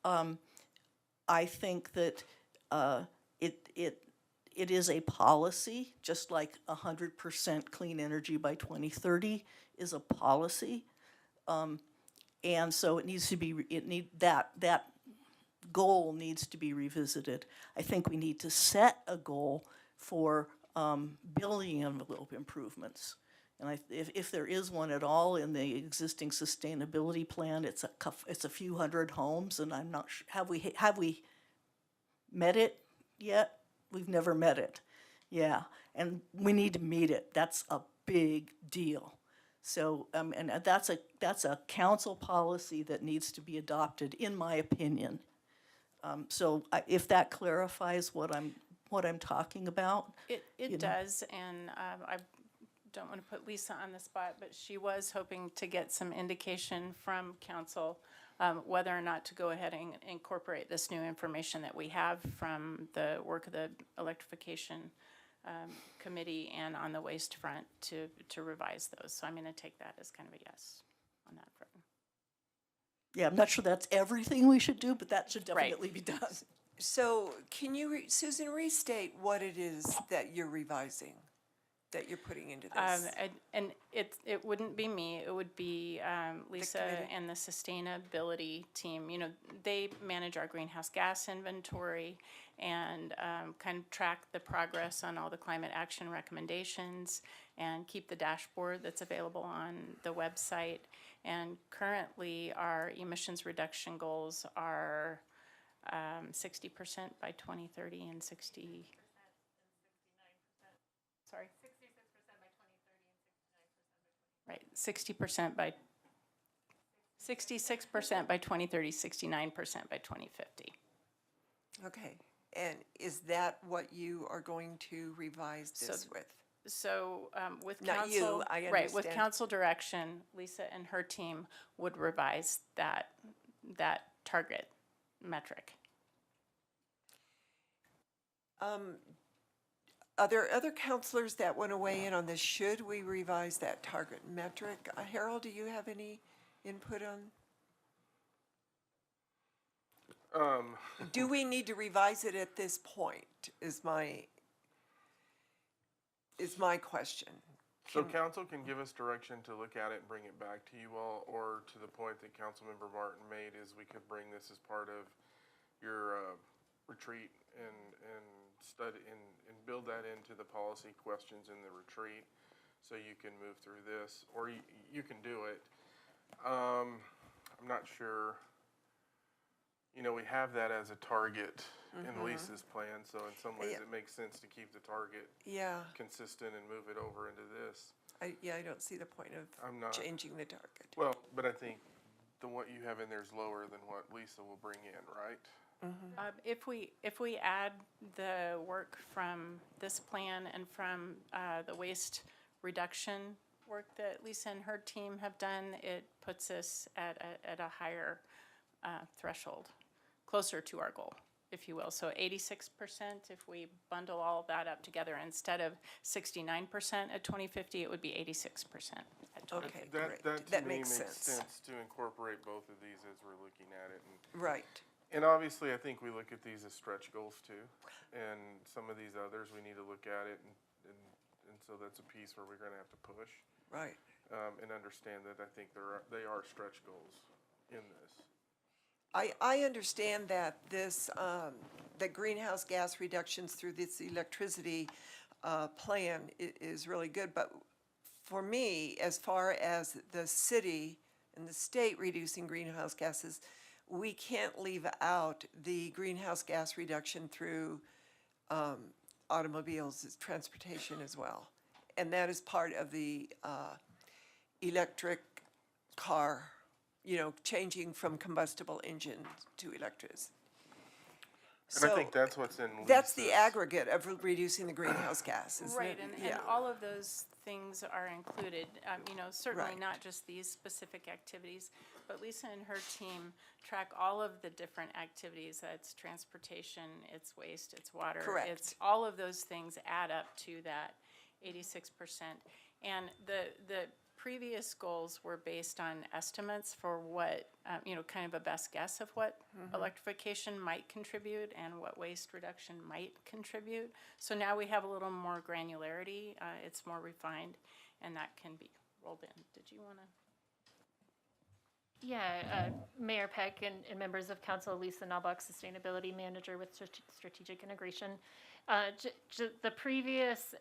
I think that it is a policy, just like 100% clean energy by 2030 is a policy. And so it needs to be, that goal needs to be revisited. I think we need to set a goal for building envelope improvements. And if there is one at all in the existing sustainability plan, it's a few hundred homes, and I'm not sure, have we met it yet? We've never met it. Yeah, and we need to meet it. That's a big deal. So, and that's a council policy that needs to be adopted, in my opinion. So if that clarifies what I'm talking about. It does, and I don't want to put Lisa on the spot, but she was hoping to get some indication from council whether or not to go ahead and incorporate this new information that we have from the work of the electrification committee and on the waste front to revise those. So I'm going to take that as kind of a yes on that front. Yeah, I'm not sure that's everything we should do, but that should definitely be done. So can you, Susan, restate what it is that you're revising, that you're putting into this? And it wouldn't be me, it would be Lisa and the sustainability team. You know, they manage our greenhouse gas inventory and kind of track the progress on all the climate action recommendations and keep the dashboard that's available on the website. And currently our emissions reduction goals are 60% by 2030 and 60. Sorry. 66% by 2030, 69% by 2050. Okay, and is that what you are going to revise this with? So with Not council, you, I right, with understand. council direction, Lisa and her team would revise that target metric. Are there other counselors that want to weigh in on this? Should we revise that target metric? Harold, do you have any input on? Do we need to revise it at this point, is my question. So council can give us direction to look at it and bring it back to you all, or to the point that Councilmember Martin made, is we could bring this as part of your retreat in study and build that into the policy questions in the retreat, so you can move through this, or you can do it. I'm not sure. You know, we have that as a target in Lisa's plan, so in some ways Yeah. it makes sense to keep the target Yeah, consistent and move it over into this. I don't see the point I'm of not- changing the target. Well, but I think what you have in there is lower than what Lisa will bring in, right? If we add the work from this plan and from the waste reduction work that Lisa and her team have done, it puts us at a higher threshold, closer to our goal, if you will. So 86%, if we bundle all of that up together, instead of 69% at 2050, it would be 86% at 2050. Okay, That great. to That me makes makes sense. sense to incorporate both of these as we're looking at it. Right. And obviously, I think we look at these as stretch goals too. And some of these others, we need to look at it, and so that's a piece where we're gonna have to push. Right. And understand that I think they are stretch goals in this. I understand that this, the greenhouse gas reductions through this electricity plan is really good, but for me, as far as the city and the state reducing greenhouse gases, we can't leave out the greenhouse gas reduction through automobiles, transportation as well. And that is part of the electric car, changing from combustible engine to electric. And I think that's what's in That's the Lisa's- aggregate of reducing the greenhouse gas, isn't Right, it? and Yeah. all of those things are included, certainly Right. not just these specific activities, but Lisa and her team track all of the different activities. It's transportation, it's waste, it's water. Correct. It's all of those things add up to that 86%. And the previous goals were based on estimates for what, kind of a best guess of what electrification might contribute and what waste reduction might contribute. So now we have a little more granularity, it's more refined, and that can be rolled in. Did you want to? Yeah, Mayor Peck and members of council, Lisa Knobloch, Sustainability Manager with Strategic Integration. The previous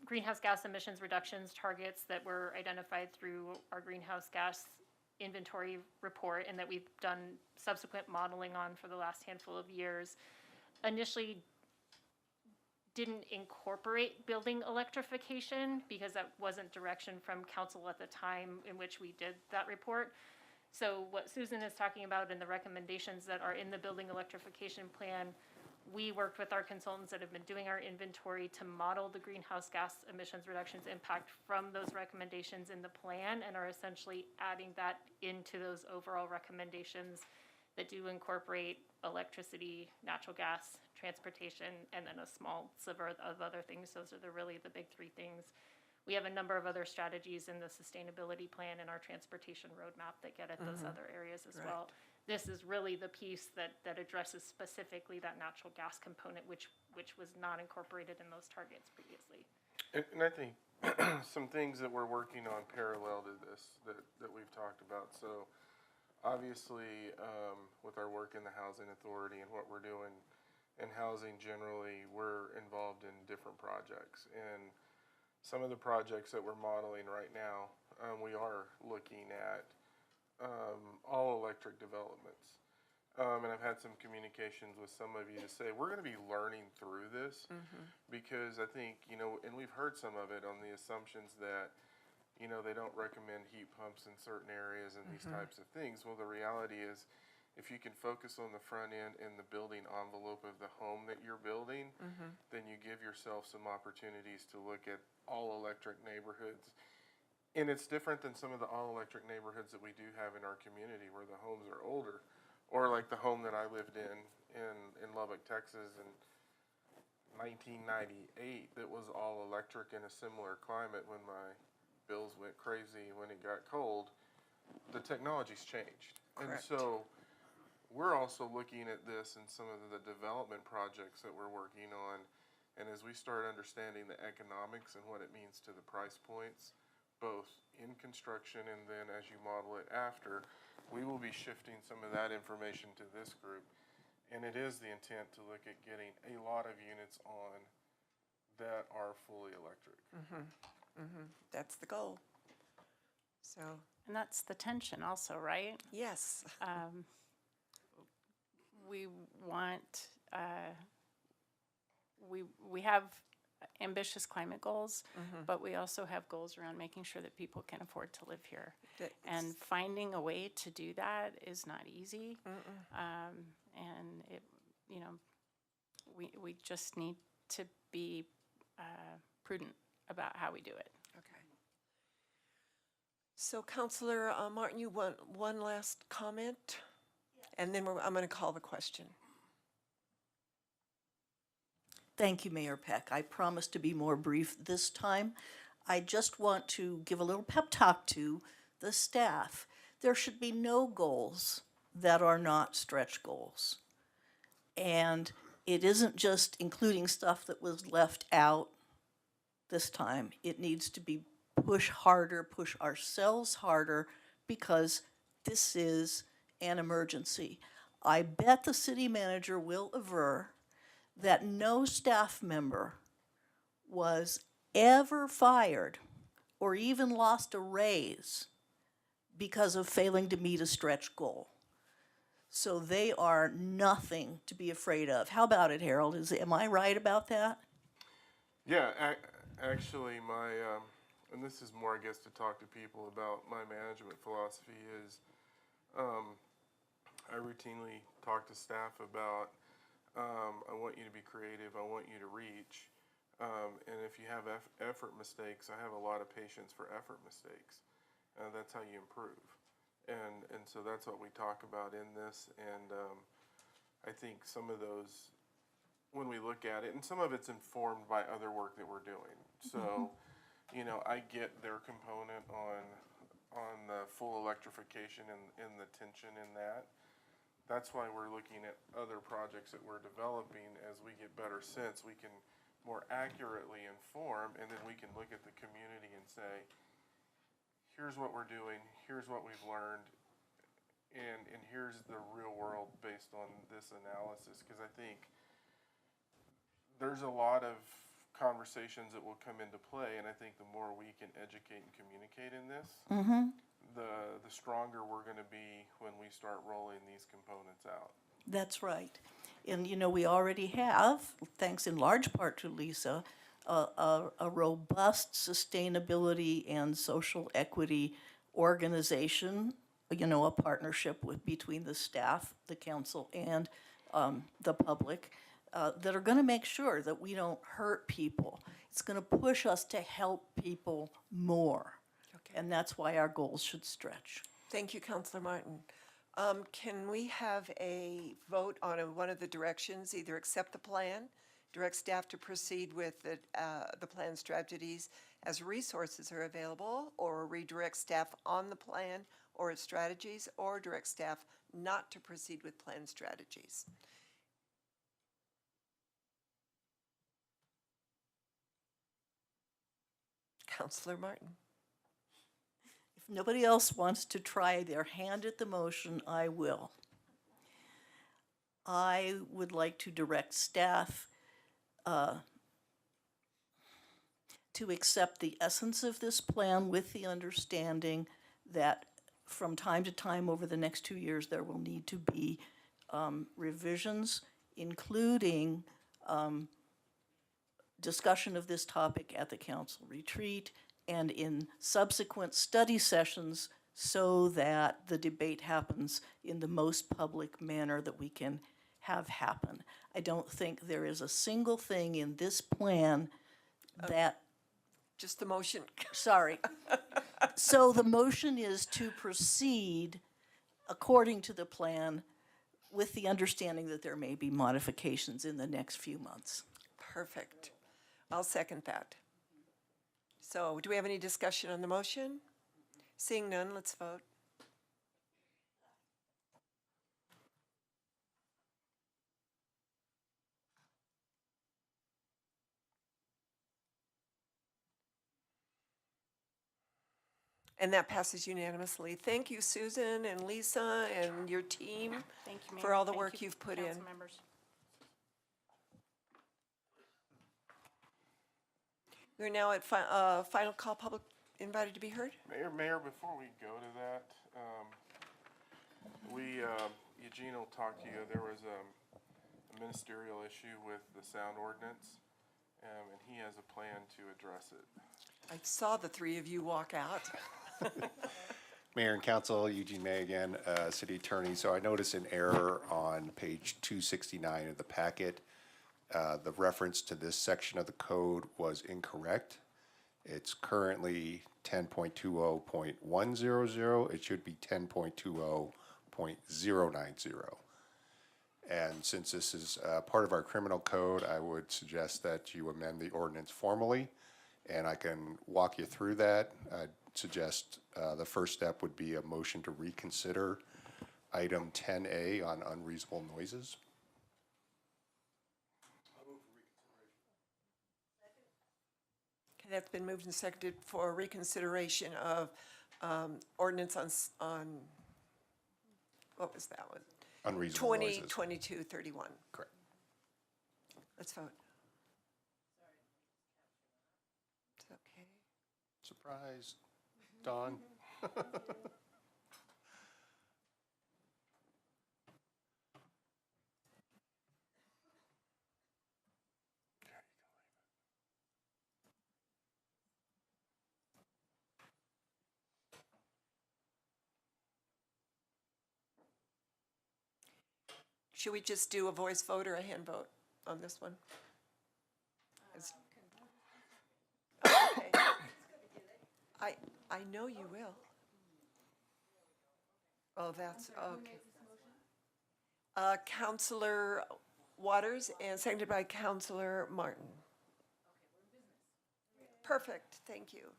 greenhouse gas emissions reductions targets that were identified through our greenhouse gas inventory report and that we've done subsequent modeling on for the last handful of years initially didn't incorporate building electrification because that wasn't direction from council at the time in which we did that report. So what Susan is talking about in the recommendations that are in the building electrification plan, we worked with our consultants that have been doing our inventory to model the greenhouse gas emissions reductions impact from those recommendations in the plan and are essentially adding that into those overall recommendations that do incorporate electricity, natural gas, transportation, and then a small sliver of other things. Those are really the big three things. We have a number of other strategies in the sustainability plan and our transportation roadmap that get at those other areas as well. This is really the piece that addresses specifically that natural gas component, which was not incorporated in those targets previously. And I think some things that we're working on parallel to this that we've talked about. So obviously, with our work in the Housing Authority and what we're doing in housing generally, we're involved in different projects. And some of the projects that we're modeling right now, we are looking at all electric developments. And I've had some communications with some of you to say, we're gonna be learning through this because I think, and we've heard some of it on the assumptions that, they don't recommend heat pumps in certain areas and these types of things. Well, the reality is, if you can focus on the front end and the building envelope of the home that you're building, then you give yourself some opportunities to look at all electric neighborhoods. And it's different than some of the all electric neighborhoods that we do have in our community where the homes are older. Or like the home that I lived in Lubbock, Texas in 1998 that was all electric in a similar climate when my bills went crazy when it got cold. The technology's changed. And Correct. so we're also looking at this in some of the development projects that we're working on. And as we start understanding the economics and what it means to the price points, both in construction and then as you model it after, we will be shifting some of that information to this group. And it is the intent to look at getting a lot of units on that are fully electric. That's the goal. So, And that's the tension also, right? yes. We want, we have ambitious climate goals, but we also have goals around making sure that people can afford to live here. And finding a way to do that is not easy. And it, you know, we just need to be prudent about how we do it. Okay. So Councillor Martin, you want one last comment? And then I'm going to call the question. Thank you, Mayor Peck. I promise to be more brief this time. I just want to give a little pep talk to the staff. There should be no goals that are not stretch goals. And it isn't just including stuff that was left out this time. It needs to be push harder, push ourselves harder, because this is an emergency. I bet the city manager will aver that no staff member was ever fired or even lost a raise because of failing to meet a stretch goal. So they are nothing to be afraid of. How about it, Harold? Am I right about that? Yeah, actually, my, and this is more, I guess, to talk to people about my management philosophy is, I routinely talk to staff about, I want you to be creative, I want you to reach, and if you have effort mistakes, I have a lot of patience for effort mistakes. That's how you improve. And so that's what we talk about in this, and I think some of those, when we look at it, and some of it's informed by other work that we're doing. So, you know, I get their component on the full electrification and the tension in that. That's why we're looking at other projects that we're developing. As we get better sense, we can more accurately inform, and then we can look at the community and say, here's what we're doing, here's what we've learned, and here's the real world based on this analysis. Because I think there's a lot of conversations that will come into play, and I think the more we can educate and communicate in this, the stronger we're going to be when we start rolling these components out. That's right. And, you know, we already have, thanks in large part to Lisa, a robust sustainability and social equity organization, you know, a partnership between the staff, the council, and the public, that are going to make sure that we don't hurt people. It's going to push us to help people more. Okay. And that's why our goals should stretch. Thank you, Councillor Martin. Can we have a vote on one of the directions, either accept the plan, direct staff to proceed with the plan strategies as resources are available, or redirect staff on the plan or its strategies, or direct staff not to proceed with plan strategies? Councillor Martin. If nobody else wants to try their hand at the motion, I will. I would like to direct staff to accept the essence of this plan with the understanding that from time to time over the next 2 years, there will need to be revisions, including discussion of this topic at the council retreat and in subsequent study sessions, so that the debate happens in the most public manner that we can have happen. I don't think there is a single thing in this plan that... Just the motion. Sorry. So the motion is to proceed according to the plan with the understanding that there may be modifications in the next few months. Perfect. I'll second that. So do we have any discussion on the motion? Seeing none, let's vote. And that passes unanimously. Thank you, Susan and Lisa and your team Thank you, Mayor. for all the Thank work you, you've put in. council members. We're now at final call public invited to be heard. Mayor, before we go to that, Eugene will talk to you. There was a ministerial issue with the sound ordinance, and he has a plan to address it. I saw the three of you walk out. Mayor and Council, Eugene May again, City Attorney. So I noticed an error on page 269 of the packet. The reference to this section of the code was incorrect. It's currently 10.20.100. It should be 10.20.090. And since this is part of our criminal code, I would suggest that you amend the ordinance formally, and I can walk you through that. I'd suggest the first step would be a motion to reconsider item 10A on unreasonable noises. Okay, that's been moved and seconded for reconsideration of ordinance on, what was that one? Unreasonable noises. 2022-31. Correct. Let's vote. It's okay. Surprise, Dawn. Should we just do a voice vote or a hand vote on this one? Okay. I know you will. Oh, that's, okay. Counselor Waters and seconded by Counselor Martin. Perfect, thank you.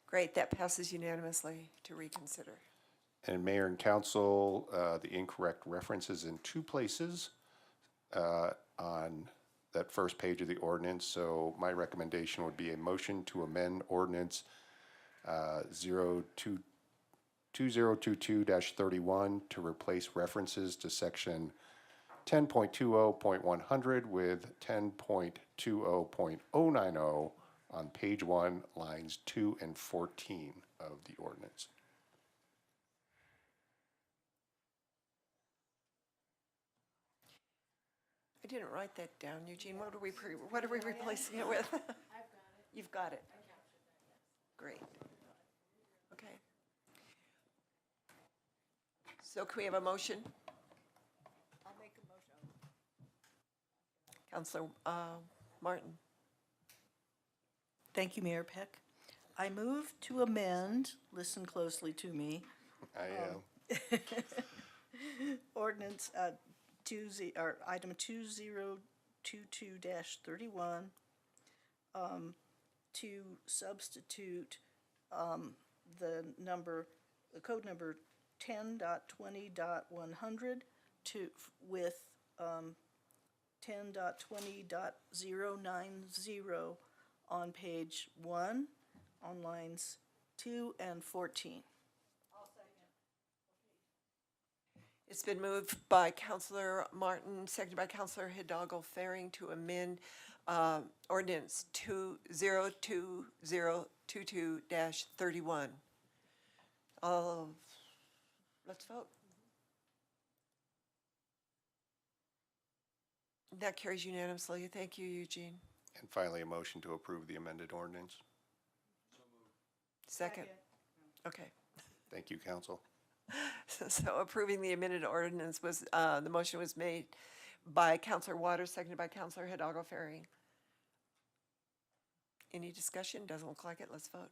Great, that passes unanimously to reconsider. And Mayor and Council, the incorrect reference is in two places on that first page of the ordinance. So my recommendation would be a motion to amend ordinance 2022-31 to replace references to section 10.20.100 with 10.20.090 on page 1, lines 2 and 14 of the ordinance. I didn't write that down, Eugene. What are we replacing it with? I've got it. You've got it. Great. Okay. So can we have a motion? I'll make a motion. Counselor Martin. Thank you, Mayor Peck. I move to amend, listen closely to me, I am. ordinance item 2022-31 to substitute the code number 10.20.100 with 10.20.090 on page 1 on lines 2 and 14. It's been moved by Counselor Martin, seconded by Counselor Hidalgo Faring to amend ordinance 2022-31. Let's vote. That carries unanimously. Thank you, Eugene. And finally, a motion to approve the amended ordinance. Second. Okay. Thank you, Council. So approving the amended ordinance was, the motion was made by Counselor Waters, seconded by Counselor Hidalgo Faring. Any discussion? Doesn't look like it. Let's vote.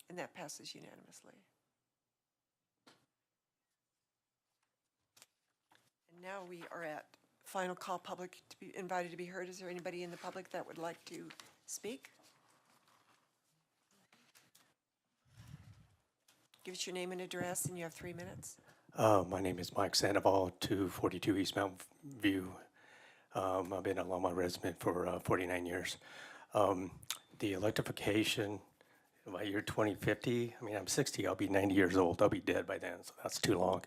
And that passes unanimously. And now we are at final call public to be invited to be heard. Is there anybody in the public that would like to speak? Give us your name and address, and you have 3 minutes. My name is Mike Sandoval, 242 East Mountain View. I've been a Longmont resident for 49 years. The electrification by year 2050, I mean, I'm 60, I'll be 90 years old. I'll be dead by then, so that's too long.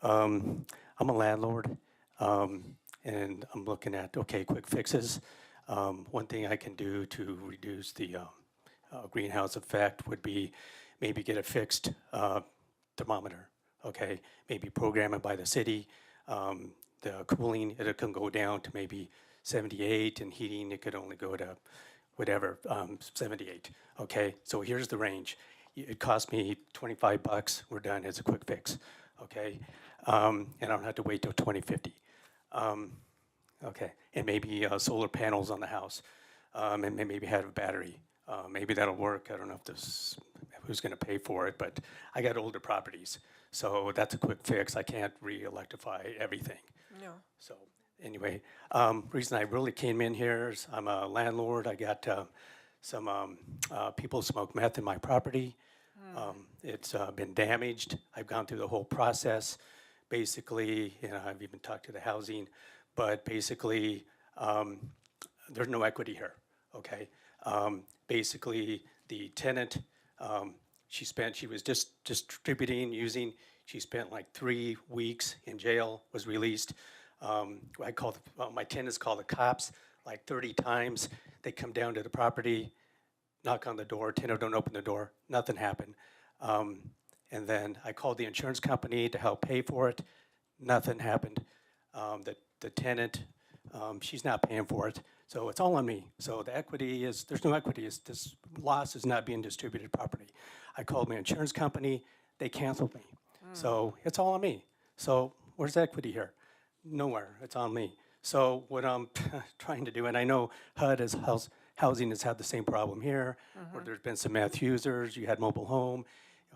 I'm a landlord, and I'm looking at, okay, quick fixes. One thing I can do to reduce the greenhouse effect would be maybe get a fixed thermometer, okay? Maybe program it by the city. The cooling, it can go down to maybe 78, and heating, it could only go to whatever, 78, okay? So here's the range. It cost me $25, we're done, it's a quick fix, okay? And I don't have to wait till 2050. Okay, and maybe solar panels on the house, and maybe have a battery. Maybe that'll work. I don't know if who's going to pay for it, but I got older properties, so that's a quick fix. I can't re-electrify everything. No. So anyway, reason I really came in here is I'm a landlord. I got some people smoke meth in my property. It's been damaged. I've gone through the whole process. Basically, I've even talked to the housing, but basically, there's no equity here, okay? Basically, the tenant, she was just distributing, using, she spent like 3 weeks in jail, was released. My tenants call the cops like 30 times. They come down to the property, knock on the door, tenant don't open the door, nothing happened. And then I called the insurance company to help pay for it, nothing happened. The tenant, she's not paying for it, so it's all on me. So the equity is, there's no equity, this loss is not being distributed properly. I called my insurance company, they canceled me. So it's all on me. So where's the equity here? Nowhere, it's on me. So what I'm trying to do, and I know HUD as housing has had the same problem here, where there's been some meth users, you had mobile home,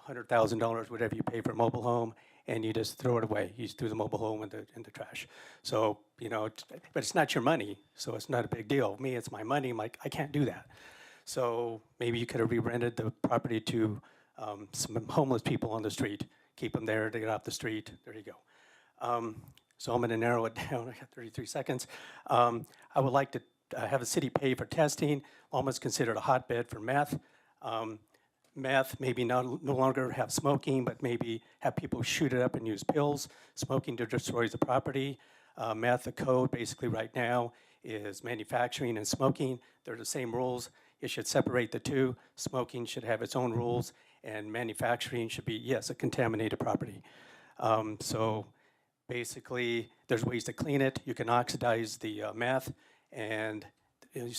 $100,000, whatever you pay for a mobile home, and you just throw it away. You just threw the mobile home in the trash. So, but it's not your money, so it's not a big deal. Me, it's my money. I'm like, I can't do that. So maybe you could have re-rented the property to some homeless people on the street, keep them there to get off the street. There you go. So I'm going to narrow it down. I got 33 seconds. I would like to have the city pay for testing. Almost considered a hotbed for meth. Meth, maybe no longer have smoking, but maybe have people shoot it up and use pills. Smoking destroys the property. Meth, the code basically right now is manufacturing and smoking. They're the same rules. It should separate the two. Smoking should have its own rules, and manufacturing should be, yes, a contaminated property. So basically, there's ways to clean it. You can oxidize the meth, and an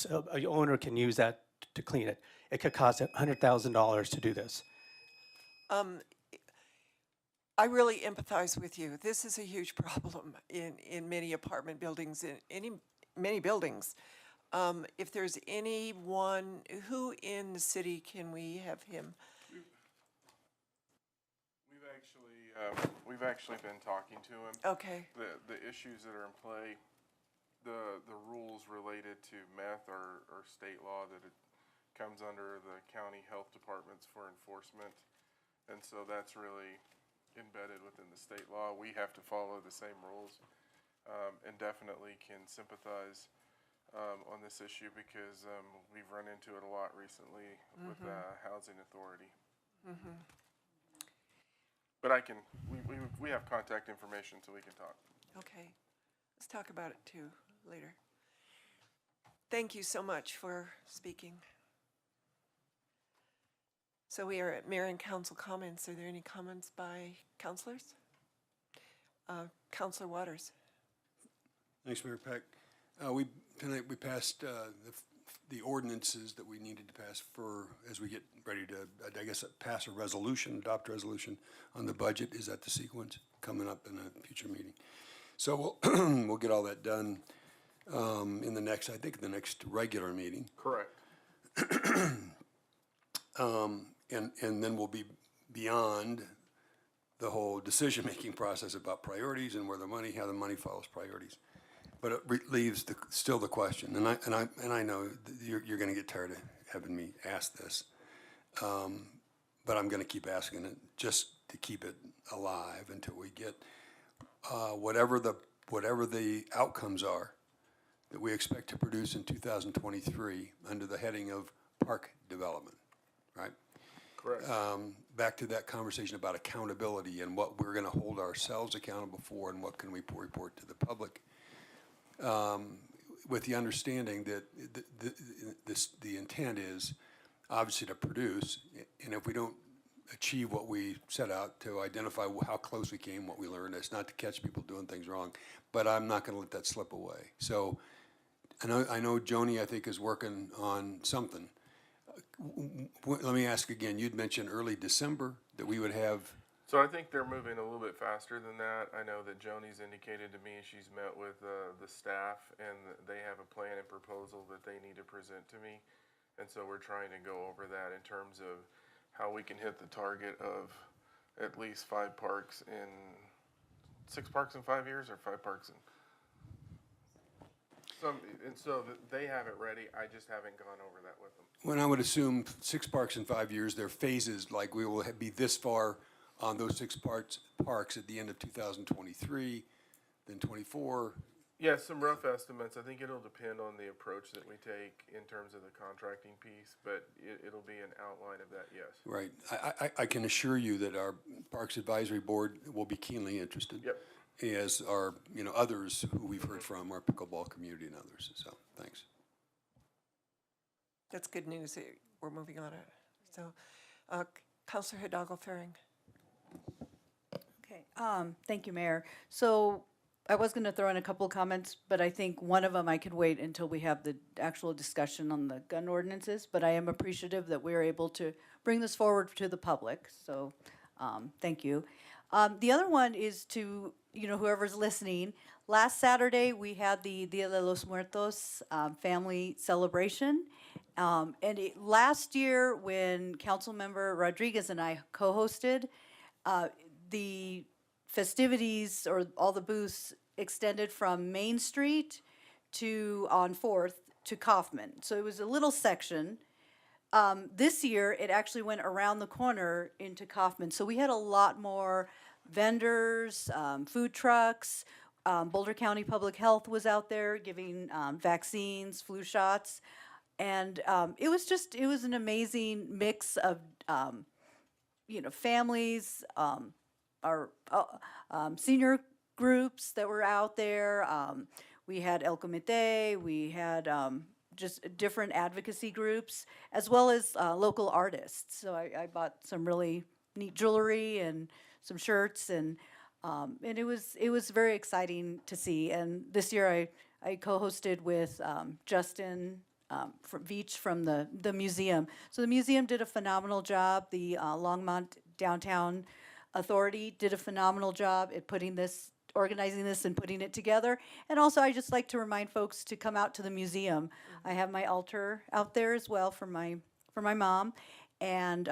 owner can use that to clean it. It could cost $100,000 to do this. I really empathize with you. This is a huge problem in many apartment buildings, in many buildings. If there's anyone, who in the city can we have him? We've actually been talking to him. Okay. The issues that are in play, the rules related to meth are state law, that it comes under the county health departments for enforcement. And so that's really embedded within the state law. We have to follow the same rules, and definitely can sympathize on this issue because we've run into it a lot recently with the housing authority. But we have contact information so we can talk. Okay. Let's talk about it too later. Thank you so much for speaking. So we are at mayor and council comments. Are there any comments by councilors? Councilor Waters. Thanks, Mayor Peck. Tonight we passed the ordinances that we needed to pass as we get ready to, I guess, pass a resolution, adopt a resolution on the budget. Is that the sequence coming up in a future meeting? So we'll get all that done in the next regular meeting. Correct. And then we'll be beyond the whole decision-making process about priorities and how the money follows priorities. But it leaves still the question, and I know you're going to get tired of having me ask this, but I'm going to keep asking it just to keep it alive until we get whatever the outcomes are we expect to produce in 2023 under the heading of park development, right? Correct. Back to that conversation about accountability and what we're going to hold ourselves accountable for and what can we report to the public. With the understanding that the intent is obviously to produce, and if we don't achieve what we set out to identify how close we came, what we learned, it's not to catch people doing things wrong, but I'm not going to let that slip away. So I know Joni, I think, is working on something. Let me ask again, you'd mentioned early December that we would have. So I think they're moving a little bit faster than that. I know that Joni's indicated to me she's met with the staff and they have a plan and proposal that they need to present to me. And so we're trying to go over that in terms of how we can hit the target of at least 6 parks in 5 years, or 5 parks in some, and so they have it ready. I just haven't gone over that with them. When I would assume 6 parks in 5 years, they're phases, like we will be this far on those 6 parks at the end of 2023, then 24. Yeah, some rough estimates. I think it'll depend on the approach that we take in terms of the contracting piece, but it'll be an outline of that, yes. Right. I can assure you that our Parks Advisory Board will be keenly interested. Yep. As are, others who we've heard from, our pickleball community and others. So, thanks. That's good news. We're moving on. So, Councilor Hidalgo Faring. Okay, thank you, Mayor. So I was going to throw in a couple of comments, but I think one of them I could wait until we have the actual discussion on the gun ordinances. But I am appreciative that we're able to bring this forward to the public. So thank you. The other one is to, whoever's listening. Last Saturday, we had the Dia de los Muertos family celebration. Last year, when Councilmember Rodriguez and I co-hosted, the festivities or all the booths extended from Main Street on 4th to Kaufman. So it was a little section. This year, it actually went around the corner into Kaufman. So we had a lot more vendors, food trucks. Boulder County Public Health was out there giving vaccines, flu shots. And it was an amazing mix of, families, our senior groups that were out there. We had El Comité, we had just different advocacy groups, as well as local artists. So I bought some really neat jewelry and some shirts, and it was very exciting to see. And this year I co-hosted with Justin Veach from the museum. So the museum did a phenomenal job. The Longmont Downtown Authority did a phenomenal job at organizing this and putting it together. And also, I just like to remind folks to come out to the museum. I have my altar out there as well for my mom, and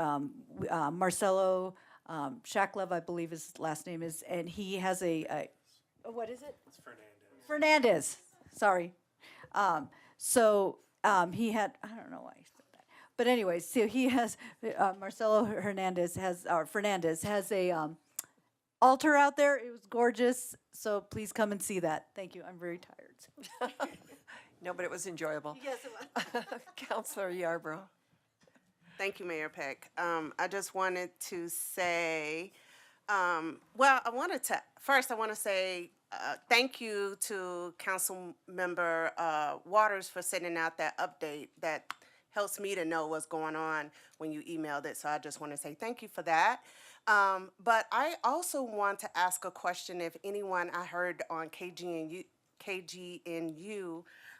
Marcelo Shacklove, I believe his last name is, and he has what is it? It's Fernandez. Fernandez. Sorry. He had, I don't know why I said that. But anyways, so he has, Marcelo Fernandez has a altar out there. It was gorgeous. So please come and see that. Thank you. I'm very tired. No, but it was enjoyable. Yes, it was. Councilor Yarbrough. Thank you, Mayor Peck. I just wanted to say, I want to say thank you to Councilmember Waters for sending out that update that helps me to know what's going on when you emailed it. So I just want to say thank you for that. But I also want to ask a question. If anyone, I heard on KGNU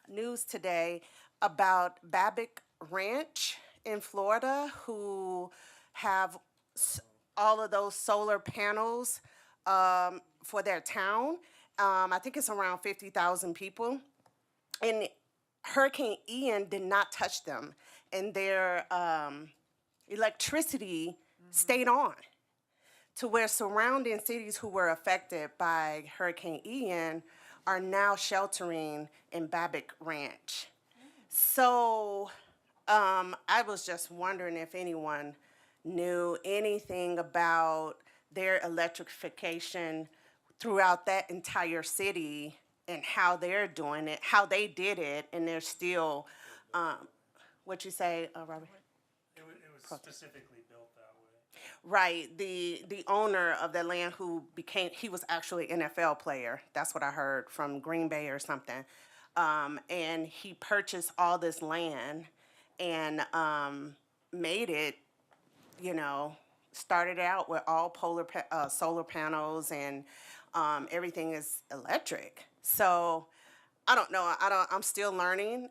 News today about Babbitt Ranch in Florida, who have all of those solar panels for their town. I think it's around 50,000 people. And Hurricane Ian did not touch them. And their electricity stayed on, to where surrounding cities who were affected by Hurricane Ian are now sheltering in Babbitt Ranch. So I was just wondering if anyone knew anything about their electrification throughout that entire city and how they're doing it, how they did it, and they're still, what you say, Robert? It was specifically built that way. Right, the owner of the land he was actually an NFL player. That's what I heard from Green Bay or something. And he purchased all this land and made it, started out with all solar panels and everything is electric. So I don't know. I'm still learning.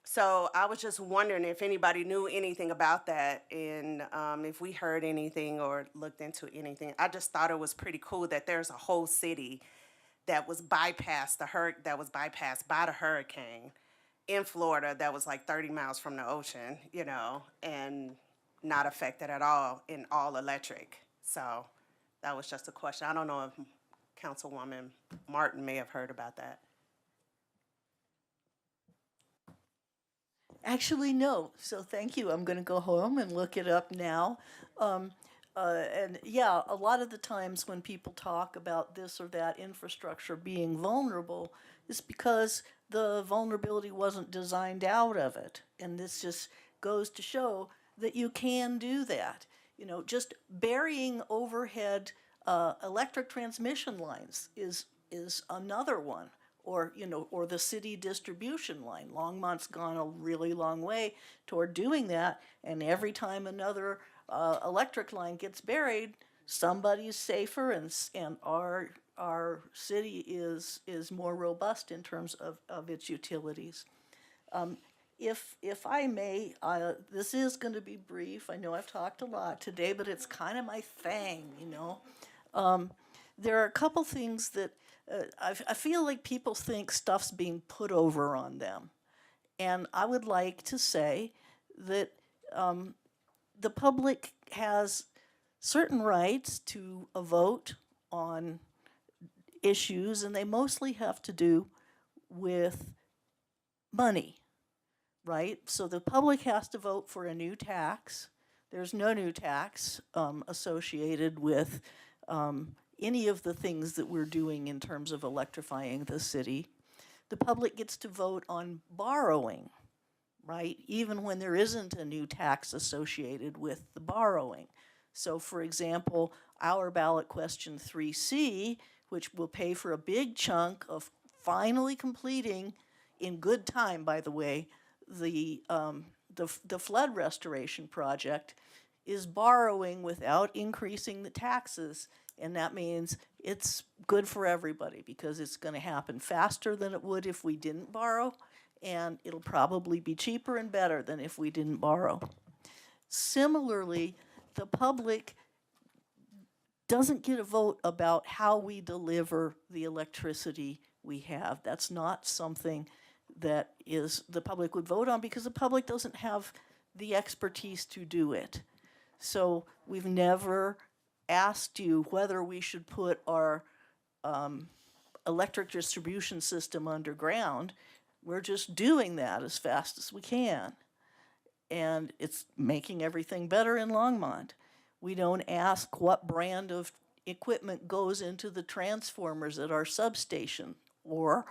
So I was just wondering if anybody knew anything about that and if we heard anything or looked into anything. I just thought it was pretty cool that there's a whole city that was bypassed by the hurricane in Florida that was like 30 miles from the ocean, and not affected at all in all electric. So that was just a question. I don't know if Councilwoman Martin may have heard about that. Actually, no. So thank you. I'm going to go home and look it up now. And yeah, a lot of the times when people talk about this or that infrastructure being vulnerable, it's because the vulnerability wasn't designed out of it. And this just goes to show that you can do that. Just burying overhead electric transmission lines is another one. Or the city distribution line. Longmont's gone a really long way toward doing that, and every time another electric line gets buried, somebody's safer, and our city is more robust in terms of its utilities. If I may, this is going to be brief. I know I've talked a lot today, but it's kind of my thing, There are a couple things that I feel like people think stuff's being put over on them. And I would like to say that the public has certain rights to a vote on issues, and they mostly have to do with money, right? So the public has to vote for a new tax. There's no new tax associated with any of the things that we're doing in terms of electrifying the city. The public gets to vote on borrowing, right? Even when there isn't a new tax associated with the borrowing. So for example, our ballot question 3C, which will pay for a big chunk of finally completing, in good time by the way, the flood restoration project, is borrowing without increasing the taxes. And that means it's good for everybody because it's going to happen faster than it would if we didn't borrow, and it'll probably be cheaper and better than if we didn't borrow. Similarly, the public doesn't get a vote about how we deliver the electricity we have. That's not something that the public would vote on because the public doesn't have the expertise to do it. So we've never asked you whether we should put our electric distribution system underground. We're just doing that as fast as we can. And it's making everything better in Longmont. We don't ask what brand of equipment goes into the transformers at our substation or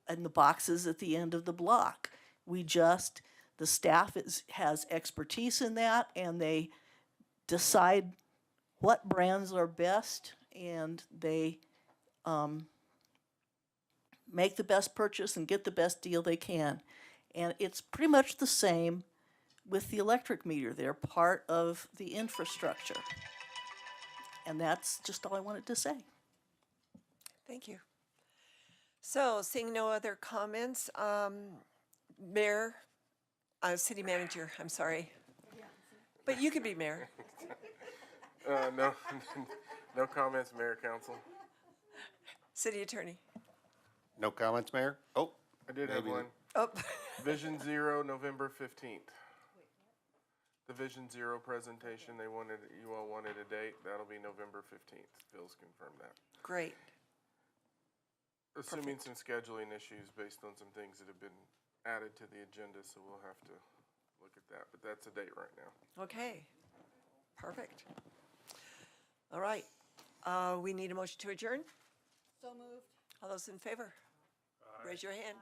in the boxes at the end of the block. The staff has expertise in that, and they decide what brands are best, and they make the best purchase and get the best deal they can. And it's pretty much the same with the electric meter. They're part of the infrastructure. And that's just all I wanted to say. Thank you. So, seeing no other comments, Mayor, City Manager, I'm sorry. But you could be Mayor. No, no comments, Mayor, Council. City Attorney. No comments, Mayor? Oh, I did have one. Oh. Vision Zero, November 15th. The Vision Zero presentation, you all wanted a date. That'll be November 15th. Bill's confirmed that. Great. Assuming some scheduling issues based on some things that have been added to the agenda, so we'll have to look at that. But that's a date right now. Okay. Perfect. All right. We need a motion to adjourn. So moved. All those in favor? Raise your hand.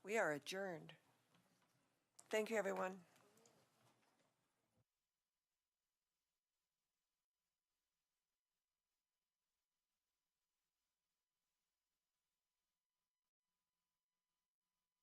We are adjourned. Thank you, everyone.